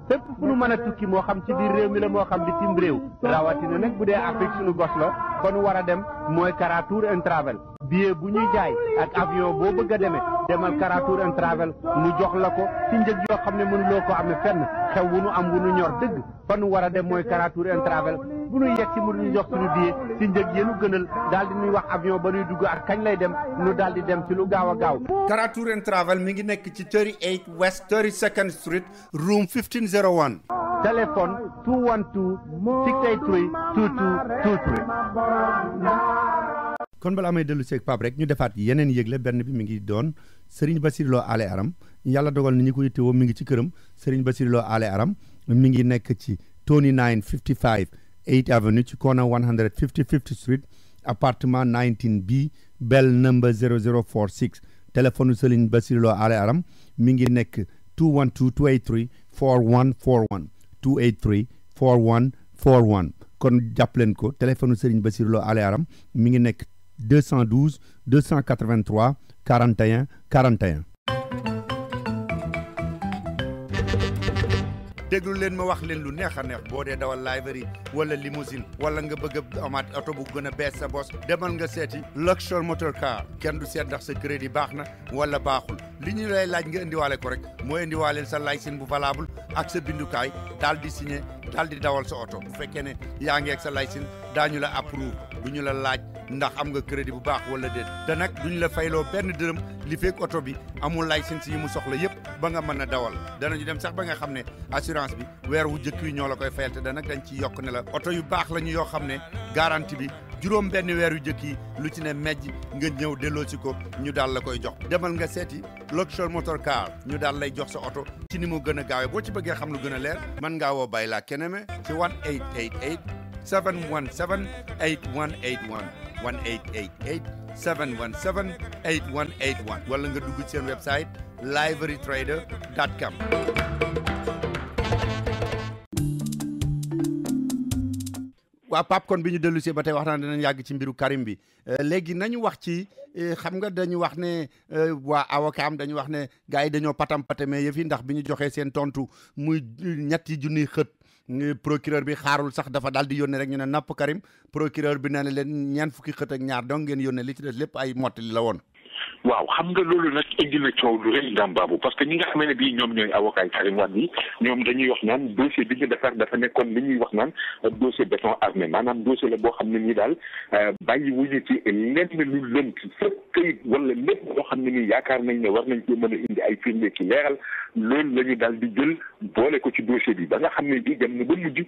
fépp fu nu mën a tukki moo xam ci biir réew mi la moo xam bitim réew rawatina nag bu dee Afrique suñu gos la kon war a dem mooy Kara Tour and Travel billet bu ñuy jaay ak avion boo bëgg a demee demal Kara Tour and Travel mu jox la ko ci njëg yoo xam ne mënuloo ko amee fenn xew wu nu am wu nu ñor dëgg fa nu war a dem mooy Kara Tour and Travel bu nuy yegg si mu ñu jox suñu billet ci njëg yéenu gënal daal di nuy wax avion ba nuy dugg ak kañ lay dem nu daal di dem ci lu gaaw a gaaw. Kara Tour and Travel mi ngi nekk ci 38 West 32nd Street room 1501. téléphone 212 683 2223. kon balaa may dellu seeg Pape rek ñu defaat yeneen yëgle benn bi mi ngi doon Serigne Bassirou Lo Ale Aram yàlla dogal ni ñu ko yittewoo mi ngi ci këram Serigne Bassirou Lo Ale Aram mi ngi nekk ci 2955 8th Avenue ci corner 155th Street appartement 19B bell number 0046 téléphone Serigne Bassirou Lo Ale Aram mi ngi nekk 212 283 4141 283 4141 kon jàpp leen ko téléphone Serigne Bassirou Lo Ale Aram mi ngi nekk 212 283 41 41. déglu leen ma wax leen lu neex a neex boo dee dawal library wala limousine wala nga bëgg a amaat oto bu gën a bees sa bos demal nga seeti Luxor Motor Car kenn du seet ndax sa crédit baax na wala baaxul li ñu lay laaj nga indiwaale ko rek moo indiwaaleel sa licence bu valable ak sa bindukaay daal di signé daal di dawal sa oto bu fekkee ne yaa ngi ak sa licence daañu la approuve du ñu la laaj ndax am nga crédit bu baax wala déet te nag duñu la fayloo benn dërëm li fekk oto bi amul licence yi mu soxla yëpp ba nga mën a dawal danañu dem sax ba nga xam ne assurance bi weer wu jëkk yi ñoo la koy fayal te da nag dañ ci yokk ne la oto yu baax la ñu yoo xam ne garantie bi juróom benn weer yu jëkk yi lu ci ne mejj nga ñëw delloo si ko ñu daal la koy jox demal nga seeti Luxor Motor Car ñu daal lay jox sa oto ci ni mu gën a gaawee boo ci bëggee xam lu gën a leer mën ngaa woo Bayla Keneme ci 1888 717 8181 1888 717 8181 wala nga dugg ci seen website liverytrader.com. waa Pape kon bi ñu dellu si ba tey waxtaan dinañ yàgg ci mbiru Karim bi léegi nañu wax ci xam nga dañu wax ne waa avocat am dañu wax ne gars yi dañoo patam-patame yëf yi ndax bi ñu joxee seen tontu muy ñetti junniy xët procureur bi xaarul sax dafa daal di yónnee rek ñu ne napp Karim procureur bi nee na leen ñeent fukki xët ak ñaar donc ngeen yónnee li ci des lépp ay mottali la woon. waaw xam nga loolu nag indi na coow lu rëy Dame Babou parce que ñi nga xam ne bii ñoom ñooy avocat yi Karim Wade yi ñoom dañuy wax naan dossier bi ñu defar dafa nekkoon li ñuy wax naan dossier béton armé maanaam dossier la boo xam ne nii daal bàyyi wuñu ci lenn lu lënt fépp këyit wala lépp boo xam ne nii yaakaar nañ ne war nañ ci mën a indi ay firnde ci leeral loolu la ñu daal di jël boole ko ci dossier bi ba nga xam ne bii dem na ba mujj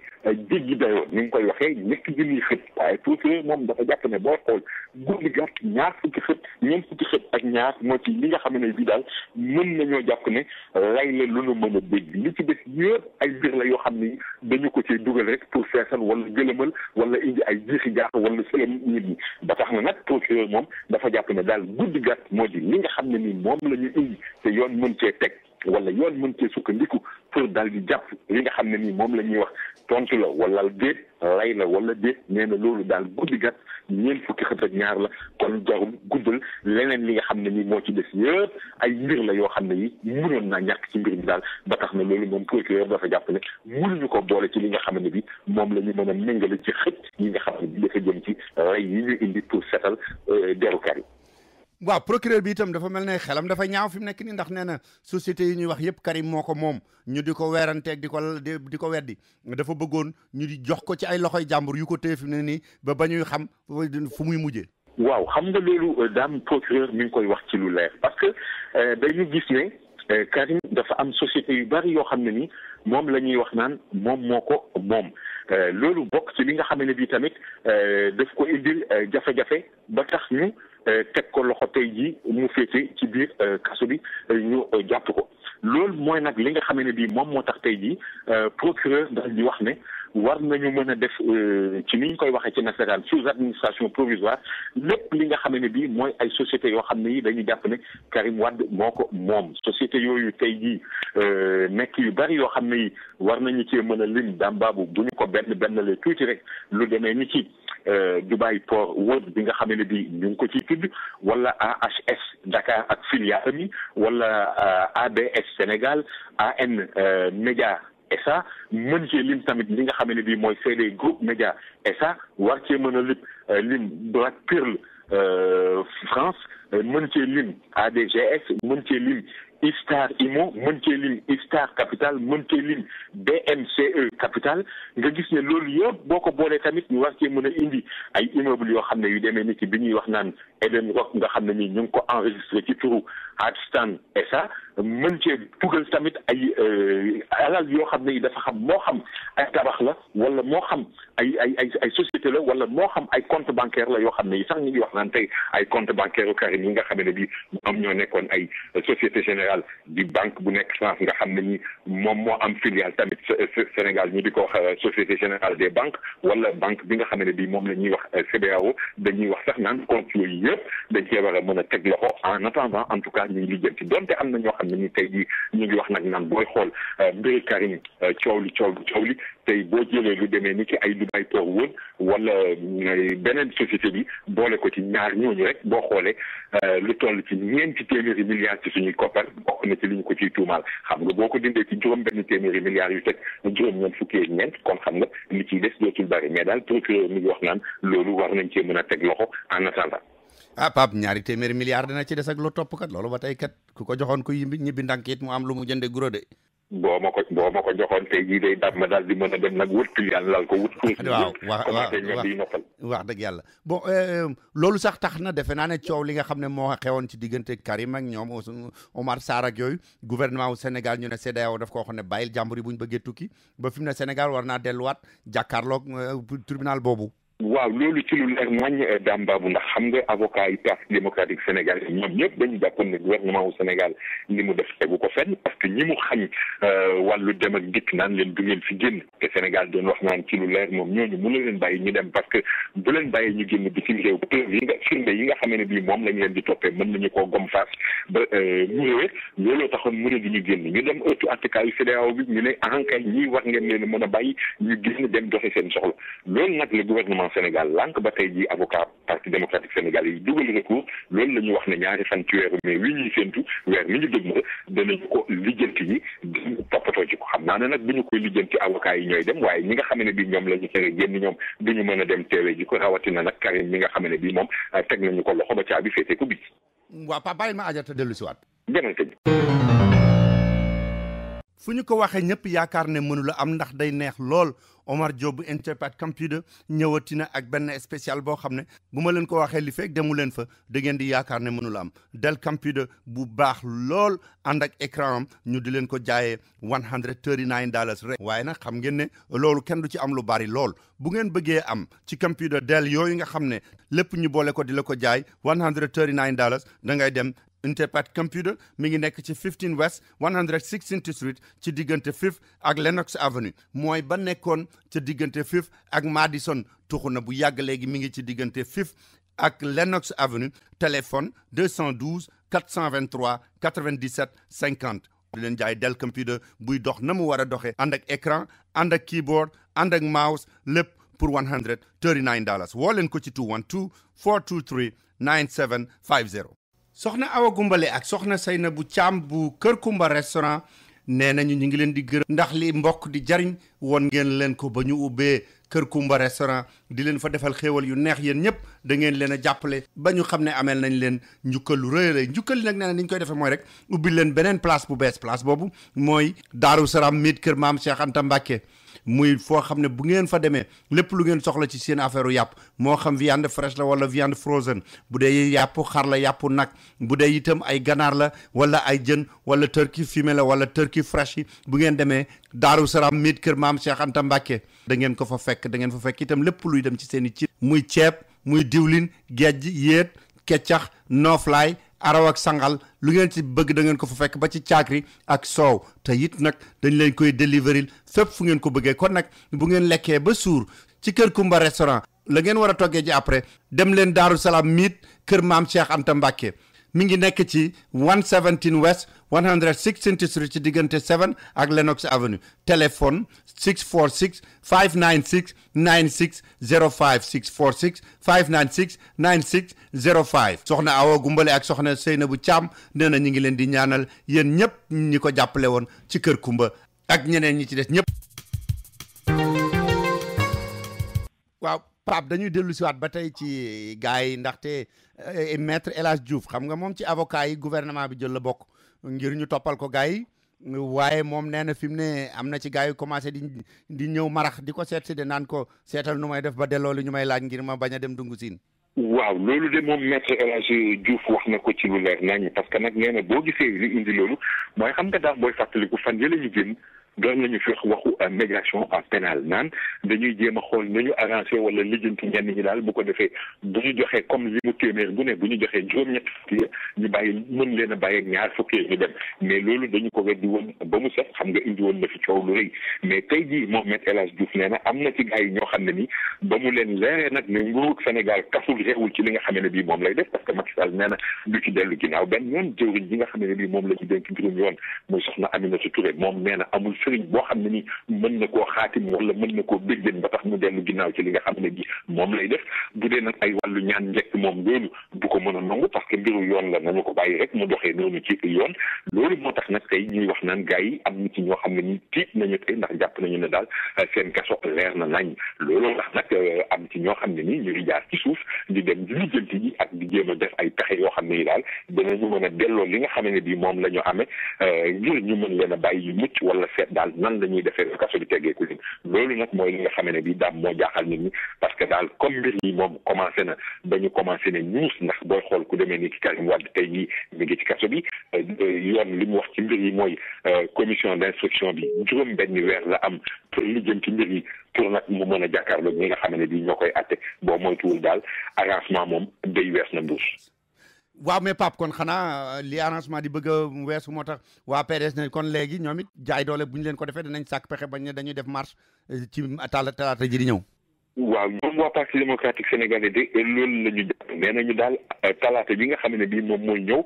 jéggi dayoo ni nga koy waxee ñekk junniy xët waaye procureur moom dafa jàpp ne boo xool guddi gàtt ñaar fukki xët ñeent fukki xët ak ñaar moo ci li nga xam ne bii daal mën nañoo jàpp ne lay la lu nu mën a dégg li ci des yëpp ay mbir la yoo xam ne dañu ko cee dugal rek pour feesal wala gëlëmal wala indi ay jiixi jaax wala sëlam nit ñi ba tax na nag procureur moom dafa jàpp ne daal guddi gàtt moo di li nga xam ne nii moom la ñu indi te yoon mën cee teg wala yoon mën cee sukkandiku pour daal di jàpp li nga xam ne nii moom la ñuy wax tontu la wala déet lay la wala déet nee na loolu daal guddi gàtt ñeent fukki xët ak ñaar la kon jarul guddal leneen li nga xam ne nii moo ci des yëpp ay mbir la yoo xam ne yi mënoon naa ñàkk ci mbir mi daal ba tax na loolu moom procureur dafa jàpp ne mënuñu ko boole ci li nga xam ne bi moom la ñu mën a méngale ci xët yi nga xam ne bi dafa jëm ci lay yi ñu indi pour setal deru Karim. waaw procureur bi itam dafa mel ne xelam dafa ñaaw fi mu nekk nii ndax nee na société yi ñuy wax yëpp Karim moo ko moom ñu di ko weeranteeg di ko weddi dafa bëggoon ñu di jox ko ci ay loxoy jàmbur yu ko téye fi mu ne nii ba ñuy xam fu muy mujjee. waaw xam nga loolu daam procureur mi ngi koy wax ci lu leer parce que dañu gis ne Karim dafa am société yu bari yoo xam ne ni moom la ñuy wax naan moom moo ko moom loolu bokk ci li nga xam ne bii tamit daf ko indil jafe-jafe ba tax ñu teg ko loxo tey jii mu féete ci biir kaso bi ñu jàpp ko loolu mooy nag li nga xam ne bii moom moo tax tey jii procureur daal di wax ne war nañu mën a def ci ni ñu koy waxee ci nasaraan sous administration provisoire lépp li nga xam ne bii mooy ay sociétés yoo xam ne yi dañuy jàpp ne Karim Wade moo ko moom société yooyu tey jii nekk yu bari yoo xam ne yi war nañu cee mën a lim Dame Babou bu ñu ko benn le tuuti rek lu demee ni ci Dubai Port World bi nga xam ne bii ñu ngi ko ciy tudd wala AHS Dakar ak filiale yi wala ABS Sénégal AN Média SA mën cee lim tamit li nga xam ne bii mooy CD Groupe Média SA war cee mën a lim Black Pearl France mën cee lim ADGS mën cee lim Istar Imo mën cee lim Istar Capital mën cee lim BMCE Capital nga gis ne loolu yëpp boo ko boolee tamit ñu war cee mën a indi ay immeuble yoo xam ne yu demee ni ki bi ñuy wax naan Eden Rock nga xam ne nii ñu ngi ko enregistré ci turu Hartstan SA mën cee tugal tamit ay alal yoo xam ne yi dafa xam moo xam ay tabax la wala moo xam ay société la wala moo xam ay compte bancaire la yoo xam ne yi sax ñu ngi wax naan tey ay compte bancaire u Karim yi nga xam ne bi ñoom ñoo nekkoon ay Société Générale di banque bu nekk France nga xam ne ni moom moo am filiale tamit Sénégal ñu di ko wax Société Générale des banques wala banque bi nga xam ne bi moom la ñuy wax CBAO dañuy wax sax naan compte yooyu yëpp dañ cee war a mën a teg loxo en attendant en tout cas ñu ngi lijjanti donte am na ñoo xam ne ni tey jii ñu ngi wax nag naan booy xool mbiri Karim coow li tey boo jëlee lu demee ni ki ay Dubai Port World wala beneen société bi boole ko ci ñaar ñooñu rek boo xoolee lu toll ci ñeenti téeméeri milliards ci suñuy koppar bokk na ci li ñu ko ciy tuumaal xam nga boo ko dindee ci juróom benn téeméeri milliards yu teg juróom-ñeent fukki ak ñeent kon xam nga li ciy des dootul bari mais daal procureur mi ngi wax naan loolu war nañ cee mën a teg loxo en attendant. Pape ñaari téeméeri milliards dina ci des ak lu topp kat loolu ba tey kat ku ko joxoon ko ñibbi ndànk it mu am lu mu jënde guro de. boo ma ko joxoon tey jii day daal ma daal di mën a dem nag wut client laal ko wut. waaw noppal wax dëgg yàlla bon loolu sax tax na defe naa ne coow li nga xam ne moo xewoon ci diggante Karim ak ñoom Omar Sarr ak yooyu gouvernement wu Sénégal ñu ne CEDEAO daf ko waxoon ne bàyyil jàmbur yi bu ñu bëggee tukki ba fi mu ne Sénégal war naa delluwaat jàkkaarloog tribunal boobu. waaw loolu ci lu leer nañ Dame Babou ndax xam nga avocat yi parti démocratique Sénégal ñoom ñëpp dañu jàppoon ne gouvernement wu Sénégal li mu def tegu ko fenn parce que ñi mu xañ wàllu dem ak dikk naan leen du ngeen fi génn te Sénégal doon wax naan ci lu leer moom ñooñu mën na leen bàyyi ñu dem parce que bu leen bàyyee ñu génn bitim réew preuve yi nga firnde yi nga xamee ne bii moom lañ leen di toppee mën nañu koo gom faas ba mu réwee looloo taxoon mu ne du ñu génn ñu dem ëttu attekaayu CEDEAO bi ñu ne ankay ñii war ngeen leen mën a bàyyi ñu génn dem doxi seen soxla loolu nag le gouvernement Sénégal lànk ba tey jii avocat parti démocratique Sénégal yi dugal recours loolu la ñu wax ne ñaari fan ci weeru mais wi ñuy séntu weer mi ñu dëgg ma danañu ko lijjanti yi toppatoo ci ko xam naa ne nag bu ñu koy lijjanti avocat yi ñooy dem waaye ñi nga xam ne bii ñoom la ñu tere génn ñoom duñu mën a dem teewe ji ko rawatina nag Karim mi nga xam ne bii moom teg nañu ko loxo ba caabi féete ko bi waa Pape bàyyi ma ajata dellu si waat demal sëñ fu ñu ko waxee ñëpp yaakaar ne mënula am ndax day neex lool Omar Diop bu Interpat Computer ñëwati na ak benn spécial boo xam ne bu ma leen ko waxee li fekk demu leen fa da ngeen di yaakaar ne mënula am Dell Computer bu baax lool ànd ak écran am ñu di leen ko jaayee $139 rek waaye nag xam ngeen ne loolu kenn du ci am lu bari lool bu ngeen bëggee am ci computer Dell yooyu nga xam ne lépp ñu boole ko di la ko jaay $139 da ngay dem Interpat Computer mi ngi nekk ci 15 West 116th Street ci diggante 5th ak Lenox Avenue mooy ba nekkoon ca diggante 5th ak Madison tuxu na bu yàgg léegi mi ngi ci diggante 5th ak Lenox Avenue téléphone 212 423 97 50 di leen jaay Dell Computer buy dox na mu war a doxee ànd ak écran ànd ak keyboard ànd ak mouse lépp pour $139 woo leen ko ci 212 423 9750 soxna Awa Gumbale ak soxna Seynabou Thiam bu Kër Kumba restaurant nee nañu ñu ngi leen di gërëm ndax li mbokk di jariñ woon ngeen leen ko ba ñu ubbee Kër Kumba restaurant di leen fa defal xéewal yu neex yéen ñëpp da ngeen leen a jàppale ba ñu xam ne ameel nañ leen njukkal lu rëy rëy njukkal li nag nee na ni ñu koy defee mooy rek ubbi leen beneen place bu bees place boobu mooy Daaru Salaam miit kër maam Cheikh Anta Mbacké muy foo xam ne bu ngeen fa demee lépp lu ngeen soxla ci seen affaire u yàpp moo xam viande fraîche la wala viande frozen bu dee yàpp xar la yàpp nag bu dee itam ay ganaar la wala ay jën wala turkey fumé la wala turkey fresh yi bu ngeen demee Daaru Salaam miit kër maam Cheikh Anta Mbacké da ngeen ko fa fekk da ngeen fa fekk itam lépp luy dem ci seen i ci muy ceeb muy diwlin gejj yéet keccax nooflaay araw ak sangal lu ngeen ci bëgg da ngeen ko fa fekk ba ci caakri ak soow te it nag dañ leen koy délivrer fépp fu ngeen ko bëggee kon nag bu ngeen lekkee ba suur ci Kër Kumba restaurant la ngeen war a toggee ji après dem leen Daaru Salaam miit kër maam Cheikh Anta Mbacké mi ngi nekk ci 117 West 116th Street ci diggante 7 ak Lenox Avenue téléphone 646 596 9605 646 596 9605 soxna Awa Gumbale ak soxna Seynabou Thiam nee na ñu ngi leen di ñaanal yéen ñëpp ñi ko jàppale woon ci Kër Kumba ak ñeneen ñi ci des ñëpp. waaw Pape dañuy dellu si waat ba tey ci gars yi ndaxte maître El Hadj Diouf xam nga moom ci avocat yi gouvernement bi jël la bokk ngir ñu toppal ko gars yi waaye moom nee na fi mu ne am na ci gars yu commencé di ñëw marax di ko seet si de naan ko seetal nu may def ba delloo li ñu may laaj ngir ma bañ a dem dungu siin. waaw loolu de moom maître El Hadj Diouf wax na ko ci lu leer nañ parce que nag nee na boo gisee li indi loolu mooy xam nga daal booy fàttaliku fan yële ñu génn doon nañu fi waxu médiation pénale naan dañuy jéem a xool nañu arrangé wala lijjanti ñenn ñi daal bu ko defee bu ñu joxee comme li mu téeméer bu ne bu ñu joxee juróom-ñett fukki ñu bàyyi mën leen a bàyyi ak ñaar fukki ñu dem mais loolu dañu ko weddi woon ba mu set xam nga indi woon na fi coow lu rëy mais tey jii moom Maître El Hadj Diouf nee na am na ci gars yi ñoo xam ne ni ba mu leen leeree nag ne nguurug Sénégal kaful réewul ci li nga xam ne bii moom lay def parce que Macky Sall nee na du ci dellu ginnaaw benn yoon jëwriñ yi nga xam ne bii moom la ñu dénk mbirum yoon muy soxna Aminata Touré moom nee na amul sëriñ boo xam ne ni mën na koo xaatim wala mën na koo béjjën ba tax mu dellu ginnaaw ci li nga xam ne bi moom lay def bu dee nag ay wàllu ñaan njëkk moom loolu du ko mën a nangu parce que mbiru yoon la nañu ko bàyyi rek mu doxee noonu ci yoon loolu moo tax nag tey ñuy wax naan gars yi am na ci ñoo xam ne ni tiit nañu tey ndax jàpp nañu ne daal seen kaso leer na nañ loolu tax nag am ci ñoo xam ne ni ñu ngi jaar ci suuf di dem di lijjanti ji ak di jéem a def ay pexe yoo xam ne ni daal danañu mën a delloo li nga xam ne bi moom la ñu amee ngir ñu mën leen a bàyyi yu mucc wala seet daal nan la ñuy defee kaso bi teggeeku leen loolu nag mooy li nga xam ne bi daam moo jaaxal nit ñi parce que daal comme mbir yi moom commencé na ba ñu commencé ne ñuus ndax booy xool ku demee ni ki Karim Wade tey jii mi ngi ci kaso bi yoon li mu wax ci mbir yi mooy commission d'instruction bi juróom benn weer la am pour li jëm ci mbir yi pour nag mu mën a jàkkaarloo ñi nga xam ne bi ñoo koy atte boo moytuwul daal arrangement moom day wees na mbuus. waaw mais Pape kon xanaa li arrangement di bëgg a weesu moo tax waa PDS ne kon léegi ñoom it jaay doole bu ñu leen ko defee danañ sàkk pexe bañ ne dañuy def marche ci talaata ji di ñëw. waaw ñoom waa parti démocratique sénégalais de loolu la ñu jàpp nee nañu daal talaata bi nga xam ne bii moom mooy ñëw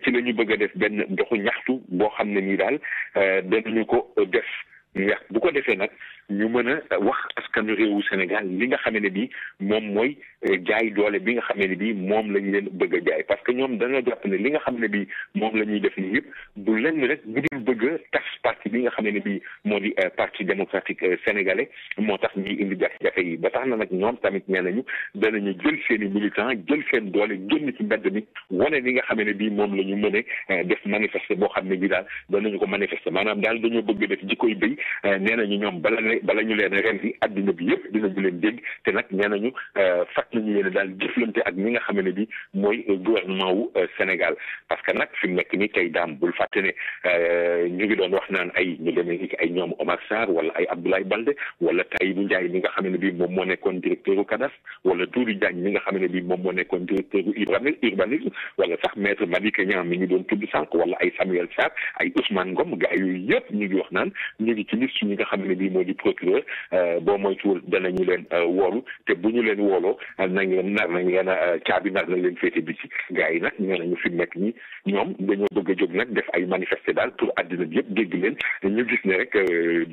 ci la ñu bëgg a def benn doxu ñaxtu boo xam ne nii daal danañu ko def bu ko defee nag ñu mën a wax askanu réewu Sénégal li nga xam ne bii moom mooy jaay doole bi nga xam ne bii moom lañ leen bëgg a jaay parce que ñoom dañoo jàpp ne li nga xam ne bii moom la ñuy def nii yëpp du lenn rek bu dul bëgg a tas parti bi nga xam ne bii moo di parti démocratique sénégalais moo tax ñuy indi jafe-jafe yi ba tax na nag ñoom tamit nee nañu danañu jël seen i militants jël seen doole génn ci mbedd mi wane li nga xam ne bii moom la ñu mën a def manifester boo xam ne bii daal danañu ko manifester maanaam daal dañoo bëgg def jikkoy béy nee nañu ñoom bala ñu leen ren bi adduna bi yëpp dinañu leen dégg te nag nee nañu fat nañu leen daal jëflante ak ñi nga xam ne bi mooy gouvernement wu Sénégal parce que nag fi mu nekk ni tey daam bul fàtte ne ñu ngi doon wax naan ay ñu demee ni ay ñoom Omar Sarr wala ay Abdoulaye Balde wala Tahibou Ndiaye mi nga xam ne bi moom moo nekkoon directeur u CADAS wala Doudou Diagne mi nga xam ne bi moom moo nekkoon directeur u urbanisme wala sax maître Madické Niang mi ñu doon tudd sànq wala ay Samuel Sarr ay Ousmane Ngom gars yooyu yëpp ñu ngi wax naan ñu ngi ci liste ñi nga xam ne bi moo di procureur boo moytuwul danañu leen woolu te bu ñu leen wooloo nañ leen caabi nar nañ leen féete bi ci gars yi nag nee nañu fi mu nekk nii ñoom dañoo bëgg a jóg nag def ay manifester daal pour àddina bi yëpp dégg leen ñu gis ne rek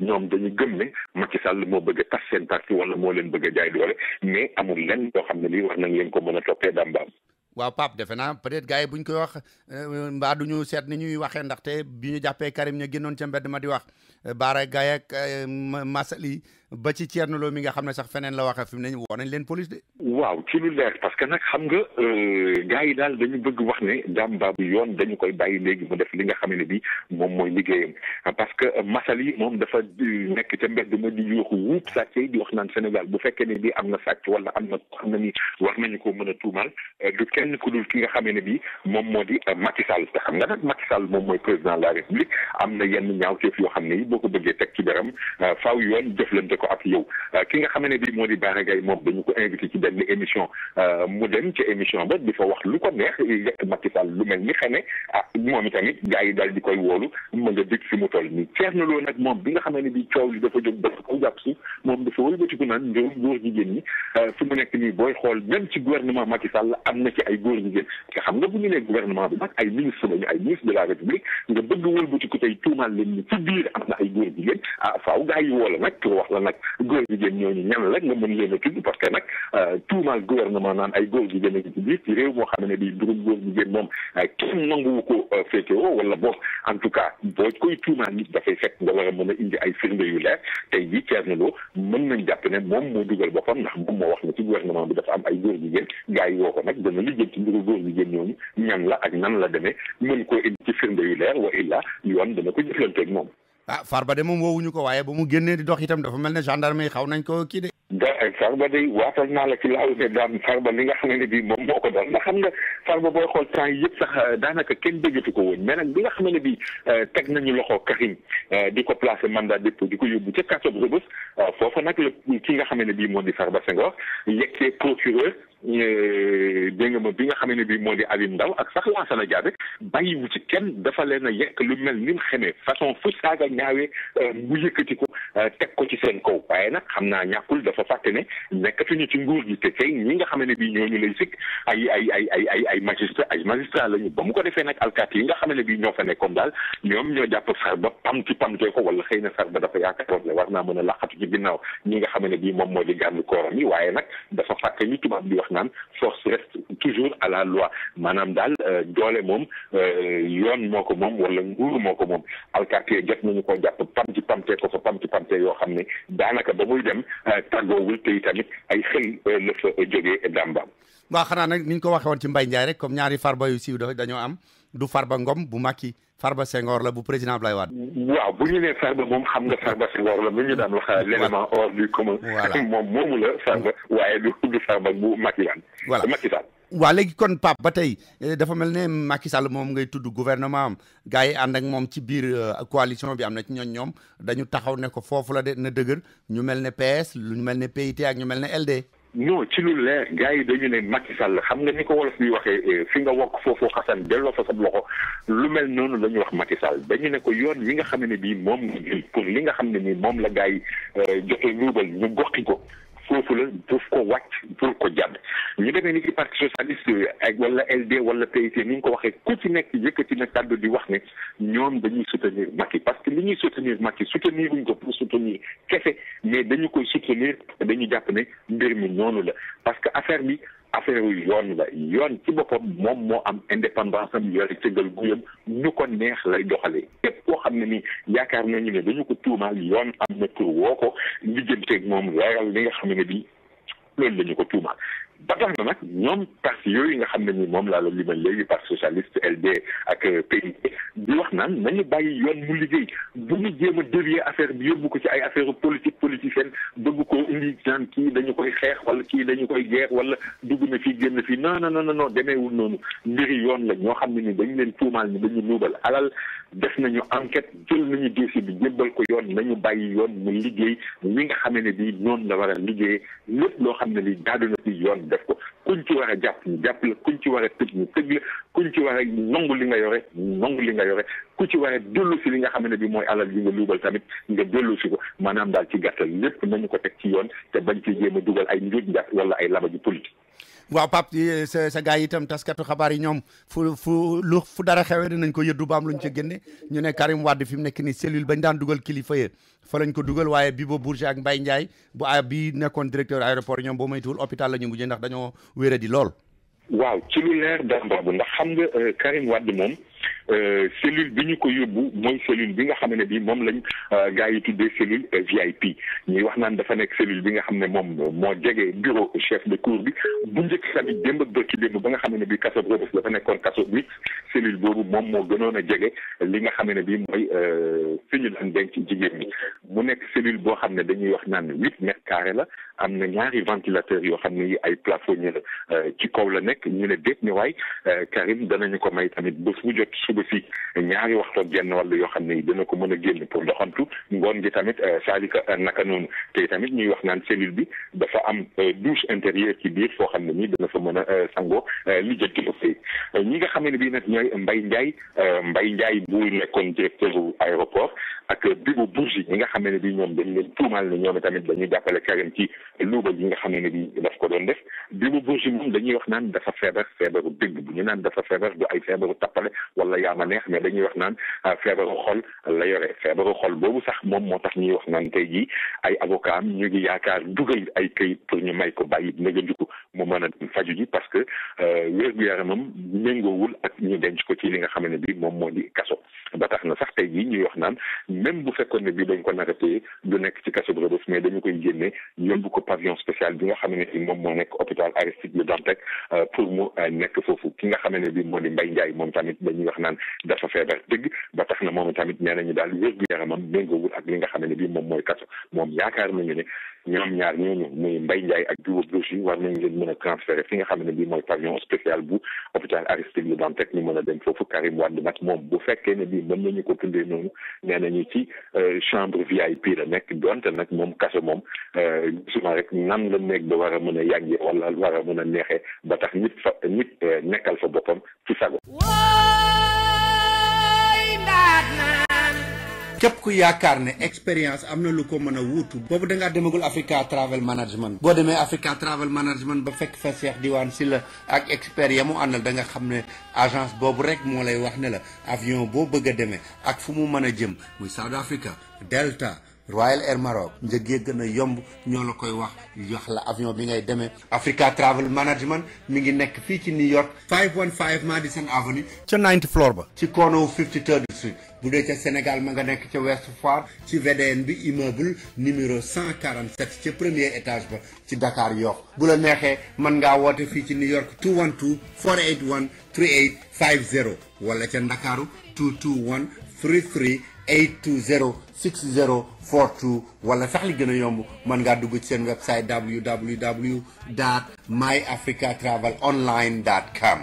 ñoom dañu gëm ne Macky Sall moo bëgg a tas seen parti wala moo leen bëgg a jaay doole mais amul lenn loo xam ne lii war nañ leen ko mën a toppee dambaam. waaw Pape defe naa peut-être gars yi buñ koy wax mbaa duñu seet ni ñuy waxee ndaxte bi ñu jàppee Karim ñu génnoon ca mbedd ma di wax Bara Gaye ak Massaly ba ci Thierno Lo mi nga xam ne sax feneen la waxee fi mu ne woo nañ leen police de. waaw ci lu leer parce que nag xam nga gars yi daal dañu bëgg wax ne Damba bu yoon dañu koy bàyyi léegi mu def li nga xam ne bi moom mooy liggéeyam parce que Massaly moom dafa nekk ca mbedd ma di yuuxu wuub sàcc yi di wax naan Sénégal bu fekkee ne bi am na sàcc wala am na xam na ni war nañu ko mën a tuumal du kenn ku dul ki nga xam ne bi moom moo di Macky Sall te xam nga nag Macky Sall moom mooy président de la République am na yenn ñaawteef yoo xam ne yi boo ko bëggee teg ci deram faaw yoon jëflante ko ak yow ki nga xam ne bi moo di Bara Gaye moom dañu ko invité ci benn émission mu dem ci émission ba di fa wax lu ko neex yekk Macky Sall lu mel ni xene moom itamit gars yi daal di koy woolu ma nga dig fi mu toll nii Thierno Lo nag moom bi nga xam ne bi coow li dafa jóg dafa ko jàpp si moom dafa wëlbatiku naan mbirum góor jigéen ñi fi mu nekk nii booy xool même ci gouvernement Macky Sall am na ci ay góor jigéen te xam nga bu ñu nee gouvernement bi nag ay ministre lañu ay ministre de la République nga bëgg wëlbatiku tey tuumaal leen ni ci biir am na ay góor jigéen faaw gars yi woo la nag pour wax la nag góor jigéen ñooñu ñan la nga mën leen a tudd parce que nag tuumaal gouvernement naan ay góor jigéen a ngi ci biir ci réew moo xam ne bi mbirum góor jigéen moom kenn nanguwu ko féetewoo wala boog en tout cas boo koy tuumaal nit dafay fekk nga war a mën a indi ay firnde yu leer tey jii Thierno Lo mën nañ jàpp ne moom moo dugal boppam ndax moom moo wax ne ci gouvernement bi dafa am ay góor jigéen gars yi woo ko nag dana liggéey ci mbiru góor jigéen ñooñu ñan la ak nan la demee mën koo indi ci firnde yu leer wa illa yoon dana ko jëflanteeg moom. Farba de moom woowuñu ko waaye ba mu génnee di dox itam dafa mel ne gendarme yi xaw nañ ko kii de. Farba day waatal naa la ci laaw ne daam Farba li nga xam ne bii moom moo ko dal ndax xam nga Farba booy xool temps yi yëpp sax daanaka kenn déggatu ko woon mais nag bi nga xam ne bii teg nañu loxo Karim di ko placer mandat dépôt di ko yóbbu ca kaso bu Rebeuss foofa nag la ki nga xam ne bii moo di Farba Senghor yeggee procureur dégg nga ma bi nga xam ne bii moo di Alioune Ndao ak sax Lansana Diabe bàyyiwu ci kenn dafa leen a yekk lu mel ni mu xamee façon fu saaga ñaawee mu yëkkati ko teg ko ci seen kaw waaye nag xam naa ñàkkul dafa fàtte ne nekkatuñu ci nguur gi te tey ñi nga xam ne bii ñooñu lay sikk ay magistrat lañu ba mu ko defee nag alkaati yi nga xam ne bii ñoo fa nekkoon daal ñoom ñoo jàpp Farba pamtee ko wala xëy na Farba dafa yaakaaroon ne war naa mën a laqatu ci ginnaaw ñi nga xam ne bii moom moo di garde corps yi waaye nag dafa fàtte ñu tubaab di wax naan force reste toujours à la loi maanaam daal doole moom yoon moo ko moom wala nguur moo ko moom alkaati jot nañu ko jàpp pamtee ko fa pamtee yoo xam ne daanaka ba muy dem tàggoowul te tamit ay xëy la fa jógee Damba. waaw xanaa nag ni ñu ko waxee woon ci Mbaye Ndiaye rek comme ñaari Farba yu siiw dañoo am du Farba Ngom bu Macky Farba Senghor la bu président Abdoulaye Wade. waaw bu ñu nee Farba moom xam nga Farba Senghor la mi ñu daan wax l'élément hors du commun. voilà moom moomu la Farba waaye du Farba bu Macky Sall. voilà Macky Sall. waaw léegi kon Pape ba tey dafa mel ne Macky Sall moom ngay tudd gouvernement am gars yi ànd ak moom ci biir coalition bi am na ci ñoom dañu taxaw ne ko foofu la de na dëgër ñu mel ne PS lu mel ne PIT ak ñu mel ne LD. non ci lu leer gars yi dañu ne Macky Sall xam nga ni ko wolof bi waxee fi nga wokk foofu xasan delloo fa sab loxo lu mel noonu la ñu wax Macky Sall dañu ne ko yoon wi nga xam ne bii moom nga jël pour li nga xam ne nii moom la gars yi joxe luubal ñu goxi ko foofu la pour ko wàcc pour ko jàdd ñu demee ni ci parti socialiste ak wala LD wala PIT ni nga ko waxee ku ci nekk yëkkati na kàddu di wax ne ñoom dañuy soutenir Macky parce que li ñuy soutenir Macky soutenir wuñ ko pour soutenir kese mais dañu koy soutenir dañu jàpp ne mbir mi noonu la parce que affaire bi affaire yoon la yoon ci boppam moom moo am indépendance am yore cëgal guyam ñu ko neex lay doxalee képp koo xam ne ni yaakaar nañu ne dañu ko tuumaal yoon am na pour woo ko lijjanteeg moom leeral li nga xam ne bi loolu la ñu ko tuumaal ba tax na nag ñoom parti yooyu nga xam ne ni moom laa la limal léegi parti socialiste LD ak PIT di wax naan nañu bàyyi yoon mu liggéey bu ñu jéem a dévier affaire bi yóbbu ko ci ay affaire politicienne bëgg koo indi naan kii dañu koy xeex wala kii dañu koy guerre wala dugg na fii génn fii non demeewul noonu mbiri yoon la ñoo xam ne ni dañu leen tuumaal ni dañu nuubal alal def nañu enquête jël nañu dossier bi jébbal ko yoon nañu bàyyi yoon mu liggéey ñi nga xam ne bi noonu la war a liggéeyee lépp loo xam ne li jaadu na ci yoon def ko kuñ ci war a jàpp ñu jàpp la kuñ ci war a tëj ñu tëj la kuñ ci war a nangu li nga yore ku ci war a dellu si li nga xam ne bi mooy alal yi nga luubal tamit nga dellu si ko maanaam daal ci gàttal lépp nañu ko teg ci yoon te bañ ci jéem a dugal ay njuuj njaat wala ay labaji politique. waaw Pape sa gars yi itam taskatu xabaar yi ñoom fu dara xewee dinañ ko yëddu ba am luñ ca génne ñu ne Karim Wade fi mu nekk ni cellule bañ daan dugal kilifa ya fa lañ ko dugal waaye Bibo Bourgi ak Mbaye Ndiaye bi nekkoon directeur aéroport ñoom boo moytuwul hôpital la ñu mujjee ndax dañoo wéradi lool. waaw ci lu leer dambaabu ndax xam nga Karim Wade moom cellule bi ñu ko yóbbu mooy cellule bi nga xam ne bi moom lañ gars yi tuddee cellule VIP ñuy wax naan dafa nekk cellule bi nga xam ne moom moo jege bureau chef de cour bi bu njëkk tamit démb ak bërki démb ba nga xam ne bi kaso Rebeuss dafa nekkoon kaso bi cellule boobu moom moo gënoon a jege li nga xam ne bi mooy fi ñu daan denc jigéen ñi mu nekk cellule boo xam ne dañuy wax naan 8 mètres carrés la am na ñaari ventilateur yoo xam ne yi ay plafonnier la ci kaw la nekk ñu ne déet ni waay Karim danañu ko may tamit bés bu jot suba si ñaari waxtu ak genn wàll yoo xam ne dina ko mën a génn pour doxantu ngoon gi tamit saalika naka noonu te tamit ñuy wax naan cellule bi dafa am douche intérieure ci biir foo xam ne nii dana fa mën a sangoo li jënti ko fay ñi nga xam ne bii nag ñooy Mbaye Ndiaye bu nekkoon directeur bu aéroport ak Bibo Bourgi ñi nga xam ne bii ñoom dañ leen tuumaal ne ñoom tamit dañuy jàppale Karim ci luubal yi nga xam ne bii daf ko doon def Bibo Bourgi moom dañuy wax naan dafa feebaru dëgg bu ñu naan dafa feebar du ay feebaru tappale wala yaa ma neex mais dañuy wax naan feebaru xol la yore feebaru xol boobu sax moom moo tax ñuy wax naan tey jii ay avocat am ñu ngi yaakaar dugal ay këyit pour ñu may ko bàyyi nëgandiku mu mën a faju ji parce que wér-gu-yaramam méngoowul ak ñu denc ko ci li nga xam ne bi moom moo di kaso ba tax na sax tey jii ñuy wax naan même bu fekkoon ne bi dañ ko nar a téye du nekk ci kaso bu Rebeuss mais dañu koy génne yóbbu ko pavillon spécial bi nga xam ne bi moom moo nekk hôpital Aristide Le Dantec pour mu nekk foofu ki nga xam ne bi moo di Mbaye Ndiaye moom tamit dañuy wax naan dafa feebar dëgg ba tax na moom tamit nee nañu daal wér-gu-yaramam méngoowul ak li nga xam ne bi moom mooy kaso moom yaakaar nañu ne ñoom ñaar ñooñu muy Mbaye Ndiaye ak Bibo Bourgi war nañ leen mën a transférer fi nga xam ne bi mooy pavillon spécial bu hôpital Aristide Le Dantec ñu mën a dem foofu Karim Wade nag moom bu fekkee ne bi mën nañu ko tuddee noonu nee nañu ci chambre VIP la nekk donte nag moom kaso moom gisuma rek nan la nekk ba war a mën a yàggee wala war a mën a neexee ba tax nit nekkal fa boppam ci sago. képp ku yaakaar ne expérience am na lu ko mën a wuutu boobu da ngaa demagul Africa Travel Management boo demee Africa Travel Management ba fekk fa Cheikh Diwane Sylla ak expert ya mu àndal da nga xam ne agence boobu rek moo lay wax ne la avion boo bëgg a demee ak fu mu mën a jëm muy South Africa Delta Royal Air Maroc njëg yi gën a yomb ñoo la koy wax la avion bi ngay demee Africa Travel Management mi ngi nekk fii ci New York 515 Madison Avenue ca 9th floor ba ci corner 53rd Street bu dee ca Sénégal ma nga nekk ca West Foire ci VDN bi immeuble numéro 147 ca premier étage ba ci Dakar Yoff bu la neexee mën ngaa woote fii ci New York 212 481 3850 wala ca Ndakaaru 221 33 820 6042 wala sax li gën a yomb mën ngaa dugg ci seen website www.myafricatravelonline.com.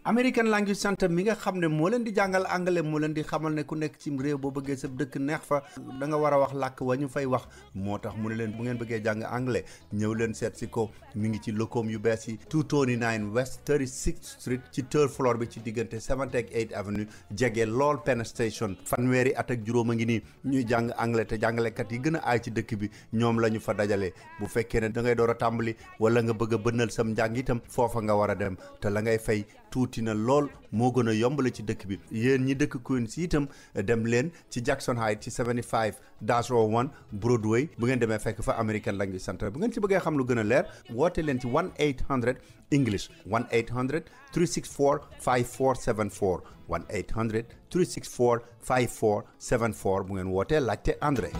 American Language Center mi nga xam ne moo leen di jàngal anglais moo leen di xamal ne ku nekk ci réew boo bëggee sa dëkk neex fa da nga war a wax làkk wa ñu fay wax moo tax mu ne leen bu ngeen bëggee jàng anglais ñëw leen seet si ko mi ngi ci locom yu bees yi 229 West 36th Street ci third floor bi ci diggante 7th ak 8th Avenue jege lool Penn Station fanweeri at ak juróom a ngi nii ñuy jàng anglais te jàngalekat yi gën a aay ci dëkk bi ñoom la ñu fa dajale bu fekkee ne da ngay door a tàmbali wala nga bëgg a bënnal sam njàng itam foofa nga war a dem te la ngay fay tuuti na lool moo gën a yombale ci dëkk bi yéen ñi dëkk Queens itam dem leen ci Jackson Heights ci 75-01 Broadway bu ngeen demee fekk fa American Language Center bu ngeen ci bëggee xam lu gën a leer woote leen ci 1-800 English 1-800 364 5474 1-800 364 5474 bu ngeen wootee laajte André.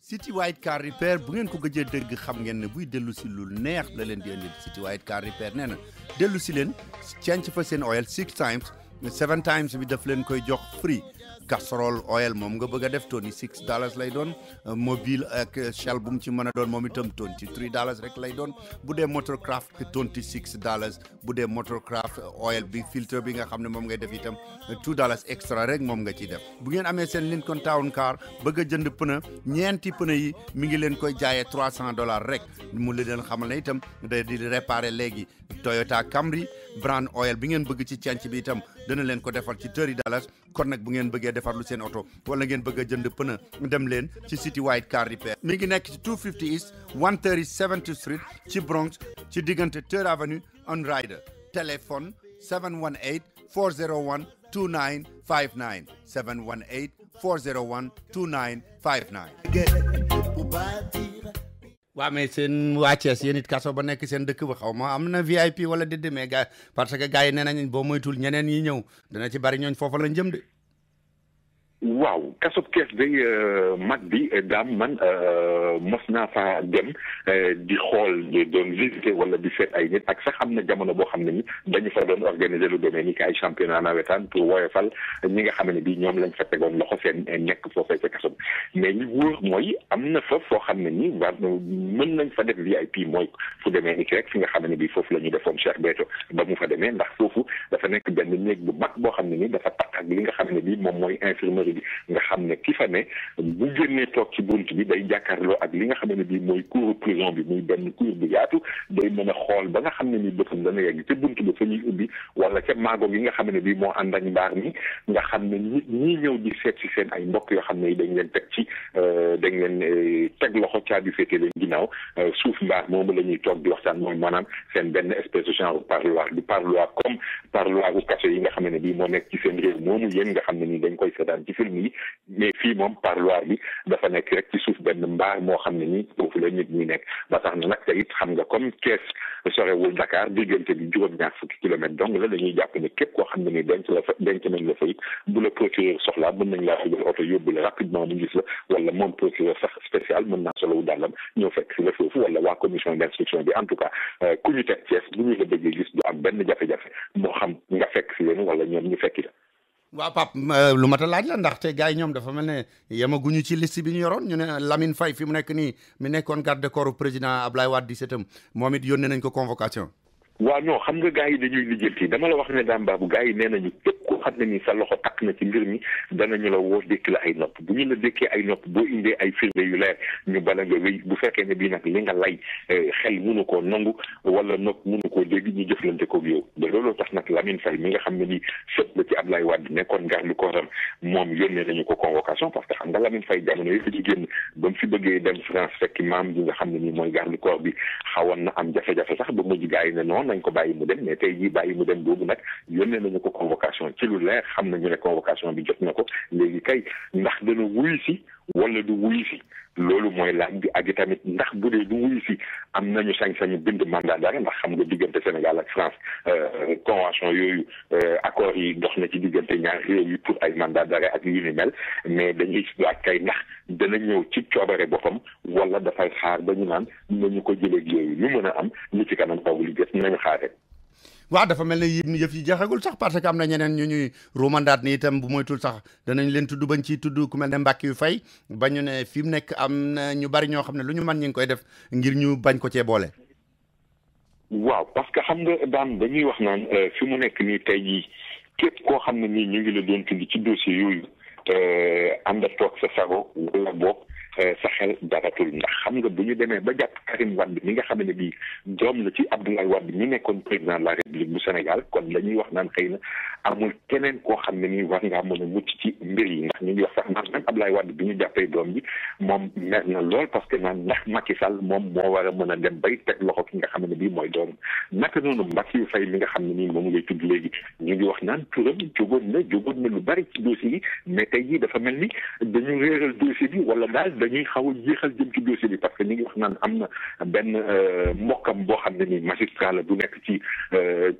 City White Car Repair bu ngeen ko gëjee dégg xam ngeen ne buy dellu si lu neex la leen di indi City White Car Repair nee na dellu si leen change fa seen oil 6 times 7 times bi daf leen koy jox free casserole oil moom nga bëgg a def $26 lay doon mobile ak shell bu mu ci mën a doon moom itam $23 rek lay doon bu dee motorcraft $26 bu dee motorcraft oil bi filtre bi nga xam ne moom ngay def itam $2 extra rek moom nga ciy def bu ngeen amee seen Lincoln Town Car bëgg a jënd pneu ñeenti pneu yi mi ngi leen koy jaayee $300 rek mu leen xamal ne itam day di réparer léegi Toyota Camry brand oil bi ngeen bëgg ci cenc bi itam dana leen ko defal ci $30 kon nag bu ngeen bëggee defar lu seen oto wala ngeen bëgg a jënd pneu dem leen ci City White Car Repair mi ngi nekk ci 250 East 137th Street ci Bronx ci diggante 3rd Avenue on Ryder téléphone 718-401-2959 718-401-2959 waa mais seen waa Thiès yéen it kaso ba nekk seen dëkk ba xaw ma am na VIP wala déedéet mais gars parce que gars yi nee nañ boo moytul ñeneen yi ñëw dana ci bari ñooñ foofa lañ jëm de. waaw kasob kees day mag bi daam man mos naa fa dem di xool doon visiter wala di seet ay nit ak sax am na jamono boo xam ne ni dañu fa doon organiser lu demee ni ki ay championnat nawetaan pour woyofal ñi nga xam ne bi ñoom lañ fa tegoon loxo seen nekk foofee ca kaso bi mais li wóor mooy am na fa foo xam ne ni war mën nañ fa def VIP mooy fu demee ni ki rek fi nga xam ne bi foofu la ñu defoon Cheikh Béthio ba mu fa demee ndax foofu dafa nekk benn néeg bu mag boo xam ne ni dafa takk ak li nga xam ne bi moom mooy infirmerie nga xam ne ki fa ne bu génnee toog ci bunt bi day jàkkaarloo ak li nga xam ne bii mooy cour prison bi muy benn cour bu yaatu day mën a xool ba nga xam ne ni bëtam dana yegg ca bunt ba fa ñuy ubbi wala ca maago gi nga xam ne bii moo ànd ak mbaar mi nga xam ne ñi ñëw di seet si seen ay mbokk yoo xam ne dañ leen teg ci dañ leen teg loxo caabi féete leen ginnaaw suuf mbaar moomu la ñuy toog di waxtaan mooy maanaam seen benn espèce de genre parloir du parloir comme parloir u kaso yi nga xam ne bii moo nekk ci seen réew moomu yéen nga xam ne ni dañ koy seetaan ci film yi mais fii moom parloir bi dafa nekk rek ci suuf benn mbaar moo xam ne ni foofu la nit ñi nekk ba tax na nag te it xam nga comme Thiès sorewul Dakar diggante bi juróom-ñaar fukki kilomètres donc la dañuy jàpp ne képp koo xam ne ni denc nañ la fa it bu la procureur soxlaa mën nañ laa dugal oto yóbbu la rapidement mu gis la wala moom procureur sax spécial mën naa solowu dàllam ñëw fekk si la foofu wala waa commission d'instruction bi en tout cas ku ñu teg Thiès bu ñu la bëggee gis du am benn jafe-jafe moo xam nga fekk si leen wala ñoom ñu fekki la. waaw Pape lu mat a laaj la ndaxte gars yi ñoom dafa mel ne yemaguñu ci liste bi ñu yoroon ñu ne Lamine Faye fi mu nekk nii mi nekkoon garde du corps président Ablaye Wade di setam moom it yónnee nañ ko convocation. waaw non xam nga gars yi dañuy lijjanti dama la wax ne daam baabu gars yi nee nañu képp koo xam ne ni sa loxo takk na ci mbir mi danañu la woo dékk la ay nopp bu ñu la dékkee ay nopp boo indee ay firnde yu leer ñu bala nga wéy bu fekkee ne bii nag li nga lay xel mënu koo nangu wala nopp mënu koo dégg ñu jëflante ko yow ba looloo tax nag Lamine Faye mi nga xam ne ni sët la ci Ablaye Wade nekkoon garde du corps moom yónnee nañu ko convocation parce que xam nga Lamine Faye jamono yëpp ci génn ba mu fi bëggee dem France fekk maam ji nga xam ne ni mooy garde du corps bi xawoon na am jafe-jafe sax ba mujj gars yi ne noonu nañ ko bàyyi mu dem mais tey jii bàyyi mu dem boobu nag yónnee nañu ko convocation ci lu leer xam nañu ne convocation bi jot na ko léegi kay ndax dana wuyu si wala du wuyu si loolu mooy laaj bi ak tamit ndax bu dee du wuyu si am nañu sañ-sañu bind mandat d'arrêt ndax xam nga diggante Sénégal ak France convention yooyu accords yi dox na ci diggante ñaar réew yi pour ay mandat d'arrêt ak yu ni mel mais dañuy laaj kay ndax dana ñëw ci coobare boppam wala dafay xaar ba ñu naan nañu ko jëlee yooyu lu mën a am li ci kanam taw li gës nañu xaar rek. waaw dafa mel ne yëf yi jeexagul sax parce que am na ñeneen ñu ñuy romandaat ni itam bu moytul sax danañ leen tudd bañ ciy tudd ku mel ne Mbacke yu fay ba ñu ne fi mu nekk am na ñu bari ñoo xam ne lu ñu mën ñu ngi koy def ngir ñu bañ ko cee boole. waaw parce que xam nga daan dañuy wax naan fi mu nekk nii tey jii képp koo xam ne nii ñu ngi la doon tudd ci dossier yooyu ànd ak toog sa sago wala boog sa xel daratul ndax xam nga bu ñu demee ba jàpp Karim Wade mi nga xam ne bii doom la ci Abdoulaye Wade mi nekkoon président de la République bu Sénégal kon dañuy wax naan xëy na amul keneen koo xam ne nii war ngaa mën a mucc ci mbir yi ndax ñu ngi wax sax naan même Abdoulaye Wade bi ñu jàppee doom bi moom mer na lool parce que naan ndax Macky Sall moom moo war a mën a dem bay teg loxo ki nga xam ne bii mooy doom naka noonu Mbacke yu fay mi nga xam ne nii moom ngay tudd léegi ñu ngi wax naan turam jógoon na lu bari ci dossier yi mais tey jii dafa mel ni dañu réeral dossier bi wala daal dañuy xaw a yéexal jëm ci dossier bi parce que ñu ngi wax naan am na benn mbokkam boo xam ne nii magistrat la bu nekk ci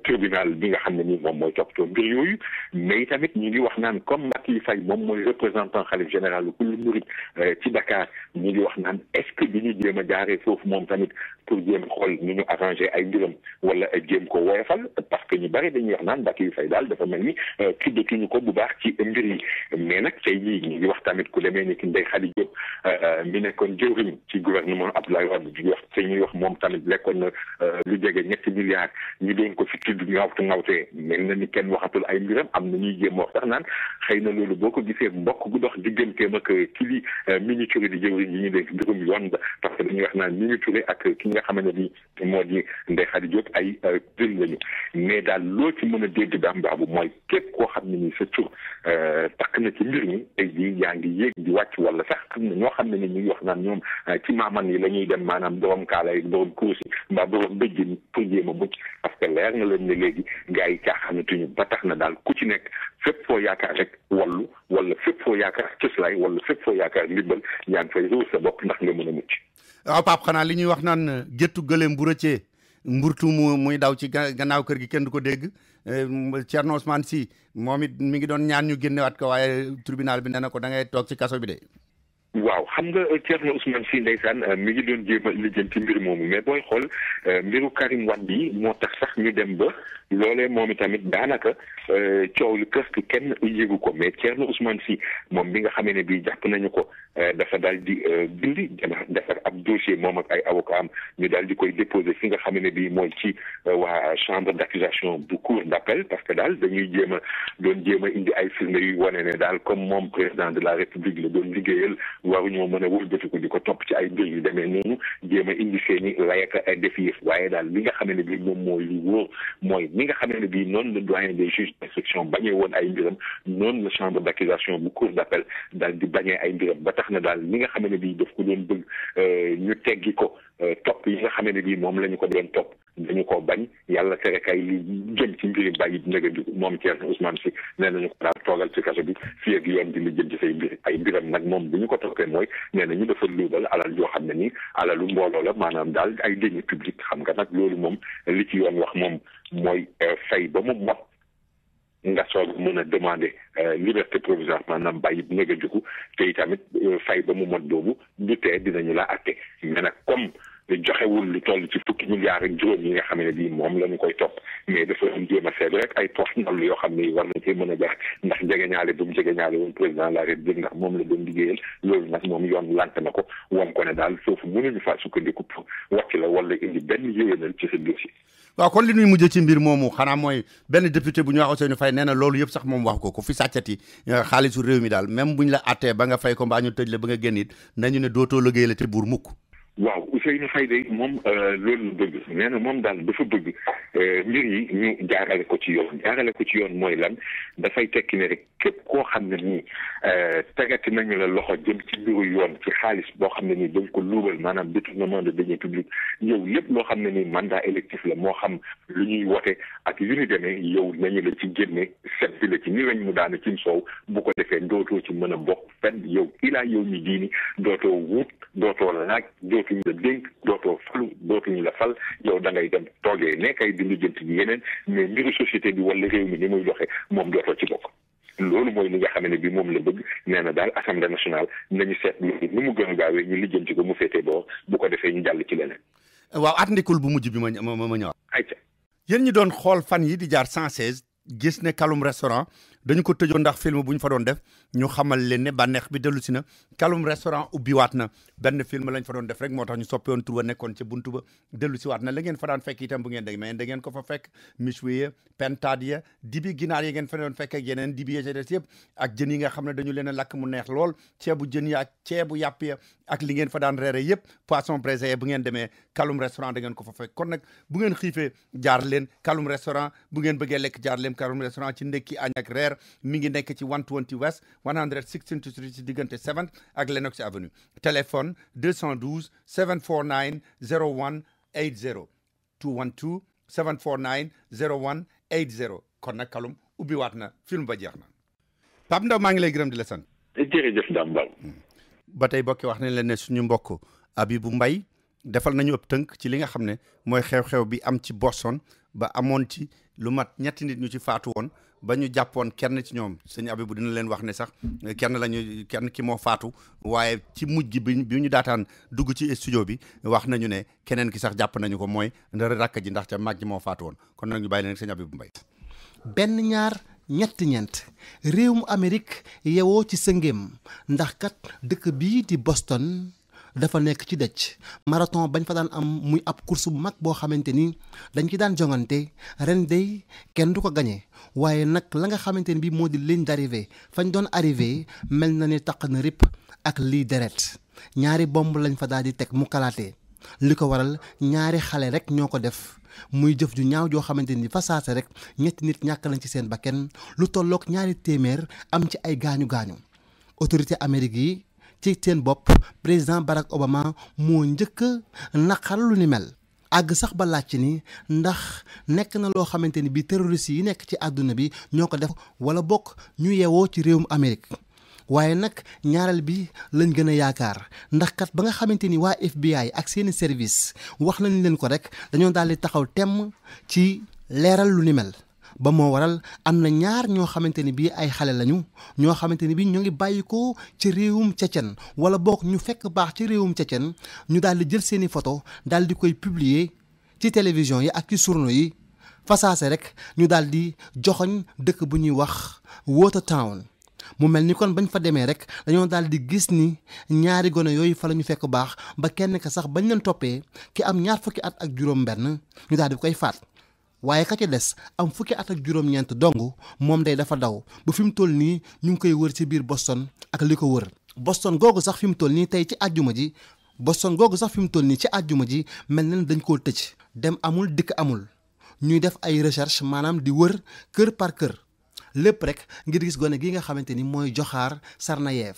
tribunal bi nga xam ne nii moom mooy toppatoo mbir yooyu mais tamit ñu ngi wax naan comme Mbacke yu fay moom mooy représentant xalif général kul murid ci Dakar ñu ngi wax naan est-ce que bi ñu jéem a jaaree foofu moom tamit pour jéem a xool ni ñu arrangé ay mbiram wala jéem ko woyofal parce que ñu bari dañuy wax naan Mbacke yu fay daal dafa mel ni tuddatuñu ko bu baax ci mbir yi mais nag tey jii ñu ngi wax tamit ku demee ni ki Ndeye Khady Diop mi nekkoon jëwriñ ci gouvernement Abdoulaye Wade di wax te ñuy wax moom tamit lekkoon na lu jege 7 milliards ñu doon ko fi tudd ngawtee mel na ni kenn waxatul ay mbiram am na ñuy jéem wax sax naan xëy na loolu boo ko gisee mbokk gu dox digganteem ak ki li Mimi Touré di jëwriñ yi ñu dénk mbirum yoon ba parce que dañuy wax naan Mimi Touré ak ki nga xamante ni moo di Ndeye Khady Diop ay jël lañu mais daal loo ci mën a dégg daam baabu mooy képp koo xam ne ni sa tur takk na ci mbir mi tey jii yaa ngi yéeg di wàcc wala sax am na ñoo xam ne ni ñu ngi wax naan ñoom ci maaman yi la ñuy dem maanaam borom kaala yi borom kursi mbaa borom bëjjin pour jéem a mucc parce que leer na leen ne léegi gars yi caaxaanatuñu ba tax na daal ku ci nekk fépp foo yaakaar rek wallu wala fépp foo yaakaar cëslaay wala fépp foo yaakaar ndimbal yaa ngi fay ruur sa bopp ndax nga mën a mucc. waaw Pape xanaa li ñuy wax naan géttu gëleem bu rëccee mburtu muy daw ci gannaaw kër gi kenn du ko dégg Thierno Ousmane Sy moom it mi ngi doon ñaan ñu génnewaat ko waaye tribunal bi nee na ko da ngay toog ci kaso bi de. waaw xam nga Thierno Ousmane Sy ndeysaan mi ngi doon jéem a lijjanti mbir moomu mais booy xool mbiru Karim Wade bi moo tax sax ñu dem ba loolee moom itamit daanaka coow lu presque kenn yëgu ko mais Thierno Ousmane Sy moom bi nga xamee ne bii jàpp nañu ko dafa daal di bindi defar ab dossier moom ak ay avocat am ñu daal di koy déposé fi nga xamee ne bii mooy ci waa chambre d'accusation bu cour d'appel parce que daal dañuy jéem a indi ay firnde yu wane ne daal comme moom président de la république la doon liggéeyal waruñoo mën a wëlbatiku di ko topp ci ay mbir yu demee noonu jéem a indi seeni layaka ay défier waaye daal li nga xamee ne bii moom mooy li wóor mooy ni nga xamee ne bii noonu la doyen des juges d'instruction bañee woon ay mbiram noonu la chambre d'accusation bu cour d'appel daal di bañee ay mbiram ba tax na daal li nga xamee ne bii daf ko doon bëgg ñu teggi ko topp yi nga xamee ne bii moom la ñu ko doon topp dañu ko bañ yàlla tere kay li jëm ci mbiri bàyyi nëga di moom Thierno Ousmane Sy nee nañu ko daal toogal ci kaso bi fii ak yoon di li jëm ci say mbir ay mbiram nag moom bu ñu ko toppee mooy nee na ñu dafa luubal alal yoo xam ne ni alalu mbooloo la maanaam daal ay deniers publics xam nga nag loolu moom li ci yoon wax moom mooy fay ba mu mot nga soog mën a demander liberté provisoire maanaam bàyyi nëga juku te itamit fay ba mu mot boobu du tee dinañu la atte mais nag comme joxewul lu toll ci fukki milliards ak juróom yi nga xam ne bii moom la ñu koy topp mais dafa am jéem a seet rek ay poche ndol yoo xam ne war nañ cee mën a jaar ndax jegeñaale bu mu jegeñaale woon président de la république ndax moom la doon liggéeyal loolu nag moom yoon lànk na ko won ko ne daal foofu mënuñu faa sukkandiku pour wàcc la wala indi benn yéwénal ci sa dossier. waaw kon li ñuy mujjee ci mbir moomu xanaa mooy benn député bu ñu wax Ousseynou Faye nee na loolu yëpp sax moom wax ko ku fi sàccati xaalisu réew mi daal même buñ la attee ba nga fay ko mbaa ñu tëj la ba nga génn it nañu ne dootoo liggéey la te buur mukk. waaw Ousseynou Faye de moom loolu la bëgg nee na moom daal dafa bëgg mbir yi ñu jaarale ko ci yoon mooy lan dafay tekki ne rek képp koo xam ne nii tegati nañu la loxo jëm ci mbiru yoon ci xaalis boo xam ne nii dañ ko luubal maanaam détournement de deniers publics yow lépp loo xam ne nii mandat électif la moo xam lu ñuy wote ak yu ñu demee yow nañu la ci génne set bi la ci ni weñ mu daana ci soow bu ko defee dootoo ci mën a bokk fenn yow ilaa yow mi diini dootoo wut dootoo laaj dootuñu la dénk dootoo falu dootuñu la fal yow da ngay dem toogee nekkay di lijjanti bi yeneen mais mbiru société bi wala réew mi ni muy doxee moom dootoo ci bokk loolu mooy li nga xam ne bi moom la bëgg nee na daal assemblée nationale nañu seet loolu ni mu gën a gaawee ñu lijjanti ko mu féetee boor bu ko defee ñu jàll ci leneen. waaw at ndikul bu mujj bi ma ñëwaat. ayca yéen ñi doon xool fan yi di jaar 116 gis ne Kaloum restaurant dañu ko tëjoon ndax film bu ñu fa doon def ñu xamal leen ne bànneex bi dellu si na Kaloum restaurant ubbiwaat na benn film lañ fa doon def rek moo tax ñu soppewoon tur ba nekkoon ca buntu ba dellu si waat na la ngeen fa daan fekk itam bu ngeen dégg mais da ngeen ko fa fekk méchoui pentade ya dibi ginaar yi ngeen fa doon fekk ak yeneen dibi ya ca des yëpp ak jën yi nga xam ne dañu leen a lakk mu neex lool ceebu jën ya ak ceebu yàpp ya ak li ngeen fa daan reere yëpp poisson braisé bu ngeen demee Kaloum restaurant da ngeen ko fa fekk kon nag bu ngeen xiifee jaar leen Kaloum restaurant bu ngeen bëggee lekk jaar leen Kaloum restaurant ci ndekki añ ak reer mi ngi nekk ci 120 West 116th Street ci diggante 7 ak Lenox Avenue téléphone 212 749 0180 212 749 0180 kon nag Kaloum ubbiwaat na film ba jeex na Pape Ndaw maa ngi lay gërëm di la sant. jërëjëf Dame Ba. ba tey bokki wax nañ leen ne suñu mbokk Abibou Mbaye defal nañu ëpp tënk ci li nga xam ne mooy xew-xew bi am ci Boston ba amoon ci lu mat ñetti nit ñu ci faatu woon ba ñu jàppoon kenn ci ñoom sëñ Abibou dina leen wax ne sax kenn ki moo faatu waaye ci mujj gi bi ñu daataan dugg ci studio bi wax nañu ne keneen ki sax jàpp nañu ko mooy rakk ji ndax ca mag ji moo faatu woon kon nag ñu bàyyi leen sëñ Abibou Mbaye. benn ñaar ñeent réewum Amérique yewoo ci sëngéem ndax kat dëkk bii di Boston dafa nekk ci dëcc marathon bañ fa daan am muy ab course bu mag boo xamante ni dañ ci daan jongante ren day kenn du ko gañe waaye nag la nga xamante ni bii moo di ligne d'arrivée fañ doon arrivé mel na ni taq na rip ak lii deret ñaari bomb lañ fa daal di teg mu kalaatee li ko waral ñaari xale rek ñoo ko def muy jëf ju ñaaw joo xamante ni fa saase rek ñetti nit ñàkk nañ ci seen bakken lu tolloog ñaari téeméer am ci ay gaañu-gaañu autorité Amérique yi ci seen bopp président Barack Obama moo njëkk a naqar lu ni mel àgg sax ba laaj ni ndax nekk na loo xamante ni bi terroriste yi nekk ci àdduna bi ñoo ko def wala bokk ñu yewoo ci réewum Amérique waaye nag ñaareel bi lañ gën a yaakaar ndax kat ba nga xamante ni waa FBI ak seeni service wax nañ leen ko rek dañoo daal di taxaw temm ci leeral lu ni mel ba moo waral am na ñaar ñoo xamante ni bii ay xale lañu ñoo xamante ni bii ñoo ngi bàyyi ko ci réewum Tchétchène wala boog ñu fekk baax ci réewum Tchétchène ñu daal di jël seeni photo daal di koy publier ci télévision yi ak ci journaux yi fasaase rek ñu daal di joxoñ dëkk bu ñuy wax Watertown mu mel ni kon bañ fa demee rek dañoo daal di gis ni ñaari gone yooyu fa la ñu fekk baax ba kenn ka sax bañ leen toppee ki am ñaar fukki at ak juróom-benn ñu daal di koy faat waaye ka ca des am fukki at ak juróom-ñeent dong moom day dafa daw ba fi mu toll nii ñu ngi koy wër ci biir Boston ak li ko wër. Boston googu sax fi mu toll nii tey ci àjjuma ji Boston googu sax fi mu toll nii ci àjjuma ji mel na dañ koo tëj dem amul dikk amul ñuy def ay recherche maanaam di wër kër par kër. lépp rek ngir gis gone gi nga xamante ni mooy Djokhar Tsarnaev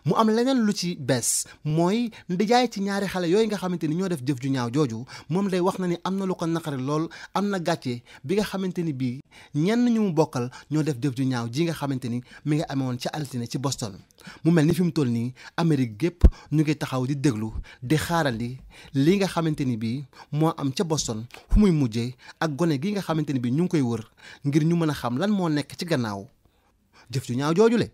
mu am leneen lu ci bees mooy ndijaay ci ñaari xale yooyu nga xamante ni ñoo def jëf ju ñaaw jooju moom day wax na ni am na lu ko naqari lool am na gàcce bi nga xamante ni bii ñenn ñu mu bokkal ñoo def jëf ju ñaaw ji nga xamante ni mi ngi amoon ci altine ci Boston mu mel ni fi mu toll nii Amérique gépp ñu ngi taxaw di déglu di xaarandi li nga xamante ni bii moo am ca Boston fu muy mujjee ak gone gi nga xamante ni bii ñu ngi koy wër ngir ñu mën a xam lan moo nekk ci gannaaw jëf ju ñaaw jooju le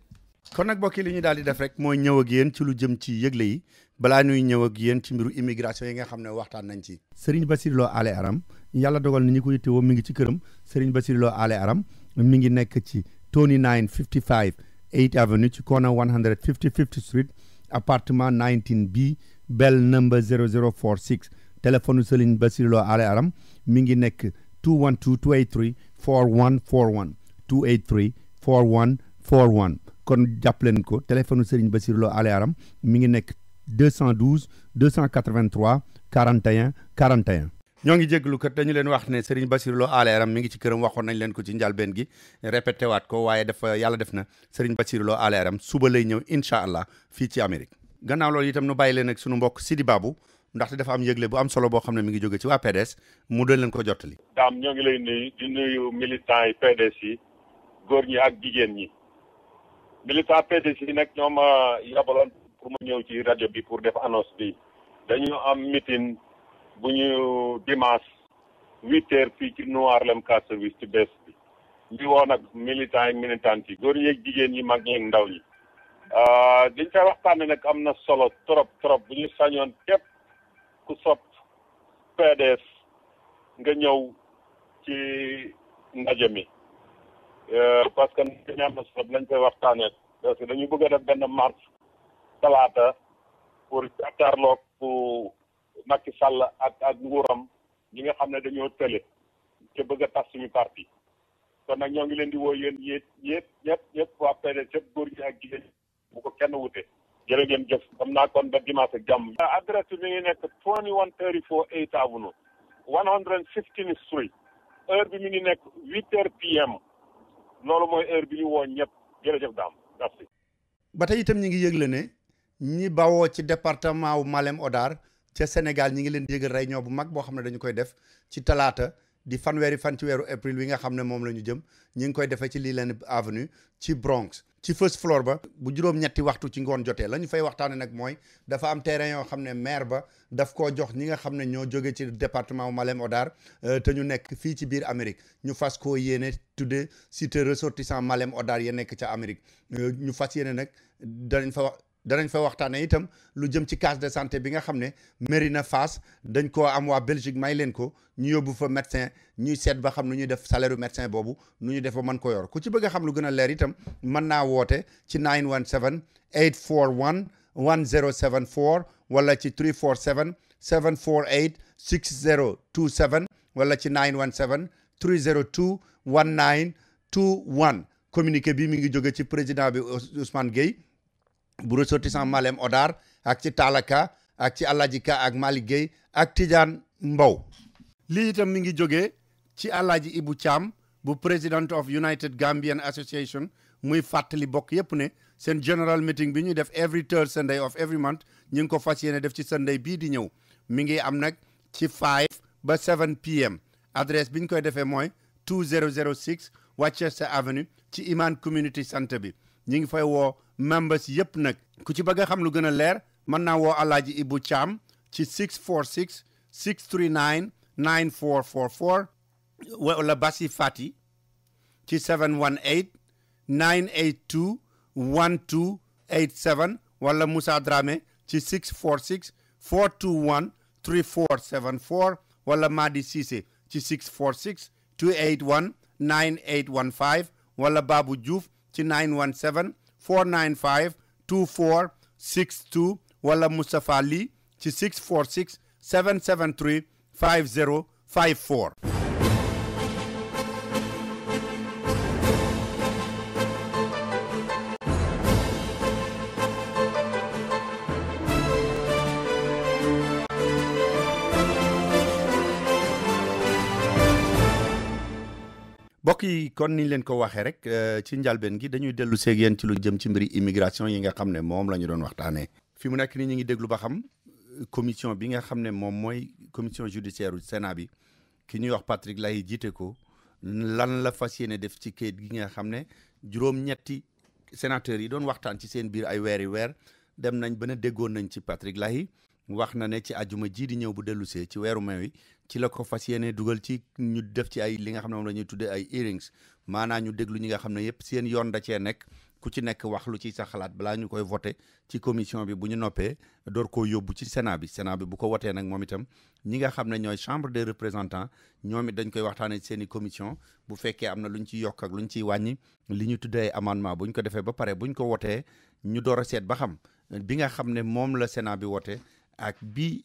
kon nag mbokk yi li ñu daal di def rek mooy ñëw ak yéen ci lu jëm ci yëgle yi balaa ñuy ñëw ak yéen ci mbiru immigration yi nga xam ne waxtaan nañ ci. Serigne Bassirou Lo Ale Aram yàlla dogal na ñi ko yittewoo mi ngi ci këram Serigne Bassirou Lo Ale Aram mi ngi nekk ci 2955 8th Avenue ci corner 155th Street appartement 19B bell number 0046 téléphone Serigne Bassirou Lo Ale Aram mi ngi nekk 212 283 4141 283 4141. kon jàpp leen ko téléphone Serigne Bassirou Lo Ale Aram mi ngi nekk 212 283 41 41. ñoo ngi jégalu kat dañu leen wax ne Serigne Bassirou Lo Ale Aram mi ngi ci këram waxoon nañ leen ko ci njàlbeen gi répété waat ko waaye dafa yàlla def na Serigne Bassirou Lo Ale Aram suba lay ñëw incha allah fii ci Amérique. gannaaw loolu itam nu bàyyi leen ak sunu mbokk Sidi Babou ndaxte dafa am yëgle bu am solo boo xam ne mi ngi jóge ci waa PDS mu doon leen ko jottali. daam ñoo ngi lay nuyu di nuyu militants yi PDS yi góor ñi ak jigéen ñi. militant PDS yi nag ñoo ma yabaloon pour mu ñëw ci rajo bi pour def annonce bi dañu am meeting bu ñu dimanche 8h fii ci New Harlem Car Service ci bees bi ñu woo nag militant yi militantes yi góor ñi ak jigéen ñi mag ñi ak ndaw ñi dañ fay waxtaane nag am na solo trop bu ñu sañoon képp ku sopp PDS nga ñëw ci ci ndaje mi parce que dañu am solo lañ koy waxtaanee parce que dañu bëgg a def benn marche talaata pour jàkkaarloog pour Macky Sall ak nguuram ñi nga xam ne dañoo tële te bëgg a tas suñu parti kon nag ñoo ngi leen di woo yéen ñëpp waa PDS yëpp góor ñi ak jigéen bu ko kenn wute jërë ngeen jëf xam naa kon ba dimanche ak jàmm. adresse bi mi ngi nekk 2134 8th Avenue 115th Street heure bi mi ngi nekk 8h PM loolu mooy heure bi ñu woo ñëpp jërëjëf daam merci. ba tey itam ñi ngi yëgle ne ñi bawoo ci département wu Malem Hodar ca Sénégal ñi ngi leen di yëgal réunion bu mag boo xam ne dañu koy def ci talaata di fanweeri fan ci weeru avril wi nga xam ne moom la ñu jëm ñi ngi koy defee ci Leland Avenue ci Bronx ci first floor ba bu juróom-ñetti waxtu ci ngoon jotee la ñu fay waxtaane nag mooy dafa am terrain yoo xam ne maire ba daf koo jox ñi nga xam ne ñoo jóge ci département wu Malem Hodar te ñu nekk fii ci biir Amérique ñu fas koo yéene tudde cité ressortissant Malem Hodar ya nekk ca Amérique ñu fas yéene nag danañ fa waxtaane itam lu jëm ci case de santé bi nga xam ne Médina Fass dañ koo am waa Belgique may leen ko ñu yóbbu fa médecin ñuy seet ba xam nu ñuy def salaire médecin boobu nu ñuy def ba mën ko yor ku ci bëgg a xam lu gën a leer itam mën naa woote ci 917 841 1074 wala ci 347 748 6027 wala ci 917 302 1921 communiqué bi mi ngi jóge ci président bi Ousmane Gueye bu ressortissant Malem Hodar ak ci Talaka ak ci Alaaji Ka ak Malick Gueye ak Tidiane Mbow lii itam mi ngi jógee ci Alaaji Ibu Thiam bu President of United Gambian Association muy fàttali bokk yépp ne seen general meeting bi ñuy def every third Sunday of every month ñu ngi ko fas yéene def ci Sunday bii di ñëw mi ngi am nag ci 5 ba 7 PM adresse bi ñu koy defee mooy 2006 Worcester Avenue ci Iman Community Center bi ñu ngi fay woo members yëpp nag ku ci bëgg a xam lu gën a leer mën naa woo Alaaji Ibu Thiam ci 646 639 9444 wala Basi Fati ci 718 982 1287 wala Moussa Dramé ci 646 421 3474 wala Madi Cissé ci 646 281 9815 wala Babou Diouf ci 917 495 2462 wala Moustapha Ly ci 646 773 5054. mbokk yi kon niñ leen ko waxee rek ci njalbeen gi dañuy dellu seeg yéen ci lu jëm ci mbiri immigration yi nga xam ne moom la ñu doon waxtaanee fi mu nekk ni ñu ngi déglu ba xam commission bi nga xam ne moom mooy commission judiciaire u Sénat bi ki ñuy wax Patrick Laye jiite ko lan la fas yéene def ci kayit gi nga xam ne juróom-ñetti sénateurs yi doon waxtaan ci seen biir ay weeri weer dem nañ ba ne déggoon nañ ci Patrick Laye wax na ne ci àjjuma ji di ñëw bu dellusee ci weeru mai wi ci la ko fas yéene dugal ci ñu def ci ay li nga xam ne moom la ñuy tuddee ay hearings maanaam ñu déglu ñi nga xam ne yëpp seen yoon da cee nekk ku ci nekk wax lu ci sa xalaat balaa ñu koy voté ci commission bi bu ñu noppee door koo yóbbu ci Sénat bi bu ko wotee nag moom itam ñi nga xam ne ñooy chambre des représentants ñoom it dañ koy waxtaanee seen i commission bu fekkee am na lu ñu ciy yokk ak lu ñu ciy wàññi li ñu tuddee ay amendement bu ñu ko defee ba pare bu ñu ko wotee ñu door a seet ba xam bi nga xam ne moom la Sénat bi wote ak bi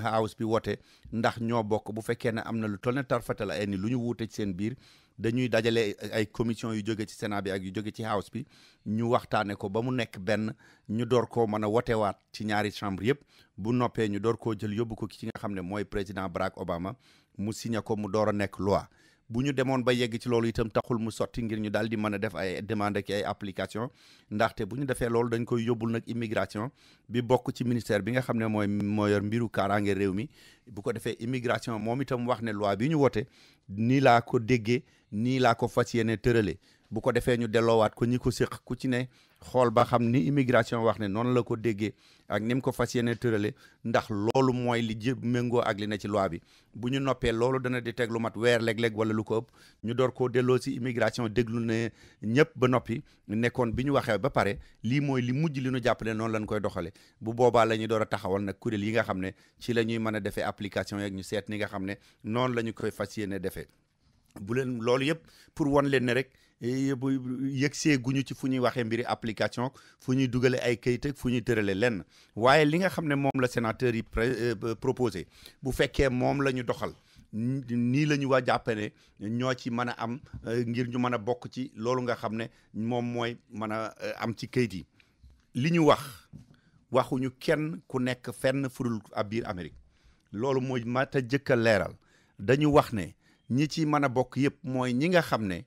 house bi wote ndax ñoo bokk bu fekkee ne am na lu toll ne tarfatal ay ni lu ñu wuute ci seen biir dañuy dajale ay commission yu jóge ci Sénat bi ak yu jóge ci house bi ñu waxtaane ko ba mu nekk benn ñu door koo mën a wotewaat ci ñaari chambre yëpp bu noppee ñu door koo jël yóbbu ko ci nga xam ne mooy président Barack Obama mu signé ko mu door a nekk loi bu ñu demoon ba yegg ci loolu itam taxul mu sotti ngir ñu daal di mën a def ay demande ak ay application ndaxte bu ñu defee loolu dañ koy yóbbul nag immigration bi bokk ci ministère bi nga xam ne moo yor mbiru kaaraange réew mi bu ko defee immigration moom itam wax ne loi bi ñu wote nii laa ko déggee nii laa ko fas yéene tërale bu ko defee ñu delloowaat ko ñi ko séq ku ci ne xool ba xam ni immigration wax ne noonu la ko déggee ak ni mu ko fas yéene tërale ndax loolu mooy li jë méngoo ak li ne ci loi bi bu ñu noppee loolu dana di teg lu mat weer léeg-léeg wala lu ko ëpp ñu door koo delloo si immigration déglu ne ñëpp ba noppi nekkoon bi ñu waxee ba pare lii mooy li mujj li ñu jàppale noonu lañ koy doxale bu boobaa la ñuy door a taxawal nag kuréel yi nga xam ne ci la ñuy mën a defee application yeeg ñu seet ni nga xam ne noonu la ñu koy fas yéene defee bu leen loolu yëpp pour won leen ne rek yëgsee guñu ci fu ñuy waxee mbiri application fu ñuy dugale ay kayit ak fu ñuy tërale lenn waaye li nga xam ne moom la sénateur yi proposé bu fekkee moom la ñu doxal nii la ñu waa jàppe ne ñoo ci mën a am ngir ñu mën a bokk ci loolu nga xam ne moom mooy mën a am ci kayit yi li ñu waxuñu kenn ku nekk fenn furul ab biir Amérique loolu mooy mata jëkka leeral dañu wax ne ñi ci mën a bokk yëpp mooy ñi nga xam ne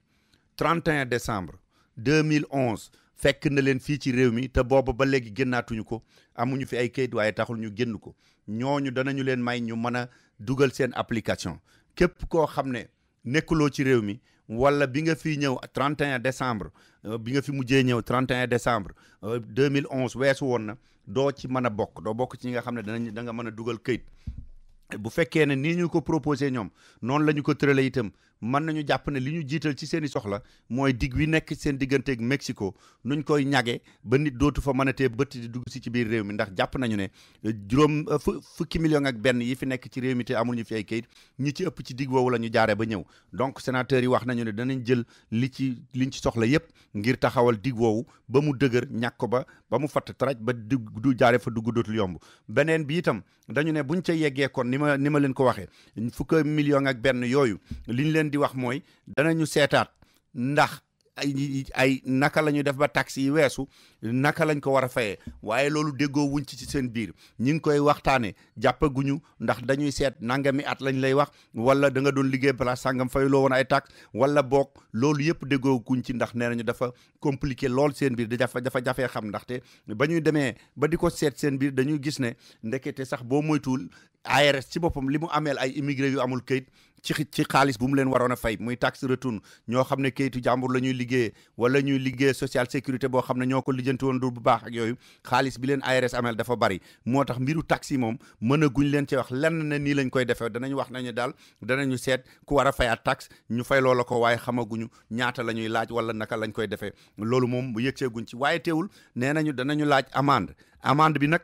31 décembre 2011 fekk na leen fii ci réew mi te booba ba léegi génnaatuñu ko amuñu fi ay kayit waaye taxul ñu génn ko ñooñu danañu leen may ñu mën a dugal seen application képp koo xam ne nekkuloo ci réew mi wala bi nga fi ñëw 31 décembre bi nga fi mujjee ñëw 31 décembre 2011 weesu woon na doo ci mën a bokk doo bokk ci ñi nga xam ne da nga mën a dugal kayit bu fekkee ne nii ñu ko proposé ñoom noonu la ñu ko tërale itam mën nañu jàpp ne li ñu jiital ci seen i soxla mooy dig wi nekk seen digganteeg Mexico nuñ koy ñage ba nit dootu fa mën a tee bëtt di dugg si ci biir réew mi ndax jàpp nañu ne fukki million ak benn yi fi nekk ci réew mi te amul ñu fi ay kayit ñi ci ëpp ci dig woowu la ñu jaaree ba ñëw donc sénateur yi wax nañu ne danañ jël liñ ci soxla yépp ngir taxawal dig woowu ba mu dëgër ñàkk ko ba mu fatt taraj ba du jaare fa dugg dootul yomb beneen bi itam dañu ne buñ ca yeggee kon ni ma leen ko waxee fukki million ak benn yooyu liñ leen di wax mooy danañu seetaat ndax ay naka la ñu def ba taxes yi weesu naka lañ ko war a fayee waaye loolu déggoo wuñ ci seen biir ñi ngi koy waxtaane jàppaguñu ndax dañuy seet nangami at lañ lay wax wala da nga doon liggéey place sàngam fayuloo woon ay taxes wala boog loolu yëpp déggoo guñ ci ndax nee nañu dafa compliqué lool seen biir dafa jafee xam ndaxte ba ñuy demee ba di ko seet seen biir dañuy gis ne ndekete sax boo moytuwul ARS ci boppam li mu ameel ay immigré yu amul kayit ci xaalis bu mu leen waroon a fay muy taxe retourne ñoo xam ne kayitu jàmbur la ñuy liggéeyee wala ñuy liggéey social sécurité boo xam ne ñoo ko lijjanti woon du bu baax ak yooyu xaalis bi leen ARS ameel dafa bari moo tax mbiru taxe yi moom mën a guñ leen ci wax lenn ne nii lañ koy defee danañ wax nañu daal danañu seet ku war a fayaat taxe ñu fay loola ko waaye xamaguñu ñaata la ñuy laaj wala naka lañ koy defee loolu moom bu yëgsee guñ ci waaye teewul nee nañu danañu laaj amende bi nag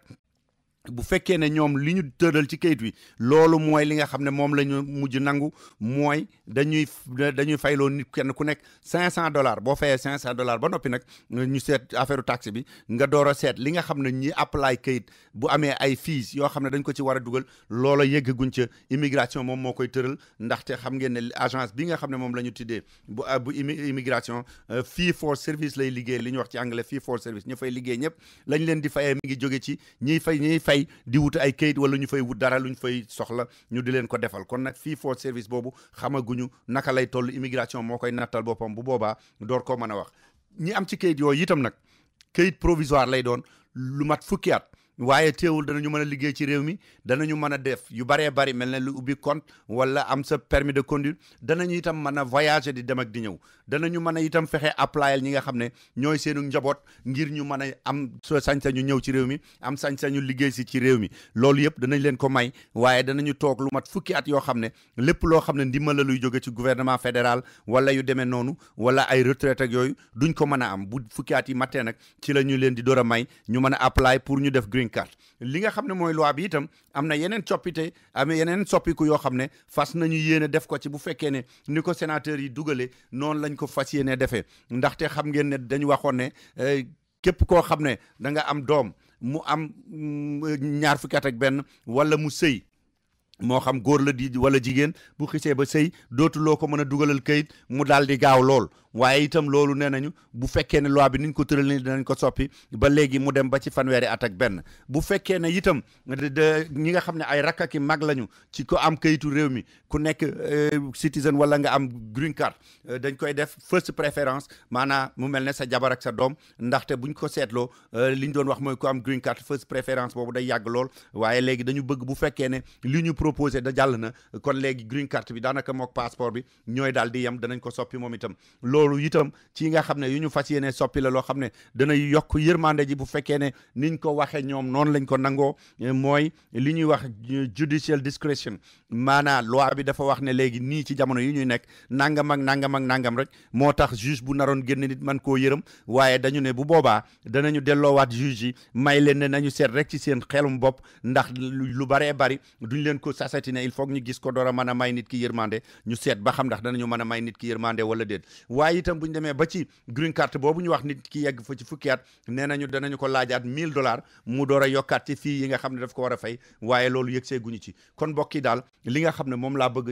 bu fekkee ne ñoom li ñu tëral ci kayit wi loolu mooy li nga xam ne moom la ñu mujj nangu mooy dañuy fayloo nit kenn ku nekk $500 boo fayee $500 ba noppi nag ñu seet affaire taxe bi nga door a seet li nga xam ne ñi apply kayit bu amee ay fees yoo xam ne dañ ko ci war a dugal loola yeggaguñ ca immigration moom moo koy tëral ndaxte xam ngeen ne agence bi nga xam ne moom la ñu tuddee bu immigration fee for service lay liggéey li ñu wax ci anglais fee for service ñu fay liggéey ñëpp lañ leen di fayee mi ngi jóge ci ñiy fay di wut ay kayit wala ñu fay wut dara luñ fay soxla ñu di leen ko defal kon nag fii for service boobu xamaguñu naka lay toll immigration moo koy nattal boppam bu boobaa door koo mën a wax ñi am ci kayit yooyu itam nag kayit provisoire lay doon lu mat fukki at waaye teewul danañu mën a liggéey ci réew mi danañu mën a def yu baree bari mel ne lu ubbi compte wala am sa permis de conduire danañu itam mën a voyager di dem ak di ñëw danañu mën a itam fexe applyal ñi nga xam ne ñooy seenu njaboot ngir ñu mën a am sañ-sañu ñëw ci réew mi am sañ-sañu liggéey si ci réew mi loolu yëpp danañ leen ko may waaye danañu toog lu mat fukki at yoo xam ne lépp loo xam ne ndimbal la luy jóge ci gouvernement fédéral wala yu demee noonu wala ay retraite ak yooyu duñ ko mën a am bu fukki at yi mattee nag ci la ñu leen di door a may ñu mën a apply pour ñu def green card li nga xam ne mooy loi bi itam am na yeneen coppite amee yeneen soppiku yoo xam ne fas nañu yéene def ko ci bu fekkee ne ni ko sénateur yi dugalee noonu lañ ko fas yéene defee ndaxte xam ngeen ne dañu waxoon ne képp koo xam ne da nga am doom mu am ñaar fukki at ak benn wala mu sëy moo xam góor la di wala jigéen bu xisee ba sëy dootuloo ko mën a dugalal kayit mu daal di gaaw lool waaye itam loolu nee nañu bu fekkee ne loi bi niñ ko tëral ni dinañ ko soppi ba léegi mu dem ba ci fanweeri at ak benn bu fekkee ne itam ñi nga xam ne ay rakk ak mag lañu ci ko am kayitu réew mi ku nekk citizen wala nga am green card dañ koy def first préférence maanaam mu mel ne sa jabar ak sa doom ndaxte buñ ko seetloo li ñu doon wax mooy ku am green card first préférence boobu day yàgg lool waaye léegi dañu bëgg bu fekkee ne li ñu proposé da jàll na kon léegi green card bi daanaka mook passeport bi ñooy daal di yem danañ ko soppi moom itam loolu itam ci nga xam ne yu ñu fas yéene soppi la loo xam ne dana yokk yërmande ji bu fekkee ne niñ ko waxee ñoom noonu lañ ko nangoo mooy li ñuy wax judicial discretion maanaam loi bi dafa wax ne léegi nii ci jamono yi ñuy nekk nangam ak nangam ak nangam rek moo tax juge bu naroon génn nit man koo yërëm waaye dañu ne bu boobaa danañu delloowaat juge yi may leen ne nañu seet rek ci seen xelum bopp ndax lu baree bari duñ leen ko ko sasatine il faut ñu gis ko door a mën a may nit ki yërmande ñu seet ba xam ndax danañu mën a may nit ki yërmande wala déet waaye itam bu ñu demee ba ci green card boobu ñu wax nit ki yegg fa ci fukki at nee nañu danañu ko laajaat $1000 mu door a yokkaat ci fii yi nga xam ne daf ko war a fay waaye loolu yëg seeguñu ci kon mbokk yi daal li nga xam ne moom laa bëgg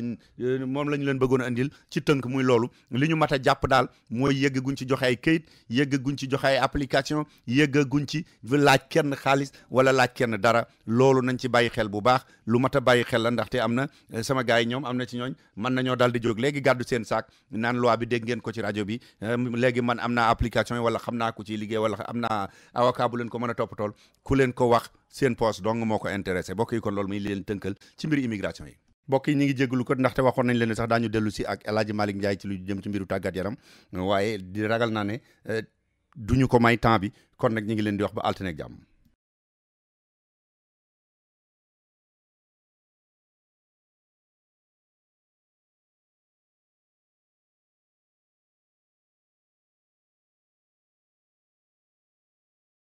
moom la ñu leen bëggoon a andil ci tënk muy loolu li ñu mat a jàpp daal mooy yëgg guñ ci joxe ay këyit yëgg guñ ci joxe ay application yëgg guñ ci laaj kenn xaalis wala laaj kenn dara loolu nañ ci bàyyi xel bu baax lu mat a bàyyi xel la ndaxte am na sama gars yi ñoom am na ci ñooñ mën nañoo daal di jóg léegi gàddu seen saak naan loi bi dégg ngeen ko ci rajo bi léegi man am naa application yi wala xam naa ko ci liggéey wala am naa avocat bu leen ko mën a toppatool ku leen ko wax seen poste dong moo ko intéressé bokk yi kon loolu muy leen tënkal ci mbiri immigration yi mbokk yi ñi ngi jégalu ko ndaxte waxoon nañ leen sax daañu dellu si ak El Hadji Malick Ndiaye ci lu jëm ci mbiru tàggat yaram waaye di ragal naa ne duñu ko may temps bi kon nag ñi ngi leen di wax ba altine ak jàmm